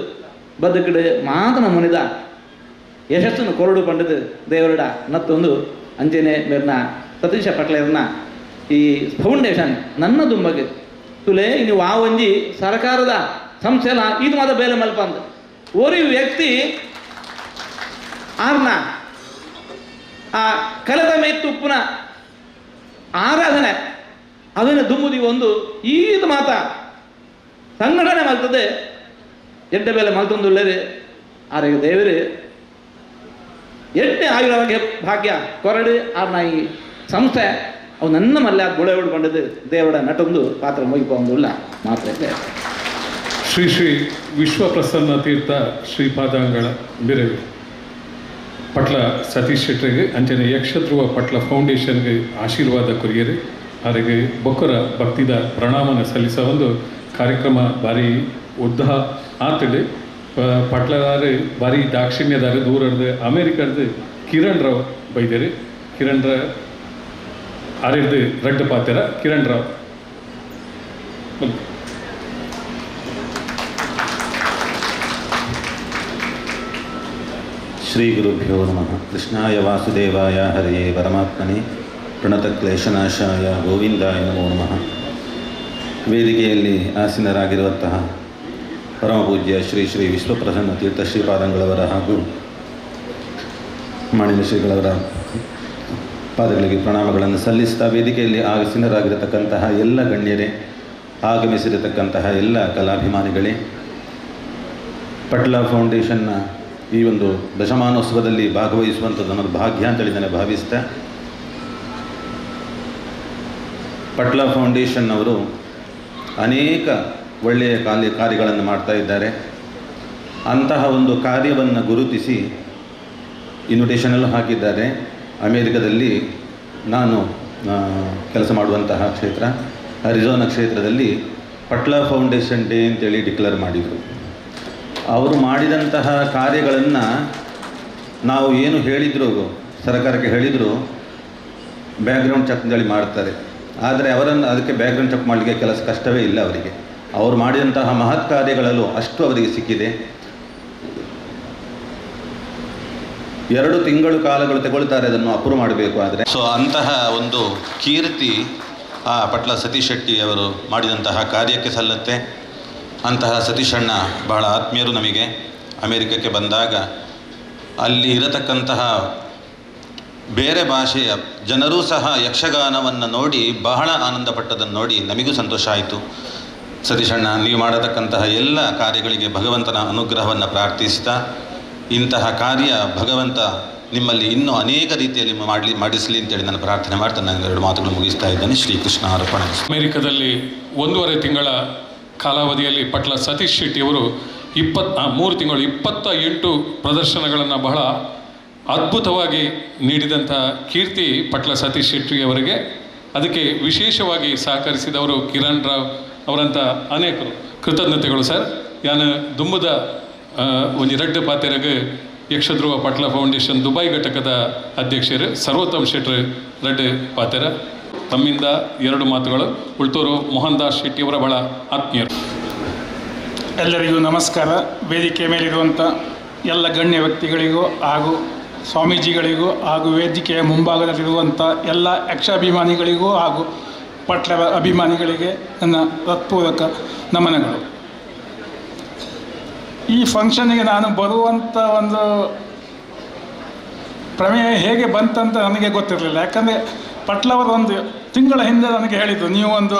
ಬದುಕಡೆ ಮಾತನ ಮನಿದ ಯಶಸ್ಸನ್ನು ಕೊರಡು ಪಂಡದು ದೇವರಡ ಮತ್ತೊಂದು ಅಂಜನೆ ಮೇರ್ನ ಸತೀಶ ಪಟ್ಲೇರ್ನ ಈ ಫೌಂಡೇಶನ್ ನನ್ನ ದುಂಬಗೆ ತುಲೆ ಇನ್ನು ಆ ಒಂಜಿ ಸರ್ಕಾರದ ಸಂಸ್ಥೆಲ ಇದು ಮಾತ್ರ ಬೇಲೆ ಮಲ್ಪ ಅಂತ ஒரு ವ್ಯಕ್ತಿ ಆರ್ನ ಆ ಕಲೆದ ಮೇತ್ತುಪ್ಪುನ ಆರಾಧನೆ ಅದನ್ನು ದುಂಬುದಿ ಒಂದು ಈದು ಮಾತ ಸಂಘಟನೆ ಮಲ್ತದೆ ಎಡ್ಡ ಬೇಲೆ ಮಲ್ತೊಂದುಳ್ಳೇರು ಆರೋಗ್ಯ ದೇವರು ಎಡ್ಡೆ ಆಯುರ್ವೇದ ಭಾಗ್ಯ ಕೊರಡು ಆರ್ನ ಈ ಸಂಸ್ಥೆ ಅವು ನನ್ನ ಮಲ್ಲೆ ಗುಳೆ ಉಡ್ಕೊಂಡದು ದೇವರ ನಟೊಂದು ಪಾತ್ರ ಮುಗಿಪೊಂದುಲ್ಲ ಮಾತ್ರ ಶ್ರೀ ಶ್ರೀ ವಿಶ್ವಪ್ರಸನ್ನ ತೀರ್ಥ ಶ್ರೀಪಾದಾಂಗಳ ಬಿರವಿ ಪಟ್ಲ ಸತೀಶ್ ಶೆಟ್ಟರಿಗೆ ಅಂಚನೆ ಯಕ್ಷಧ್ರುವ ಪಟ್ಲ ಫೌಂಡೇಶನ್ಗೆ ಆಶೀರ್ವಾದ ಕೊರಿಯರು ಅವರಿಗೆ ಬೊಕ್ಕರ ಭಕ್ತಿದ ಪ್ರಣಾಮನ ಸಲ್ಲಿಸ ಒಂದು ಕಾರ್ಯಕ್ರಮ ಭಾರಿ ಉದ್ದ ಆತಡೆ ಪಟ್ಲದಾರು ಭಾರಿ ದಾಕ್ಷಿಣ್ಯದಾರು ದೂರದ ಅಮೇರಿಕದ ಕಿರಣ್ ರಾವ್ ಬೈದರು ಕಿರಣ್ ರಾವ್ ಆರಿರ್ದು ರಡ್ಡು ಪಾತ್ರ ಕಿರಣ್ ರಾವ್ ಶ್ರೀ ಗುರುಭ್ಯೋ ನಮಃ. ಕೃಷ್ಣಾಯ ವಾಸುದೇವಾಯ ಹರಿಯೇ ಪರಮಾತ್ಮನೇ ಪ್ರಣತಕ್ಲೇಶನಾಶಾಯ ಗೋವಿಂದಾಯ ನಮೋ ನಮಃ. ವೇದಿಕೆಯಲ್ಲಿ ಆಸೀನರಾಗಿರುವಂತಹ ಪರಮಪೂಜ್ಯ ಶ್ರೀ ಶ್ರೀ ವಿಶ್ವಪ್ರಸನ್ನ ತೀರ್ಥ ಶ್ರೀಪಾದಂಗಳವರ ಹಾಗೂ ಮಾಣಿನ ಶ್ರೀಗಳವರ ಪಾದಗಳಿಗೆ ಪ್ರಣಾಮಗಳನ್ನು ಸಲ್ಲಿಸ್ತಾ ವೇದಿಕೆಯಲ್ಲಿ ಆಸೀನರಾಗಿರತಕ್ಕಂತಹ ಎಲ್ಲ ಗಣ್ಯರೇ, ಆಗಮಿಸಿರತಕ್ಕಂತಹ ಎಲ್ಲ ಕಲಾಭಿಮಾನಿಗಳೇ, ಪಟ್ಲ ಫೌಂಡೇಶನ್ನ ಈ ಒಂದು ದಶಮಾನೋತ್ಸವದಲ್ಲಿ ಭಾಗವಹಿಸುವಂಥದ್ದು ನನ್ನದು ಭಾಗ್ಯ ಅಂತೇಳಿ ನಾನು ಭಾವಿಸ್ತಾ, ಪಟ್ಲ ಫೌಂಡೇಶನ್ ಅವರು ಅನೇಕ ಒಳ್ಳೆಯ ಕಾರ್ಯಗಳನ್ನು ಮಾಡ್ತಾ ಇದ್ದಾರೆ. ಅಂತಹ ಒಂದು ಕಾರ್ಯವನ್ನು ಗುರುತಿಸಿ ಇನ್ವಿಟೇಷನಲ್ಲೂ ಹಾಕಿದ್ದಾರೆ. ಅಮೇರಿಕದಲ್ಲಿ ನಾನು ಕೆಲಸ ಮಾಡುವಂತಹ ಕ್ಷೇತ್ರ ಅರಿಜೋನಾ ಕ್ಷೇತ್ರದಲ್ಲಿ ಪಟ್ಲ ಫೌಂಡೇಶನ್ ಡೇ ಅಂತೇಳಿ ಡಿಕ್ಲೇರ್ ಮಾಡಿದರು. ಅವರು ಮಾಡಿದಂತಹ ಕಾರ್ಯಗಳನ್ನು ನಾವು ಏನು ಹೇಳಿದ್ರು, ಸರ್ಕಾರಕ್ಕೆ ಹೇಳಿದರು ಬ್ಯಾಕ್ಗ್ರೌಂಡ್ ಚೆಕ್ ಅಂತೇಳಿ ಮಾಡ್ತಾರೆ. ಆದರೆ ಅವರನ್ನು ಅದಕ್ಕೆ ಬ್ಯಾಕ್ಗ್ರೌಂಡ್ ಚೆಕ್ ಮಾಡಲಿಕ್ಕೆ ಕೆಲಸ ಕಷ್ಟವೇ ಇಲ್ಲ ಅವರಿಗೆ. ಅವರು ಮಾಡಿದಂತಹ ಮಹತ್ ಕಾರ್ಯಗಳಲ್ಲೂ ಅಷ್ಟು ಅವರಿಗೆ ಸಿಕ್ಕಿದೆ. 2 ತಿಂಗಳು ಕಾಲಗಳು ತಗೊಳ್ತಾರೆ ಅದನ್ನು ಅಪ್ರೂವ್ ಮಾಡಬೇಕು. ಆದರೆ ಸೊ ಅಂತಹ ಒಂದು ಕೀರ್ತಿ ಆ ಪಟ್ಲ ಸತೀಶ್ ಶೆಟ್ಟಿ ಅವರು ಮಾಡಿದಂತಹ ಕಾರ್ಯಕ್ಕೆ ಸಲ್ಲುತ್ತೆ. ಅಂತಹ ಸತೀಶಣ್ಣ ಬಹಳ ಆತ್ಮೀಯರು ನಮಗೆ. ಅಮೇರಿಕಕ್ಕೆ ಬಂದಾಗ ಅಲ್ಲಿ ಇರತಕ್ಕಂತಹ ಬೇರೆ ಭಾಷೆಯ ಜನರೂ ಸಹ ಯಕ್ಷಗಾನವನ್ನು ನೋಡಿ ಬಹಳ ಆನಂದಪಟ್ಟದನ್ನು ನೋಡಿ ನಮಗೂ ಸಂತೋಷ ಆಯಿತು. ಸತೀಶಣ್ಣ, ನೀವು ಮಾಡತಕ್ಕಂತಹ ಎಲ್ಲ ಕಾರ್ಯಗಳಿಗೆ ಭಗವಂತನ ಅನುಗ್ರಹವನ್ನು ಪ್ರಾರ್ಥಿಸ್ತಾ, ಇಂತಹ ಕಾರ್ಯ ಭಗವಂತ ನಿಮ್ಮಲ್ಲಿ ಇನ್ನೂ ಅನೇಕ ರೀತಿಯಲ್ಲಿ ಮಾಡಿಸಲಿ ಅಂತೇಳಿ ನಾನು ಪ್ರಾರ್ಥನೆ ಮಾಡ್ತಾ ನಾನು 2 ಮಾತುಗಳು ಮುಗಿಸ್ತಾ ಇದ್ದೇನೆ. ಶ್ರೀಕೃಷ್ಣ ಅರ್ಪಣೆ. ಅಮೇರಿಕದಲ್ಲಿ 1.5 ತಿಂಗಳ ಕಾಲಾವಧಿಯಲ್ಲಿ ಪಟ್ಲ ಸತೀಶ್ ಶೆಟ್ಟಿಯವರು 3 ತಿಂಗಳು 28 ಪ್ರದರ್ಶನಗಳನ್ನು ಬಹಳ ಅದ್ಭುತವಾಗಿ ನೀಡಿದಂಥ ಕೀರ್ತಿ ಪಟ್ಲ ಸತೀಶ್ ಶೆಟ್ಟಿಯವರಿಗೆ. ಅದಕ್ಕೆ ವಿಶೇಷವಾಗಿ ಸಹಕರಿಸಿದವರು ಕಿರಣ್ ರಾವ್ ಅವರಂಥ ಅನೇಕರು. ಕೃತಜ್ಞತೆಗಳು ಸರ್. ಯಾನು ದುಂಬದ ಒಂದು 2 ಪಾತೆರಗೆ ಯಕ್ಷಧ್ರುವ ಪಟ್ಲ ಫೌಂಡೇಶನ್ ದುಬೈ ಘಟಕದ ಅಧ್ಯಕ್ಷರು ಸರ್ವೋತ್ತಮ್ ಶೆಟ್ರ್ 2 ಪಾತೆರ. ತಮ್ಮಿಂದ 2 ಮಾತುಗಳು. ಉಳ್ತೂರು ಮೋಹನ್ ದಾಸ್ ಶೆಟ್ಟಿಯವರ ಬಹಳ ಆತ್ಮೀಯರು. ಎಲ್ಲರಿಗೂ ನಮಸ್ಕಾರ. ವೇದಿಕೆ ಮೇಲಿರುವಂಥ ಎಲ್ಲ ಗಣ್ಯ ವ್ಯಕ್ತಿಗಳಿಗೂ ಹಾಗೂ ಸ್ವಾಮೀಜಿಗಳಿಗೂ ಹಾಗೂ ವೇದಿಕೆಯ ಮುಂಭಾಗದಲ್ಲಿರುವಂಥ ಎಲ್ಲ ಯಕ್ಷಾಭಿಮಾನಿಗಳಿಗೂ ಹಾಗೂ ಪಟ್ಲದ ಅಭಿಮಾನಿಗಳಿಗೆ ನನ್ನ ಹೃತ್ಪೂರ್ವಕ ನಮನಗಳು. ಈ ಫಂಕ್ಷನ್ನಿಗೆ ನಾನು ಬರುವಂಥ ಒಂದು ಪ್ರಮೇಯ ಹೇಗೆ ಬಂತಂತ ನನಗೆ ಗೊತ್ತಿರಲಿಲ್ಲ. ಯಾಕಂದರೆ ಪಟ್ಲವರು 1 ತಿಂಗಳ ಹಿಂದೆ ನನಗೆ ಹೇಳಿದ್ದು, ನೀವು ಒಂದು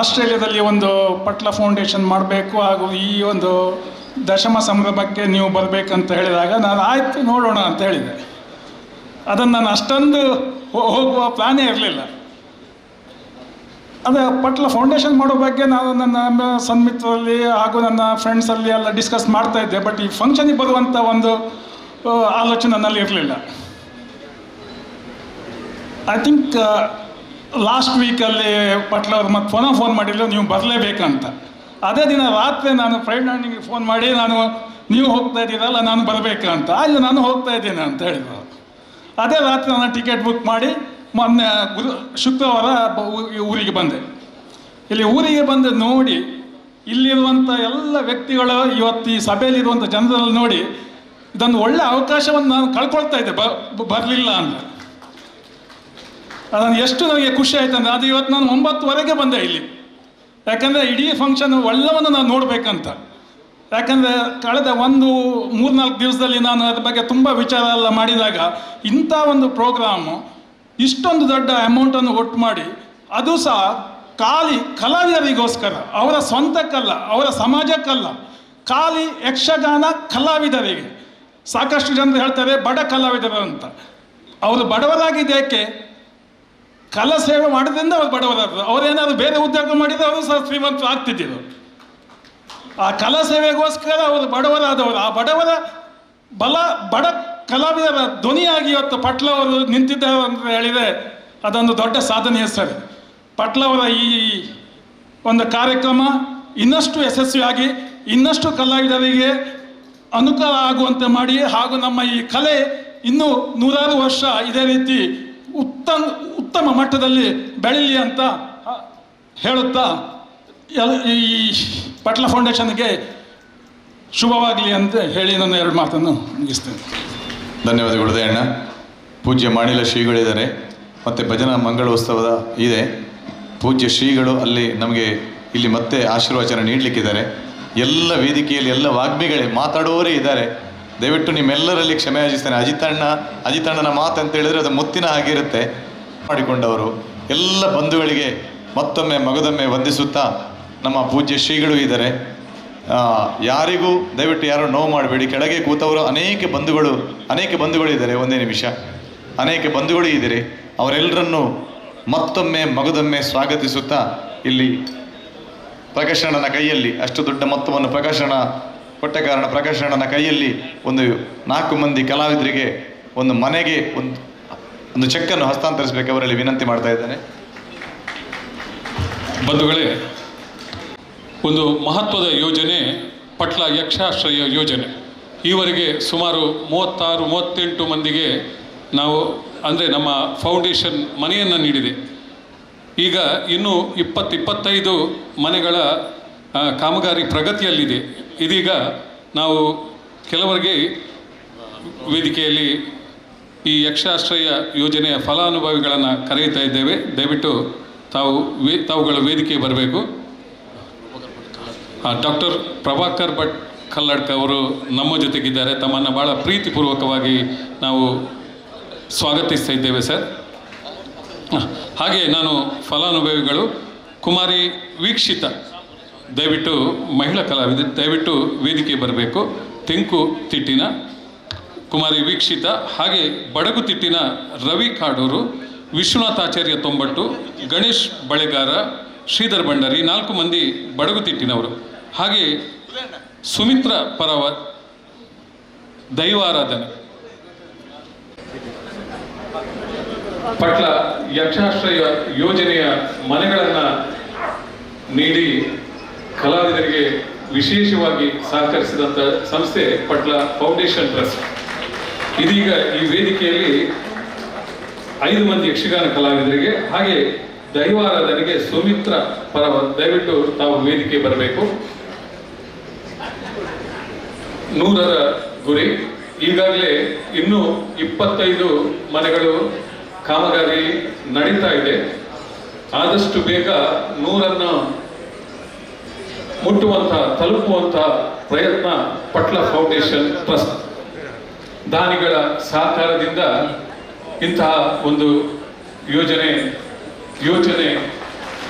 ಆಸ್ಟ್ರೇಲಿಯಾದಲ್ಲಿ ಒಂದು ಪಟ್ಲ ಫೌಂಡೇಶನ್ ಮಾಡಬೇಕು ಹಾಗೂ ಈ ಒಂದು ದಶಮ ಸಂಭ್ರಮಕ್ಕೆ ನೀವು ಬರಬೇಕಂತ ಹೇಳಿದಾಗ ನಾನು ಆಯ್ತು ನೋಡೋಣ ಅಂತ ಹೇಳಿದೆ. ಅದನ್ನು ನಾನು ಅಷ್ಟೊಂದು ಹೋಗುವ ಪ್ಲಾನೇ ಇರಲಿಲ್ಲ. ಅದೇ ಪಟ್ಲ ಫೌಂಡೇಶನ್ ಮಾಡೋ ಬಗ್ಗೆ ನಾನು ನನ್ನ ಸನ್ಮಿತ್ರರಲ್ಲಿ ಹಾಗೂ ನನ್ನ ಫ್ರೆಂಡ್ಸಲ್ಲಿ ಎಲ್ಲ ಡಿಸ್ಕಸ್ ಮಾಡ್ತಾ ಇದ್ದೆ. ಬಟ್ ಈ ಫಂಕ್ಷನಿಗೆ ಬರುವಂಥ ಒಂದು ಆಲೋಚನೆ ನನ್ನಲ್ಲಿ ಇರಲಿಲ್ಲ. ಐ ಥಿಂಕ್ ಲಾಸ್ಟ್ ವೀಕಲ್ಲಿ ಪಟ್ಲವ್ರು ಮತ್ತೆ ಫೋನ್ ಮಾಡಿದ್ರು, ನೀವು ಬರಲೇಬೇಕಂತ. ಅದೇ ದಿನ ರಾತ್ರಿ ನಾನು ಫ್ರೆಂಡ್ನಿಗೆ ಫೋನ್ ಮಾಡಿ, ನೀವು ಹೋಗ್ತಾ ಇದ್ದೀರಲ್ಲ, ನಾನು ಬರಬೇಕಂತ. ಅಲ್ಲಿ ನಾನು ಹೋಗ್ತಾ ಇದ್ದೇನೆ ಅಂತ ಹೇಳಿದರು. ಅದೇ ರಾತ್ರಿ ನಾನು ಟಿಕೆಟ್ ಬುಕ್ ಮಾಡಿ ಮೊನ್ನೆ ಶುಕ್ರವಾರ ಊರಿಗೆ ಬಂದೆ. ಇಲ್ಲಿ ಊರಿಗೆ ಬಂದು ನೋಡಿ ಇಲ್ಲಿರುವಂಥ ಎಲ್ಲ ವ್ಯಕ್ತಿಗಳು, ಇವತ್ತು ಈ ಸಭೆಯಲ್ಲಿರುವಂಥ ಜನರಲ್ಲಿ ನೋಡಿ ಇದೊಂದು ಒಳ್ಳೆ ಅವಕಾಶವನ್ನು ನಾನು ಕಳ್ಕೊಳ್ತಾ ಇದ್ದೆ ಬರಲಿಲ್ಲ ಅಂತ. ಅದನ್ನು ಎಷ್ಟು ನನಗೆ ಖುಷಿ ಆಯ್ತು ಅಂದರೆ ಅದು ಇವತ್ತು ನಾನು 9:00ವರೆಗೆ ಬಂದೆ ಇಲ್ಲಿ. ಯಾಕಂದರೆ ಇಡೀ ಫಂಕ್ಷನ್ ಎಲ್ಲವನ್ನು ನಾನು ನೋಡಬೇಕಂತ. ಯಾಕಂದರೆ ಕಳೆದ 3-4 ದಿವಸದಲ್ಲಿ ನಾನು ಅದ್ರ ಬಗ್ಗೆ ತುಂಬ ವಿಚಾರ ಎಲ್ಲ ಮಾಡಿದಾಗ ಇಂಥ ಒಂದು ಪ್ರೋಗ್ರಾಮು ಇಷ್ಟೊಂದು ದೊಡ್ಡ ಅಮೌಂಟನ್ನು ಒಟ್ಟು ಮಾಡಿ, ಅದು ಸಹ ಖಾಲಿ ಕಲಾವಿದರಿಗೋಸ್ಕರ, ಅವರ ಸ್ವಂತಕ್ಕಲ್ಲ, ಅವರ ಸಮಾಜಕ್ಕಲ್ಲ, ಖಾಲಿ ಯಕ್ಷಗಾನ ಕಲಾವಿದರಿಗೆ. ಸಾಕಷ್ಟು ಜನರು ಹೇಳ್ತಾರೆ ಬಡ ಕಲಾವಿದರು ಅಂತ. ಅವರು ಬಡವರಾಗಿದ್ದೇಕೆ? ಕಲಾ ಸೇವೆ ಮಾಡೋದ್ರಿಂದ ಅವ್ರು ಬಡವರಾದರು. ಅವರೇನಾದ್ರು ಬೇರೆ ಉದ್ಯೋಗ ಮಾಡಿದರೆ ಅವರು ಸಹ ಶ್ರೀಮಂತರು ಆಗ್ತಿದ್ದರು. ಆ ಕಲಾ ಸೇವೆಗೋಸ್ಕರ ಅವರು ಬಡವರಾದವರು. ಆ ಬಡ ಕಲಾವಿದರ ಧ್ವನಿಯಾಗಿ ಇವತ್ತು ಪಟ್ಲವರು ನಿಂತಿದ್ದಾರೆ ಅಂತ ಹೇಳಿದರೆ ಅದೊಂದು ದೊಡ್ಡ ಸಾಧನೆಯ ಸರಿ. ಪಟ್ಲವರ ಈ ಒಂದು ಕಾರ್ಯಕ್ರಮ ಇನ್ನಷ್ಟು ಯಶಸ್ವಿಯಾಗಿ ಇನ್ನಷ್ಟು ಕಲಾವಿದರಿಗೆ ಅನುಕೂಲ ಆಗುವಂತೆ ಮಾಡಿ, ಹಾಗೂ ನಮ್ಮ ಈ ಕಲೆ ಇನ್ನೂ 100 ವರ್ಷ ಇದೇ ರೀತಿ ಉತ್ತಮ ಮಟ್ಟದಲ್ಲಿ ಬೆಳೀಲಿ ಅಂತ ಹೇಳುತ್ತಾ ಈ ಪಟ್ಲ ಫೌಂಡೇಶನ್ಗೆ ಶುಭವಾಗಲಿ ಅಂತ ಹೇಳಿ ನನ್ನ 2 ಮಾತನ್ನು ಮುಗಿಸ್ತೇನೆ. ಧನ್ಯವಾದಗಳು ದಯಣ್ಣ. ಪೂಜ್ಯ ಮಾಣಿಲ ಶ್ರೀಗಳಿದ್ದಾರೆ, ಮತ್ತು ಭಜನಾ ಮಂಗಳೋತ್ಸವದ ಇದೆ. ಪೂಜ್ಯ ಶ್ರೀಗಳು ಅಲ್ಲಿ ನಮಗೆ ಇಲ್ಲಿ ಮತ್ತೆ ಆಶೀರ್ವಚನ ನೀಡಲಿಕ್ಕಿದ್ದಾರೆ. ಎಲ್ಲ ವೇದಿಕೆಯಲ್ಲಿ ಎಲ್ಲ ವಾಗ್ಮಿಗಳೇ ಮಾತಾಡುವವರೇ ಇದ್ದಾರೆ. ದಯವಿಟ್ಟು ನಿಮ್ಮೆಲ್ಲರಲ್ಲಿ ಕ್ಷಮೆ ಯಾಚಿಸ್ತೇನೆ. ಅಜಿತಣ್ಣನ ಮಾತು ಅಂತ ಹೇಳಿದರೆ ಅದು ಮುತ್ತಿನ ಹಾಗಿರುತ್ತೆ. ಮಾಡಿಕೊಂಡವರು ಎಲ್ಲ ಬಂಧುಗಳಿಗೆ ಮತ್ತೊಮ್ಮೆ ಮಗದೊಮ್ಮೆ ವಂದಿಸುತ್ತಾ ನಮ್ಮ ಪೂಜ್ಯ ಶ್ರೀಗಳು ಇದ್ದಾರೆ. ಯಾರಿಗೂ ದಯವಿಟ್ಟು ಯಾರು ನೋವು ಮಾಡಬೇಡಿ. ಕೆಳಗೆ ಕೂತವರು ಅನೇಕ ಬಂಧುಗಳು ಇದ್ದಾರೆ. ಒಂದೇ ನಿಮಿಷ, ಅನೇಕ ಬಂಧುಗಳು ಇದ್ದೀರಿ. ಅವರೆಲ್ಲರನ್ನು ಮತ್ತೊಮ್ಮೆ ಮಗದೊಮ್ಮೆ ಸ್ವಾಗತಿಸುತ್ತಾ ಇಲ್ಲಿ ಪ್ರಕಾಶಣ್ಣನ ಕೈಯಲ್ಲಿ ಅಷ್ಟು ದೊಡ್ಡ ಮೊತ್ತವನ್ನು ಕೊಟ್ಟ ಕಾರಣ ಪ್ರಕಾಶಣ್ಣನ ಕೈಯಲ್ಲಿ ಒಂದು 4 ಮಂದಿ ಕಲಾವಿದರಿಗೆ ಒಂದು ಮನೆಗೆ ಒಂದು ಚೆಕ್ಕನ್ನು ಹಸ್ತಾಂತರಿಸಬೇಕು ಅವರಲ್ಲಿ ವಿನಂತಿ ಮಾಡ್ತಾ ಇದ್ದೇನೆ. ಬಂಧುಗಳೇ, ಒಂದು ಮಹತ್ವದ ಯೋಜನೆ ಪಟ್ಲ ಯಕ್ಷಾಶ್ರಯ ಯೋಜನೆ. ಈವರೆಗೆ ಸುಮಾರು 36-38 ಮಂದಿಗೆ ನಾವು ಅಂದರೆ ನಮ್ಮ ಫೌಂಡೇಶನ್ ಮನೆಯನ್ನು ನೀಡಿದೆ. ಈಗ ಇನ್ನೂ 20-25 ಮನೆಗಳ ಕಾಮಗಾರಿ ಪ್ರಗತಿಯಲ್ಲಿದೆ. ಇದೀಗ ನಾವು ಕೆಲವರಿಗೆ ವೇದಿಕೆಯಲ್ಲಿ ಈ ಯಕ್ಷಾಶ್ರಯ ಯೋಜನೆಯ ಫಲಾನುಭವಿಗಳನ್ನು ಕರೆಯುತ್ತಾ ಇದ್ದೇವೆ. ದಯವಿಟ್ಟು ತಾವುಗಳ ವೇದಿಕೆಗೆ ಬರಬೇಕು. ಡಾಕ್ಟರ್ ಪ್ರಭಾಕರ್ ಭಟ್ ಕಲ್ಲಡ್ಕ ಅವರು ನಮ್ಮ ಜೊತೆಗಿದ್ದಾರೆ. ತಮ್ಮನ್ನು ಭಾಳ ಪ್ರೀತಿಪೂರ್ವಕವಾಗಿ ನಾವು ಸ್ವಾಗತಿಸ್ತಾ ಇದ್ದೇವೆ ಸರ್. ಹಾಗೆ ನಾನು ಫಲಾನುಭವಿಗಳು ಕುಮಾರಿ ವೀಕ್ಷಿತ, ದಯವಿಟ್ಟು ಮಹಿಳಾ ಕಲಾವಿದೆ, ದಯವಿಟ್ಟು ವೇದಿಕೆ ಬರಬೇಕು. ತೆಂಕು ತಿಟ್ಟಿನ ಕುಮಾರಿ ವೀಕ್ಷಿತ, ಹಾಗೆ ಬಡಗು ತಿಟ್ಟಿನ ರವಿ ಕಾಡೂರು, ವಿಶ್ವನಾಥಾಚಾರ್ಯ ತೊಂಬಟ್ಟು, ಗಣೇಶ್ ಬಳೆಗಾರ, ಶ್ರೀಧರ್ ಭಂಡಾರಿ, 4 ಮಂದಿ ಬಡಗು ತಿಟ್ಟಿನವರು. ಹಾಗೆ ಸುಮಿತ್ರ ಪರವತ್ ದೈವಾರಾಧನೆ. ಪಟ್ಲ ಯಕ್ಷಾಶ್ರಯ ಯೋಜನೆಯ ಮನೆಗಳನ್ನು ನೀಡಿ ಕಲಾವಿದರಿಗೆ ವಿಶೇಷವಾಗಿ ಸಹಕರಿಸಿದಂಥ ಸಂಸ್ಥೆ ಪಟ್ಲ ಫೌಂಡೇಶನ್ ಟ್ರಸ್ಟ್. ಇದೀಗ ಈ ವೇದಿಕೆಯಲ್ಲಿ 5 ಮಂದಿ ಯಕ್ಷಗಾನ ಕಲಾವಿದರಿಗೆ ಹಾಗೆ ದೈವಾರಾಧನೆಗೆ ಸುಮಿತ್ರ ಪರವತ್, ದಯವಿಟ್ಟು ತಾವು ವೇದಿಕೆ ಬರಬೇಕು. 100ರ ಗುರಿ. ಈಗಾಗಲೇ ಇನ್ನೂ 25 ಮನೆಗಳು ಕಾಮಗಾರಿ ನಡೀತಾ ಇದೆ. ಆದಷ್ಟು ಬೇಗ 100ಅನ್ನು ತಲುಪುವಂಥ ಪ್ರಯತ್ನ ಪಟ್ಲ ಫೌಂಡೇಶನ್ ಟ್ರಸ್ಟ್ ದಾನಿಗಳ ಸಹಕಾರದಿಂದ ಇಂತಹ ಒಂದು ಯೋಜನೆ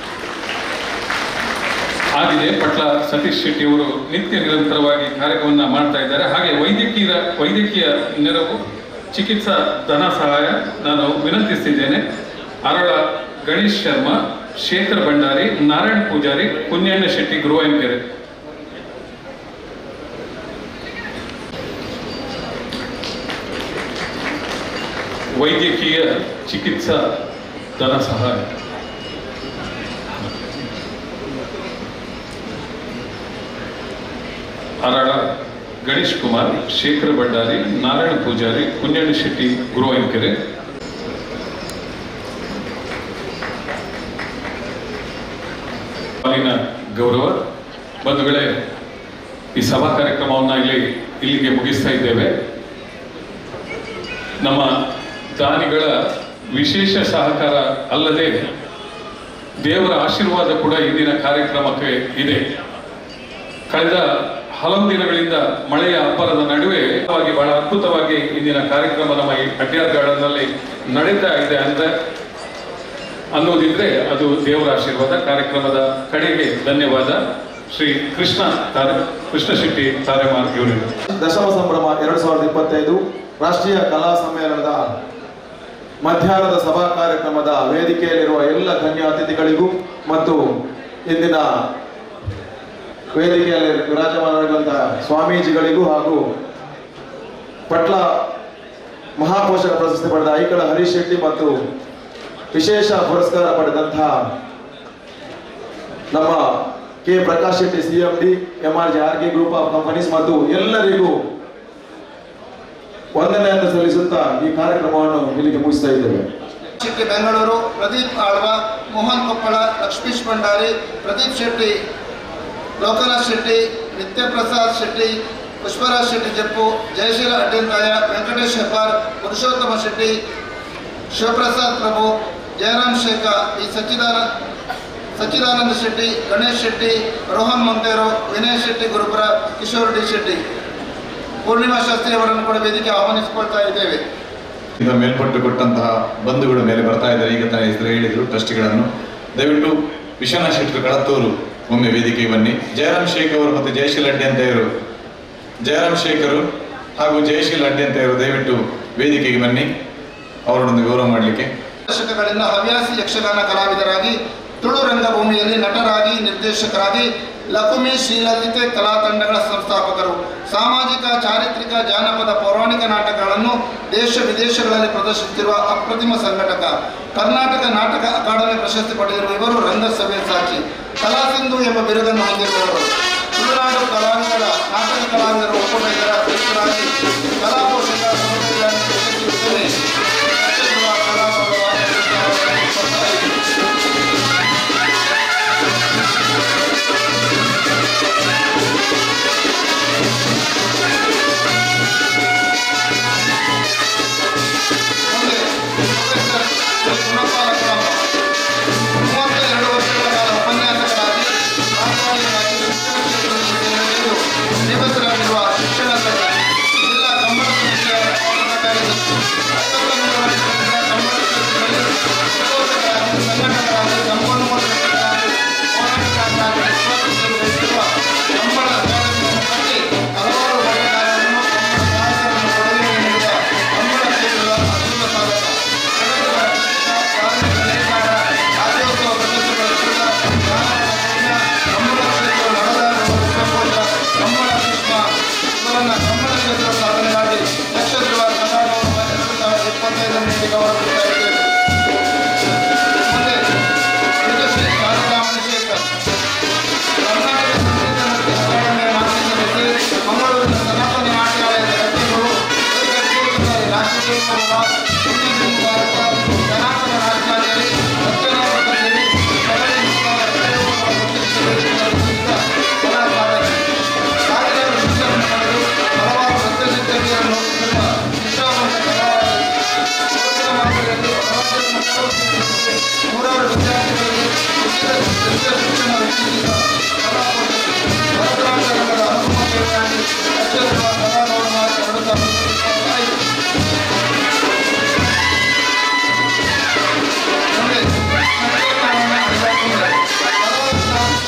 ಆಗಿದೆ. ಪಟ್ಲ ಸತೀಶ್ ಶೆಟ್ಟಿ ಅವರು ನಿತ್ಯ ನಿರಂತರವಾಗಿ ಕಾರ್ಯಕ್ರಮವನ್ನು ಮಾಡ್ತಾ ಇದ್ದಾರೆ. ಹಾಗೆ ವೈದ್ಯಕೀಯ ನೆರವು, ಚಿಕಿತ್ಸಾ ಧನ ಸಹಾಯ ನಾನು ವಿನಂತಿಸ್ತಿದ್ದೇನೆ. ಅರಳ ಗಣೇಶ್ ಶರ್ಮಾ, ಶೇಖರ್ ಭಂಡಾರಿ, ನಾರಾಯಣ್ ಪೂಜಾರಿ, ಪುಣ್ಯಣ್ಣ ಶೆಟ್ಟಿ, ಗುರುವಾಯಂಕೆರೆ. ವೈದ್ಯಕೀಯ ಚಿಕಿತ್ಸಾ ಧನ ಸಹಾಯ. ಅರಳ ಗಣೇಶ್ ಕುಮಾರ್, ಶೇಖರ್ ಭಂಡಾರಿ, ನಾರಾಯಣ ಪೂಜಾರಿ, ಪುಣ್ಯಣ್ಣ ಶೆಟ್ಟಿ, ಗುರುವಾಯಂಕೆರೆ. ಗೌರವ ಬಂಧುಗಳೇ, ಈ ಸಭಾ ಕಾರ್ಯಕ್ರಮವನ್ನು ಇಲ್ಲಿ ಇಲ್ಲಿಗೆ ಮುಗಿಸ್ತಾ ಇದ್ದೇವೆ. ನಮ್ಮ ದಾನಿಗಳ ವಿಶೇಷ ಸಹಕಾರ ಅಲ್ಲದೆ ದೇವರ ಆಶೀರ್ವಾದ ಕೂಡ ಇಂದಿನ ಕಾರ್ಯಕ್ರಮಕ್ಕೆ ಇದೆ. ಕಳೆದ ಹಲವು ದಿನಗಳಿಂದ ಮಳೆಯ ಅಬ್ಬರದ ನಡುವೆ ಬಹಳ ಅದ್ಭುತವಾಗಿ ಇಂದಿನ ಕಾರ್ಯಕ್ರಮ ನಮ್ಮ ಈ ಅಡ್ಯಾರ್ ಗಾರ್ಡನ್ನಲ್ಲಿ ನಡೀತಾ ಇದೆ ಅನ್ನೋದಿದ್ರೆ ಅದು ದೇವರ ಆಶೀರ್ವಾದ. ಕಾರ್ಯಕ್ರಮದ ಕಡೆಗೆ ಧನ್ಯವಾದ ಶ್ರೀ ಕೃಷ್ಣ ಶೆಟ್ಟಿ ತಾರೆಮಾರ್ ಇವರಿಗೆ. ದಶಮ ಸಂಭ್ರಮ 2025 ರಾಷ್ಟ್ರೀಯ ಕಲಾ ಸಮ್ಮೇಳನದ ಮಧ್ಯಾಹ್ನದ ಸಭಾ ಕಾರ್ಯಕ್ರಮದ ವೇದಿಕೆಯಲ್ಲಿರುವ ಎಲ್ಲ ಗಣ್ಯ ಅತಿಥಿಗಳಿಗೂ ಮತ್ತು ಇಂದಿನ ವೇದಿಕೆಯಲ್ಲಿ ವಿರಾಜಮಾನವಾಗಿರುವಂತಹ ಸ್ವಾಮೀಜಿಗಳಿಗೂ ಹಾಗೂ ಪಟ್ಲ ಮಹಾಪೋಷಕ ಪ್ರಶಸ್ತಿ ಪಡೆದ ಐಕಳ ಹರೀಶ್ ಶೆಟ್ಟಿ ಮತ್ತು ವಿಶೇಷ ಪುರಸ್ಕಾರ ಪಡೆದಂತಹ ನಮ್ಮ K Prakash Shetty CMD MRG RK group of companies ಮತ್ತು ಎಲ್ಲರಿಗೂ ವಂದನೆಯನ್ನು ಸಲ್ಲಿಸುತ್ತಾ ಈ ಕಾರ್ಯಕ್ರಮವನ್ನು ಇಲ್ಲಿಗೆ ಮುಗಿಸ್ತಾ ಇದ್ದೇವೆ. ಶೆಟ್ಟಿ ಬೆಂಗಳೂರು, ಪ್ರದೀಪ್ ಆಳ್ವ, ಮೋಹನ್ ಕೊಪ್ಪಳ, ಲಕ್ಷ್ಮೀಶ್ ಭಂಡಾರಿ, ಪ್ರದೀಪ್ ಶೆಟ್ಟಿ, ಲೋಕನಾಥ್ ಶೆಟ್ಟಿ, ನಿತ್ಯಪ್ರಸಾದ್ ಶೆಟ್ಟಿ, ಪುಷ್ಪರಾಜ್ ಶೆಟ್ಟಿ ಜಪ್ಪು, ಜಯಶೀಲ ಅಡ್ಡೆಂತಾಯ, ವೆಂಕಟೇಶ್ ಹೆಬ್ಬಾರ್, ಪುರುಷೋತ್ತಮ ಶೆಟ್ಟಿ, ಶಿವಪ್ರಸಾದ್ ಪ್ರಭು, ಜಯರಾಮ್ ಶೇಖರ್, ಸಚ್ಚಿದಾನಂದ ಶೆಟ್ಟಿ, ಗಣೇಶ್ ಶೆಟ್ಟಿ, ರೋಹನ್ ಮೊಂತೇರು, ವಿನಯ್ ಶೆಟ್ಟಿ ಗುರುಪುರ, ಕಿಶೋರ್ ಡಿ ಶೆಟ್ಟಿ, ಪೂರ್ಣಿಮಾ ಶಾಸ್ತ್ರಿ ಅವರನ್ನು ಕೂಡ ವೇದಿಕೆ ಆಹ್ವಾನಿಸಿಕೊಳ್ತಾ ಇದ್ದೇವೆ. ಮೇಲ್ಪಟ್ಟು ಕೊಟ್ಟಂತಹ ಬಂಧುಗಳು ಮೇಲೆ ಬರ್ತಾ ಇದ್ದಾರೆ. ಈಗ ತಾನೇ ಹೆಸರು ಹೇಳಿದ್ರು ಟ್ರಸ್ಟಿಗಳನ್ನು. ದಯವಿಟ್ಟು ವಿಶ್ವನಾಥ್ ಶೆಟ್ಟಿ ಕಳತ್ತೂರು ಒಮ್ಮೆ ವೇದಿಕೆಗೆ ಬನ್ನಿ. ಜಯರಾಮ್ ಶೇಖ್ ಅವರು ಮತ್ತು ಜಯಶೀಲ ಅಡ್ಡೆಂತೆಯವರು, ಜಯರಾಮ್ ಶೇಖರು ಹಾಗೂ ಜಯಶೀಲ ಅಡ್ಡೆಂತೆಯವರು ದಯವಿಟ್ಟು ವೇದಿಕೆಗೆ ಬನ್ನಿ ಅವರೊಂದು ಗೌರವ ಮಾಡಲಿಕ್ಕೆ. ದಶಕಗಳಿಂದ ಹವ್ಯಾಸಿ ಯಕ್ಷಗಾನ ಕಲಾವಿದರಾಗಿ, ತುಳು ರಂಗಭೂಮಿಯಲ್ಲಿ ನಟರಾಗಿ, ನಿರ್ದೇಶಕರಾಗಿ, ಲಕುಮಿ ಶ್ರೀಲಲಿತೆ ಕಲಾ ತಂಡಗಳ ಸಂಸ್ಥಾಪಕರು, ಸಾಮಾಜಿಕ, ಚಾರಿತ್ರಿಕ, ಜಾನಪದ, ಪೌರಾಣಿಕ ನಾಟಕಗಳನ್ನು ದೇಶ ವಿದೇಶಗಳಲ್ಲಿ ಪ್ರದರ್ಶಿಸುತ್ತಿರುವ ಅಪ್ರತಿಮ ಸಂಘಟಕ, ಕರ್ನಾಟಕ ನಾಟಕ ಅಕಾಡೆಮಿ ಪ್ರಶಸ್ತಿ ಪಡೆದಿರುವ ಇವರು ರಂಗಸಭೆ ಸಾಕ್ಷಿ, ಕಲಾ ಸಿಂಧು ಎಂಬ ಬಿರುದನ್ನು ಹೊಂದಿರುವವರು, ತುಳುನಾಡು ಕಲಾವಿದರ ನಾಟಕ ಕಲಾವಿದರ ಒಕ್ಕೂಟ ಇದರ ಅಧ್ಯಕ್ಷರಾಗಿ, ಕಲಾ ಪೋಷಕ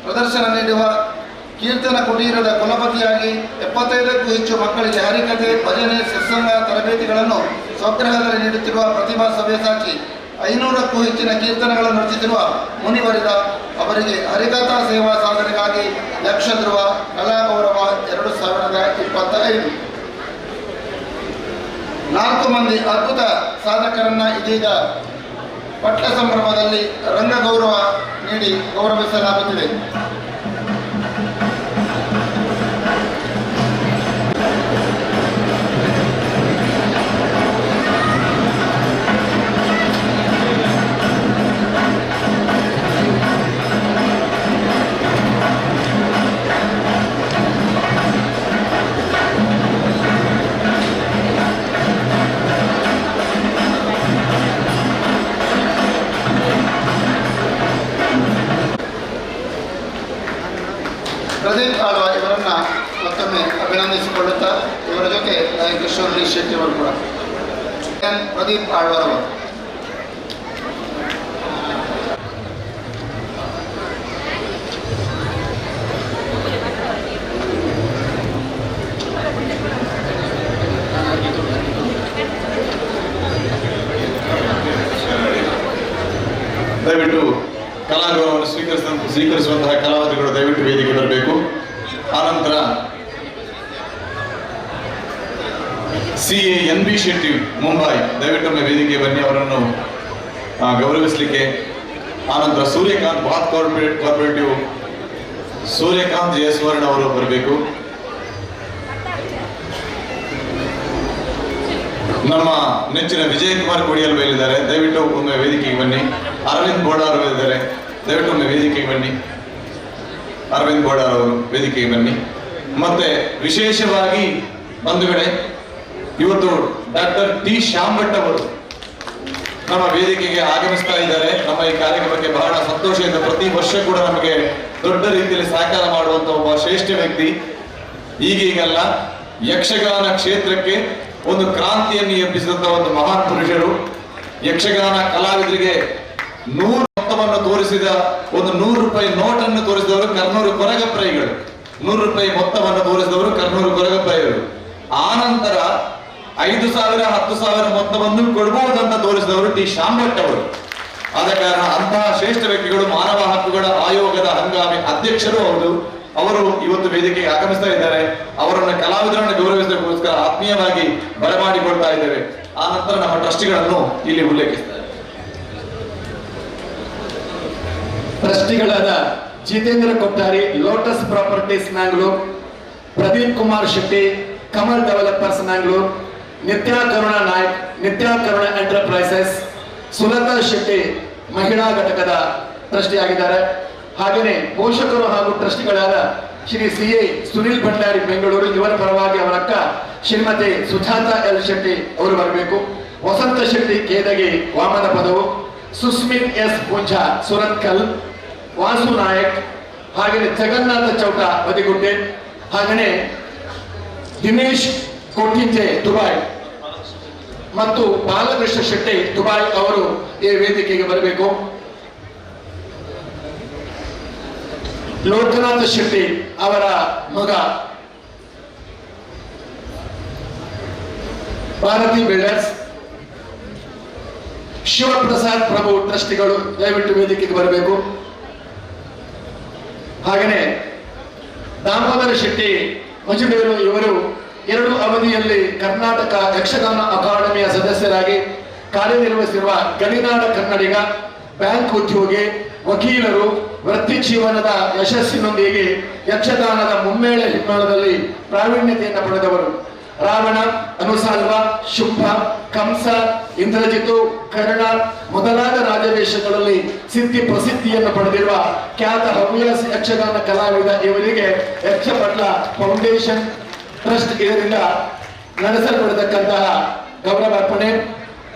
ಪ್ರದರ್ಶನ ನೀಡುವ ಕೀರ್ತನ ಕುಟೀರದ ಕುಲಪತಿಯಾಗಿ 75ಕ್ಕೂ ಹೆಚ್ಚು ಮಕ್ಕಳಿಗೆ ಹರಿಕಥೆ, ಭಜನೆ, ಸತ್ಸಂಗ ತರಬೇತಿಗಳನ್ನು ಸ್ವಗ್ರಹದಲ್ಲಿ ನೀಡುತ್ತಿರುವ ಪ್ರತಿಭಾ ಸವ್ಯಸಾಚಿ, 500ಕ್ಕೂ ಹೆಚ್ಚಿನ ಕೀರ್ತನೆಗಳನ್ನು ರಚಿಸಿರುವ ಮುನಿವರಿದ ಅವರಿಗೆ ಹರಿಕಥಾ ಸೇವಾ ಸಾಧನೆಗಾಗಿ ಯಕ್ಷ ಧ್ರುವ ಕಲಾ ಗೌರವ 2025. 4 ಮಂದಿ ಅದ್ಭುತ ಸಾಧಕರನ್ನ ಇದೀಗ ಪಟ್ಲ ಸಂಭ್ರಮದಲ್ಲಿ ರಂಗ ಗೌರವ ನೀಡಿ ಗೌರವಿಸಲಾಗುತ್ತಿದೆ. ಪ್ರದೀಪ್ ಆಳ್ವ ಇವರನ್ನ ಮತ್ತೊಮ್ಮೆ ಅಭಿನಂದಿಸಿಕೊಳ್ಳುತ್ತಾ ಇವರ ಜೊತೆ ಕಿಶೋರ್ ಶೆಟ್ಟಿ ಅವರು ಕೂಡ ಪ್ರದೀಪ್ ಆಳ್ವರವರು ದಯವಿಟ್ಟು ಕಲಾಗೌರವವನ್ನು ಸ್ವೀಕರಿಸುವಂತಹ ಕಲಾವಿದರುಗಳು ದಯವಿಟ್ಟು ವೇದಿಕೆ ಬರಬೇಕು. ಆನಂತರ CA NB ಶೆಟ್ಟಿ ಮುಂಬೈ ದಯವಿಟ್ಟೊಮ್ಮೆ ವೇದಿಕೆ ಬನ್ನಿ, ಅವರನ್ನು ಗೌರವಿಸಲಿಕ್ಕೆ. ಆನಂತರ ಸೂರ್ಯಕಾಂತ್ ಬಾತ್ ಕೋಆಪರೇಟಿವ್ ಸೂರ್ಯಕಾಂತ್ ಜಯಸ್ವರ್ಣ ಅವರು ಬರಬೇಕು. ನಮ್ಮ ನೆಚ್ಚಿನ ವಿಜಯ್ ಕುಮಾರ್ ಕೋಡಿಯಲ್ ಬಯಲಿದ್ದಾರೆ, ದಯವಿಟ್ಟು ಒಮ್ಮೆ ವೇದಿಕೆಗೆ ಬನ್ನಿ. ಅರವಿಂದ್ ಬೋಡಾರ್ ಇದ್ದಾರೆ, ದಯವಿಟ್ಟು ಒಮ್ಮೆ ವೇದಿಕೆಗೆ ಬನ್ನಿ. ಅರವಿಂದ್ ಬೋಡಾರ್ ಅವರು ವೇದಿಕೆಗೆ ಬನ್ನಿ. ಮತ್ತೆ ವಿಶೇಷವಾಗಿ ಬಂಧುಗಳೇ, ಇವತ್ತು ಡಾಕ್ಟರ್ ಟಿ ಶ್ಯಾಮ್ ಭಟ್ ಅವರು ನಮ್ಮ ವೇದಿಕೆಗೆ ಆಗಮಿಸ್ತಾ ಇದ್ದಾರೆ. ನಮ್ಮ ಈ ಕಾರ್ಯಕ್ರಮಕ್ಕೆ ಬಹಳ ಸಂತೋಷದಿಂದ ಪ್ರತಿ ವರ್ಷ ಕೂಡ ನಮಗೆ ದೊಡ್ಡ ರೀತಿಯಲ್ಲಿ ಸಹಕಾರ ಮಾಡುವಂತ ಒಬ್ಬ ಶ್ರೇಷ್ಠ ವ್ಯಕ್ತಿ. ಈಗೀಗಲ್ಲ, ಯಕ್ಷಗಾನ ಕ್ಷೇತ್ರಕ್ಕೆ ಒಂದು ಕ್ರಾಂತಿಯನ್ನು ಎಬ್ಬಿಸಿದಂತಹ ಒಂದು ಮಹಾನ್ ಪುರುಷರು. ಯಕ್ಷಗಾನ ಕಲಾವಿದರಿಗೆ 100 ಮೊತ್ತವನ್ನು ತೋರಿಸಿದ ಒಂದು 100 ರೂಪಾಯಿ ನೋಟನ್ನು ತೋರಿಸಿದವರು ಕರ್ನೂರು ಕೊರಗಪ್ರಾಯಿಗಳು. 100 ರೂಪಾಯಿ ಮೊತ್ತವನ್ನು ತೋರಿಸಿದವರು ಕರ್ನೂರು ಕೊರಗಪ್ರಾಯಿಗಳು. ಆನಂತರ 5,000 10,000 ಮೊತ್ತವನ್ನು ಕೊಡಬಹುದಂತ ತೋರಿಸಿದವರು ಟಿ ಶ್ಯಾಮ್ ಭಟ್ ಅವರು. ಆದ ಕಾರಣ ಅಂತಹ ಶ್ರೇಷ್ಠ ವ್ಯಕ್ತಿಗಳು ಮಾನವ ಹಕ್ಕುಗಳ ಆಯೋಗದ ಹಂಗಾಮಿ ಅಧ್ಯಕ್ಷರು ಹೌದು. ಅವರು ಇವತ್ತು ವೇದಿಕೆಗೆ ಆಗಮಿಸ್ತಾ ಇದ್ದಾರೆ. ಅವರನ್ನ ಕಲಾವಿದರನ್ನು ಗೌರವಿಸಲಿಕ್ಕೋಸ್ಕರ ಆತ್ಮೀಯವಾಗಿ ಬರಮಾಡಿಕೊಳ್ತಾ ಇದ್ದೇವೆ. ಆ ನಂತರ ನಮ್ಮ ಟ್ರಸ್ಟಿಗಳನ್ನು ಇಲ್ಲಿ ಉಲ್ಲೇಖಿಸ್ತಾರೆ. ಟ್ರಸ್ಟಿಗಳಾದ Jitendra Kottari, Lotus Properties Mangalore, Pradeep Kumar Shetty, Kamal Developers Mangalore, Nitya Karuna Naik, Nitya Karuna Enterprises, Sulata Shetty ಮಹಿಳಾ ಘಟಕದ ಟ್ರಸ್ಟಿ ಆಗಿದ್ದಾರೆ. ಹಾಗೆಯೇ ಪೋಷಕರು ಹಾಗೂ ಟ್ರಸ್ಟಿಗಳಾದ ಶ್ರೀ CA ಸುನಿಲ್ ಭಂಡಾರಿ ಬೆಂಗಳೂರು, ಇವರ ಪರವಾಗಿ ಅವರ ಅಕ್ಕ ಶ್ರೀಮತಿ ಸುಜಾತಾ L ಶೆಟ್ಟಿ ಅವರು ಬರಬೇಕು. ವಸಂತ ಶೆಟ್ಟಿ ಕೇದಗಿ ವಾಮನ ಪದವು, ಸುಸ್ಮಿತ್ S ಪುಂಜಾ ಸುರತ್ಕಲ್, ವಾಸು ನಾಯಕ್, ಹಾಗೆಯೇ ಜಗನ್ನಾಥ ಚೌಟ ಬದಿಗುಡ್ಡೆ, ಹಾಗೆಯೇ ದಿನೇಶ್ ಕೋಟಿಂಜೆ ದುಬೈ ಮತ್ತು ಬಾಲಕೃಷ್ಣ ಶೆಟ್ಟಿ ದುಬೈ ಅವರು ಈ ವೇದಿಕೆಗೆ ಬರಬೇಕು. ಲೋಕನಾಥ ಶೆಟ್ಟಿ ಅವರ ಮಗ ಭಾರತಿ ಬಿಲ್ಡರ್ಸ್, ಶಿವಪ್ರಸಾದ್ ಪ್ರಭು ಟ್ರಸ್ಟಿಗಳು ದಯವಿಟ್ಟು ವೇದಿಕೆಗೆ ಬರಬೇಕು. ಹಾಗೆಯೇ ದಾಮೋದರ ಶೆಟ್ಟಿ ಮಜುಬೇರು ಇವರು 2 ಅವಧಿಯಲ್ಲಿ ಕರ್ನಾಟಕ ಯಕ್ಷಗಾನ ಅಕಾಡೆಮಿಯ ಸದಸ್ಯರಾಗಿ ಕಾರ್ಯನಿರ್ವಹಿಸಿರುವ ಗಡಿನಾಡ ಕನ್ನಡಿಗ, ಬ್ಯಾಂಕ್ ಉದ್ಯೋಗಿ, ವಕೀಲರು, ವೃತ್ತಿ ಜೀವನದ ಯಶಸ್ಸಿನೊಂದಿಗೆ ಯಕ್ಷಗಾನದ ಮುಮ್ಮೇಳ ಹಿಮ್ಮೇಳದಲ್ಲಿ ಪ್ರಾವೀಣ್ಯತೆಯನ್ನು ಪಡೆದವರು. ರಾವಣ, ಅನುಸಾಲ್ವ, ಶುಂಭ, ಕಂಸ, ಇಂದ್ರಜಿತು, ಕರ್ಣ ಮೊದಲಾದ ರಾಜವೇಷಗಳಲ್ಲಿ ಸಿದ್ಧಿ ಪ್ರಸಿದ್ಧಿಯನ್ನು ಪಡೆದಿರುವ ಖ್ಯಾತ ಹವ್ಯಾಸಿ ಯಕ್ಷಗಾನ ಕಲಾವಿದ ಇವರಿಗೆ ಯಕ್ಷಪಟ್ಲ ಫೌಂಡೇಶನ್ ಟ್ರಸ್ಟ್ ಇದರಿಂದ ನಡೆಸಲ್ಪಡತಕ್ಕಂತಹ ಗೌರವಾರ್ಪಣೆ.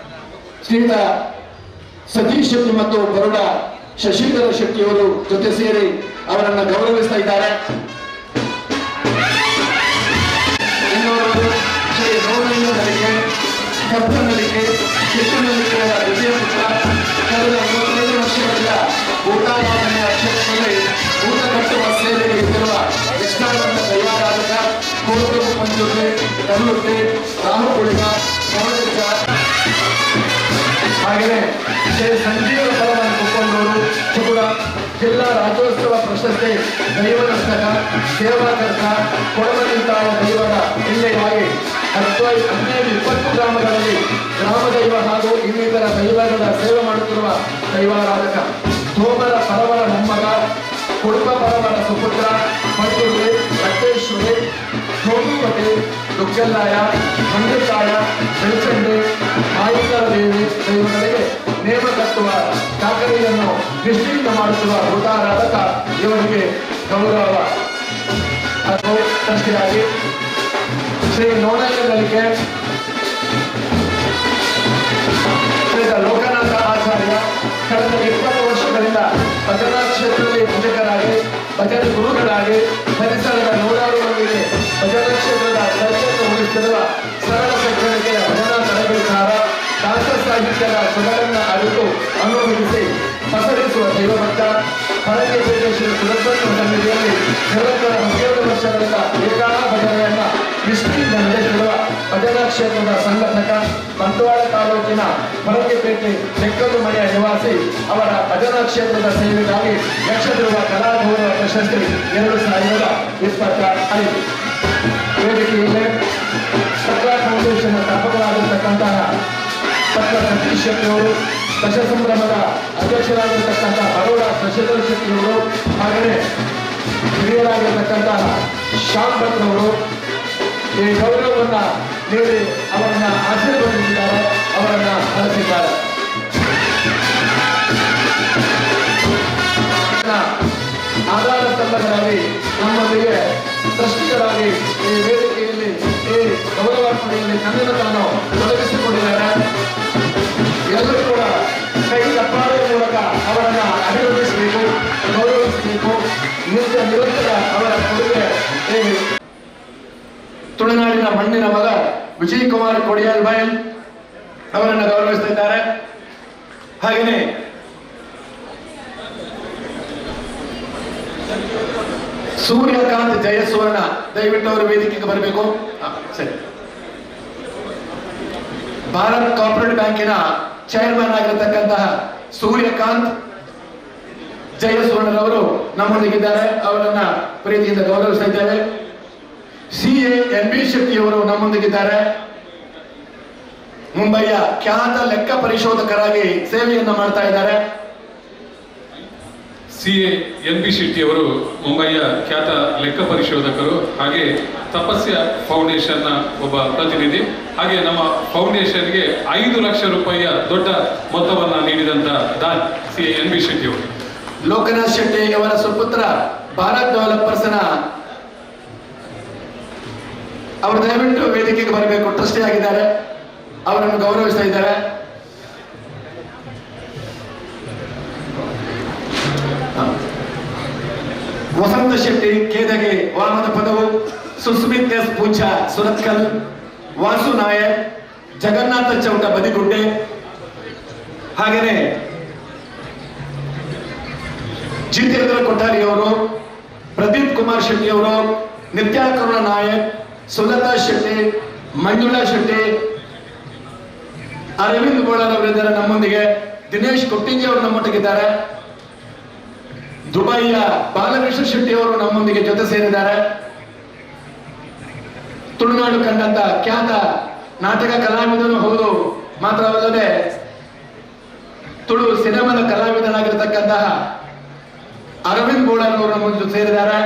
ಶ್ರೀಯುತ ಸತೀಶ್ ಶೆಟ್ಟಿ ಮತ್ತು ಬರುಡ ಶಶಿಧರ ಶೆಟ್ಟಿಯವರು ಜೊತೆ ಸೇರಿ ಅವರನ್ನು ಗೌರವಿಸ್ತಾ ಇದ್ದಾರೆ. ಶ್ರೀ ರೋಮಯ್ಯ ನಲಿಕೆ, ಕಬ್ಬ ನಲಿಕೆ, ಕಿಟ್ಟು ನಲಿಕೆಯ ವಿಜಯ ಪುತ್ರ ಕಳೆದ 35 ವರ್ಷಗಳಿಂದ ಊಟವಾದನೆಯ ಕ್ಷೇತ್ರದಲ್ಲಿ ಊಟ ಕಟ್ಟುವ ಸೇವೆಗೆ ಇದ್ದಿರುವ ಯಕ್ಷಗಾನದ ತಯಾರಾದ ಕೋಟು ಮಂಜುರ್ರೆ, ಕಲ್ಲುಟ್ಟೆ, ರಾಹುಪುಳಿಗ, ಕವಡಿಗ, ಹಾಗೆಯೇ ಶ್ರೀ ಸಂಜೀವ ಪರವನ್ನು ಕುಕ್ಕೊಂಡವರು ಚುಗುಡ ಜಿಲ್ಲಾ ರಾಜ್ಯೋತ್ಸವ ಪ್ರಶಸ್ತಿ ದೈವದಸ್ತಕ, ಸೇವಾಕರ್ತ, ಕೊಡಮನಿಂತಾಯ ದೈವದ ಹಿನ್ನೆಲೆಯಾಗಿ 15-20 ಗ್ರಾಮಗಳಲ್ಲಿ ಗ್ರಾಮ ದೈವ ಹಾಗೂ ಇನ್ನಿತರ ದೈವಗಳ ಸೇವೆ ಮಾಡುತ್ತಿರುವ ದೈವಾರಾಧಕ ಸೋಮರ ಪರವರ ಮೊಮ್ಮಗ ಕುಡುಪ ಪರವರ ಸುಪುತ್ರ ಪಟ್ಟುಗೆ ರಕ್ತೇಶ್ವರಿ ಸೋಮುಪತಿ ದುಗ್ಗಲ್ಲಾಯ ಮಂಗತಾಯ ಬೆಳ್ಚಂಡೆ ಆಯುಧರ ದೇವಿ ದೈವಗಳಿಗೆ ನೇಮಕತ್ವ ಚಾಕರಿಯನ್ನು ನಿಶ್ಚಿತ ಮಾಡುತ್ತಿರುವ ವೃತಾರಾಧಕ ಇವರಿಗೆ ಗೌರವ ಹಾಗೂ ಟ್ರಸ್ಟಿಯಾಗಿ ಶ್ರೀ ನೋಡಲಿಗೆ ಶ್ರೀ ಲೋಕನಾಥ ಆಚಾರ್ಯ ಕಳೆದ 20 ವರ್ಷಗಳಿಂದ ಭಜನಾ ಕ್ಷೇತ್ರದಲ್ಲಿ ಭಜಕರಾಗಿ ಭಜನೆ ಗುರುಗಳಾಗಿ ಪರಿಸರದ ನೂರಾರು ಮಂದಿಗೆ ಭಜನಾ ಕ್ಷೇತ್ರದ ಚರ್ಚೆಯನ್ನು ಉಳಿಸುತ್ತಿರುವ ಸರಳ ಸಜ್ಜನಿಕೆಯ ಭಜನಾ ತರಬೇತಾರ ದಾಸ ಸಾಹಿತ್ಯದ ಸೊಗಡನ್ನು ಅರಿತು ಅನುಭವಿಸಿ ಪಸರಿಸುವ ದೈವಭಕ್ತ ಪರಮೇಶ್ವರ ಶ್ರೀ ಸುರಕ್ಷಣ ಸಮಿತಿಯಲ್ಲಿ ನಿರಂತರ 17 ವರ್ಷಗಳಿಂದ ಏಕಾಲ ಭಜನೆಯನ್ನ ನಿಷ್ಠೆಯಿಂದ ನಡೆಸಿರುವ ಭಜನಾ ಕ್ಷೇತ್ರದ ಸಂಘಟಕ ಬಂಟ್ವಾಳ ತಾಲೂಕಿನ ಹೊರಗೆಪೇಟೆ ಬೆಕ್ಕಲು ಮನೆಯ ನಿವಾಸಿ ಅವರ ಭಜನಾ ಕ್ಷೇತ್ರದ ಸೇವೆಗಾಗಿ ಯಕ್ಷಧ್ರುವ ಕಲಾಗೌರವ ಪ್ರಶಸ್ತಿ 2025 ವೇದಿಕೆಯಲ್ಲಿ ಸರ್ಕಾರ ಫೌಂಡೇಶನ್ ಸ್ಥಾಪಕರಾಗಿರ್ತಕ್ಕಂತಹ ಡಾಕ್ಟರ್ ಸತೀಶ್ ಶೆಟ್ಟಿಯವರು, ದಶಸಂಭ್ರಮದ ಅಧ್ಯಕ್ಷರಾಗಿರ್ತಕ್ಕಂತಹ ಬರೋಡ ಶಶಿಧರ್ ಶೆಟ್ಟಿಯವರು, ಹಾಗೆಯೇ ಹಿರಿಯರಾಗಿರ್ತಕ್ಕಂತಹ ಶ್ಯಾಮ್ ಭಟ್ರವರು ಈ ಗೌರವವನ್ನು ನೀಡಿ ಅವರನ್ನ ಆಶೀರ್ವದಿಸಿದ್ದಾರೆ, ಅವರನ್ನ ಹರಸಿದ್ದಾರೆ. ಆಧಾರ ಸ್ತಂಭಗಳಾಗಿ ನಮ್ಮೊಂದಿಗೆ ಟ್ರಸ್ಟಿಗಳಾಗಿ ಈ ವೇದಿಕೆಯಲ್ಲಿ ಈ ಗೌರವಾರ್ಪಣೆಯಲ್ಲಿ ತನ್ನನ್ನು ತಾನು ತೊಡಗಿಸಿಕೊಂಡಿದ್ದಾರೆ. ಎಲ್ಲರೂ ಕೂಡ ಕೈ ತಪ್ಪಾಡುವ ಮೂಲಕ ಅವರನ್ನು ಅಭಿನಂದಿಸಬೇಕು, ಗೌರವಿಸಬೇಕು. ನಿರಂತರ ಅವರ ಕೊಡುಗೆ ತುಳುನಾಡಿನ ಮಣ್ಣಿನ ಮಗ ವಿಜಯ್ ಕುಮಾರ್ ಕೊಡಿಯಾಲ್ ಬಯಲ್ ಅವರನ್ನು ಗೌರವಿಸುತ್ತಿದ್ದಾರೆ. ಹಾಗೆಯೇ ಸೂರ್ಯಕಾಂತ್ ಜಯಸುವರ್ಣ, ದಯವಿಟ್ಟು ಅವರು ವೇದಿಕೆಗೆ ಬರಬೇಕು. ಸರಿ. ಭಾರತ್ ಕಾರ್ಪೊರೇಟ್ ಬ್ಯಾಂಕಿನ ಚೇರ್ಮನ್ ಆಗಿರತಕ್ಕಂತಹ ಸೂರ್ಯಕಾಂತ್ ಜಯಸುವರ್ಣರವರು ನಮ್ಮೊಂದಿಗಿದ್ದಾರೆ, ಅವರನ್ನ ಪ್ರೀತಿಯಿಂದ ಗೌರವಿಸ್ತಾ ಇದ್ದೇವೆ. CA NB ಶೆಟ್ಟಿಯವರು ನಮ್ಮೊಂದಿಗಿದ್ದಾರೆ. ಮುಂಬೈಯ ಖ್ಯಾತ ಲೆಕ್ಕ ಪರಿಶೋಧಕರಾಗಿ ಸೇವೆಯನ್ನು ಮಾಡ್ತಾ ಇದ್ದಾರೆ. CA NB ಶೆಟ್ಟಿಯವರು ಮುಂಬೈಯ ಖ್ಯಾತ ಲೆಕ್ಕ ಪರಿಶೋಧಕರು, ಹಾಗೆ ತಪಸ್ಯ ಫೌಂಡೇಶನ್ನ ಒಬ್ಬ ಪ್ರತಿನಿಧಿ, ಹಾಗೆ ನಮ್ಮ ಫೌಂಡೇಶನ್ಗೆ 5 ಲಕ್ಷ ರೂಪಾಯಿಯ ದೊಡ್ಡ ಮೊತ್ತವನ್ನು ನೀಡಿದಂತ ದಾನ್ CA NB ಶೆಟ್ಟಿಯವರು. ಲೋಕನಾಥ್ ಶೆಟ್ಟಿ ಅವರ ಸುಪುತ್ರ ಭಾರತ್ ಡೆವಲಪರ್ಸ್ನ ಅವರು ದಯವಿಟ್ಟು ವೇದಿಕೆಗೆ ಬರಬೇಕು, ಟ್ರಸ್ಟಿ ಆಗಿದ್ದಾರೆ, ಅವರನ್ನು ಗೌರವಿಸ್ತಾ ಇದ್ದಾರೆ. ವಸಂತ ಶೆಟ್ಟಿ ಕೇದಗೆ ವಾಮನ ಪದವು, ಸುಸ್ಮಿತ್ ಎಸ್ ಪೂಂಚ ಸುರತ್ಕಲ್, ವಾಸು ನಾಯಕ್, ಜಗನ್ನಾಥ ಚೌಟ ಬದಿಗುಡ್ಡೆ, ಹಾಗೇನೆ ಜಿತೇಂದ್ರ ಕೊಠಾರಿ ಅವರು, ಪ್ರದೀಪ್ ಕುಮಾರ್ ಶೆಟ್ಟಿ ಅವರು, ನಿತ್ಯಾಕರುಣ ನಾಯಕ್, ಸುಲತಾ ಶೆಟ್ಟಿ, ಮಂಜುಳಾ ಶೆಟ್ಟಿ, ಅರವಿಂದ್ ಬೋಳರ್ ಅವರಿದ್ದಾರೆ ನಮ್ಮೊಂದಿಗೆ. ದಿನೇಶ್ ಕೊಟ್ಟಿಂಗಿ ಅವರು ನಮ್ಮೊಟ್ಟಿಗಿದ್ದಾರೆ. ದುಬೈಯ ಬಾಲಕೃಷ್ಣ ಶೆಟ್ಟಿ ಅವರು ನಮ್ಮೊಂದಿಗೆ ಜೊತೆ ಸೇರಿದ್ದಾರೆ. ತುಳುನಾಡು ಕಂಡಂತ ಖ್ಯಾತ ನಾಟಕ ಕಲಾವಿದರು ಹೌದು, ಮಾತ್ರವಲ್ಲದೆ ತುಳು ಸಿನಿಮಾದ ಕಲಾವಿದರಾಗಿರತಕ್ಕಂತಹ ಅರವಿಂದ್ ಬೋಳರ್ ಅವರು ನಮ್ಮ ಜೊತೆ ಸೇರಿದ್ದಾರೆ.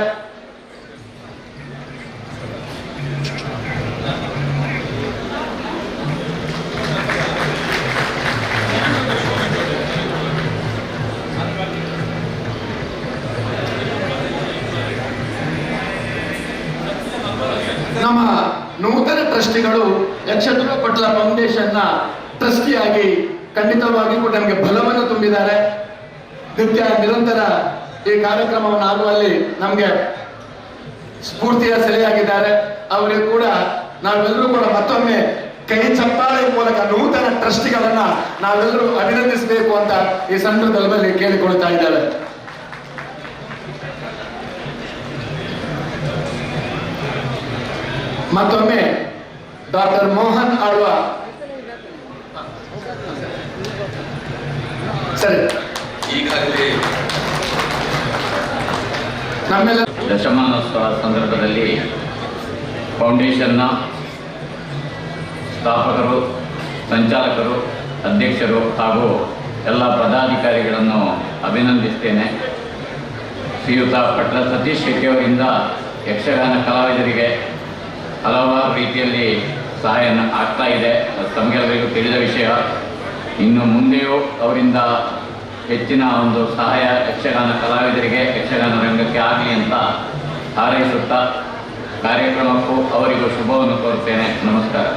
ನಮ್ಮ ನೂತನ ಟ್ರಸ್ಟಿಗಳು ಯಕ್ಷಧ್ರುವ ಪಟ್ಲ ಫೌಂಡೇಶನ್ನ ಟ್ರಸ್ಟಿಯಾಗಿ ಖಂಡಿತವಾಗಿ ಕೂಡ ನಮಗೆ ಬಲವನ್ನು ತುಂಬಿದ್ದಾರೆ. ನಿತ್ಯ ನಿರಂತರ ಈ ಕಾರ್ಯಕ್ರಮವನ್ನು ಆಗುವಲ್ಲಿ ನಮಗೆ ಸ್ಫೂರ್ತಿಯ ಸೆಲೆಯಾಗಿದ್ದಾರೆ. ಅವರಿಗೆ ಕೂಡ ನಾವೆಲ್ಲರೂ ಕೂಡ ಮತ್ತೊಮ್ಮೆ ಕೈ ಚಪ್ಪಾಳೆ ಮೂಲಕ ನೂತನ ಟ್ರಸ್ಟಿಗಳನ್ನ ನಾವೆಲ್ಲರೂ ಅಭಿನಂದಿಸಬೇಕು ಅಂತ ಈ ಸಂದರ್ಭದಲ್ಲಿ ಕೇಳಿಕೊಳ್ತಾ ಇದ್ದಾರೆ. ಮತ್ತೊಮ್ಮೆ ಡಾಕ್ಟರ್ ಮೋಹನ್ ಆಳ್ವ, ಸರಿ, ಈಗಾಗಲೇ ನಮ್ಮೆಲ್ಲ ದಶಮಾನೋತ್ಸವ ಸಂದರ್ಭದಲ್ಲಿ ಫೌಂಡೇಶನ್ನ ಸ್ಥಾಪಕರು, ಸಂಚಾಲಕರು, ಅಧ್ಯಕ್ಷರು ಹಾಗೂ ಎಲ್ಲ ಪದಾಧಿಕಾರಿಗಳನ್ನು ಅಭಿನಂದಿಸ್ತೇನೆ. ಶ್ರೀಯುತ ಪಟ್ಲ ಸತೀಶ್ ಶೆಟ್ಟಿ ಅವರಿಂದ ಯಕ್ಷಗಾನ ಕಲಾವಿದರಿಗೆ ಹಲವಾರು ರೀತಿಯಲ್ಲಿ ಸಹಾಯ ಆಗ್ತಾ ಇದೆ, ಅದು ತಮಗೆಲ್ಲರಿಗೂ ತಿಳಿದ ವಿಷಯ. ಇನ್ನು ಮುಂದೆಯೂ ಅವರಿಂದ ಹೆಚ್ಚಿನ ಒಂದು ಸಹಾಯ ಯಕ್ಷಗಾನ ಕಲಾವಿದರಿಗೆ, ಯಕ್ಷಗಾನ ರಂಗಕ್ಕೆ ಆಗಲಿ ಅಂತ ಹಾರೈಸುತ್ತಾ ಕಾರ್ಯಕ್ರಮಕ್ಕೂ ಅವರಿಗೂ ಶುಭವನ್ನು ಕೋರುತ್ತೇನೆ. ನಮಸ್ಕಾರ.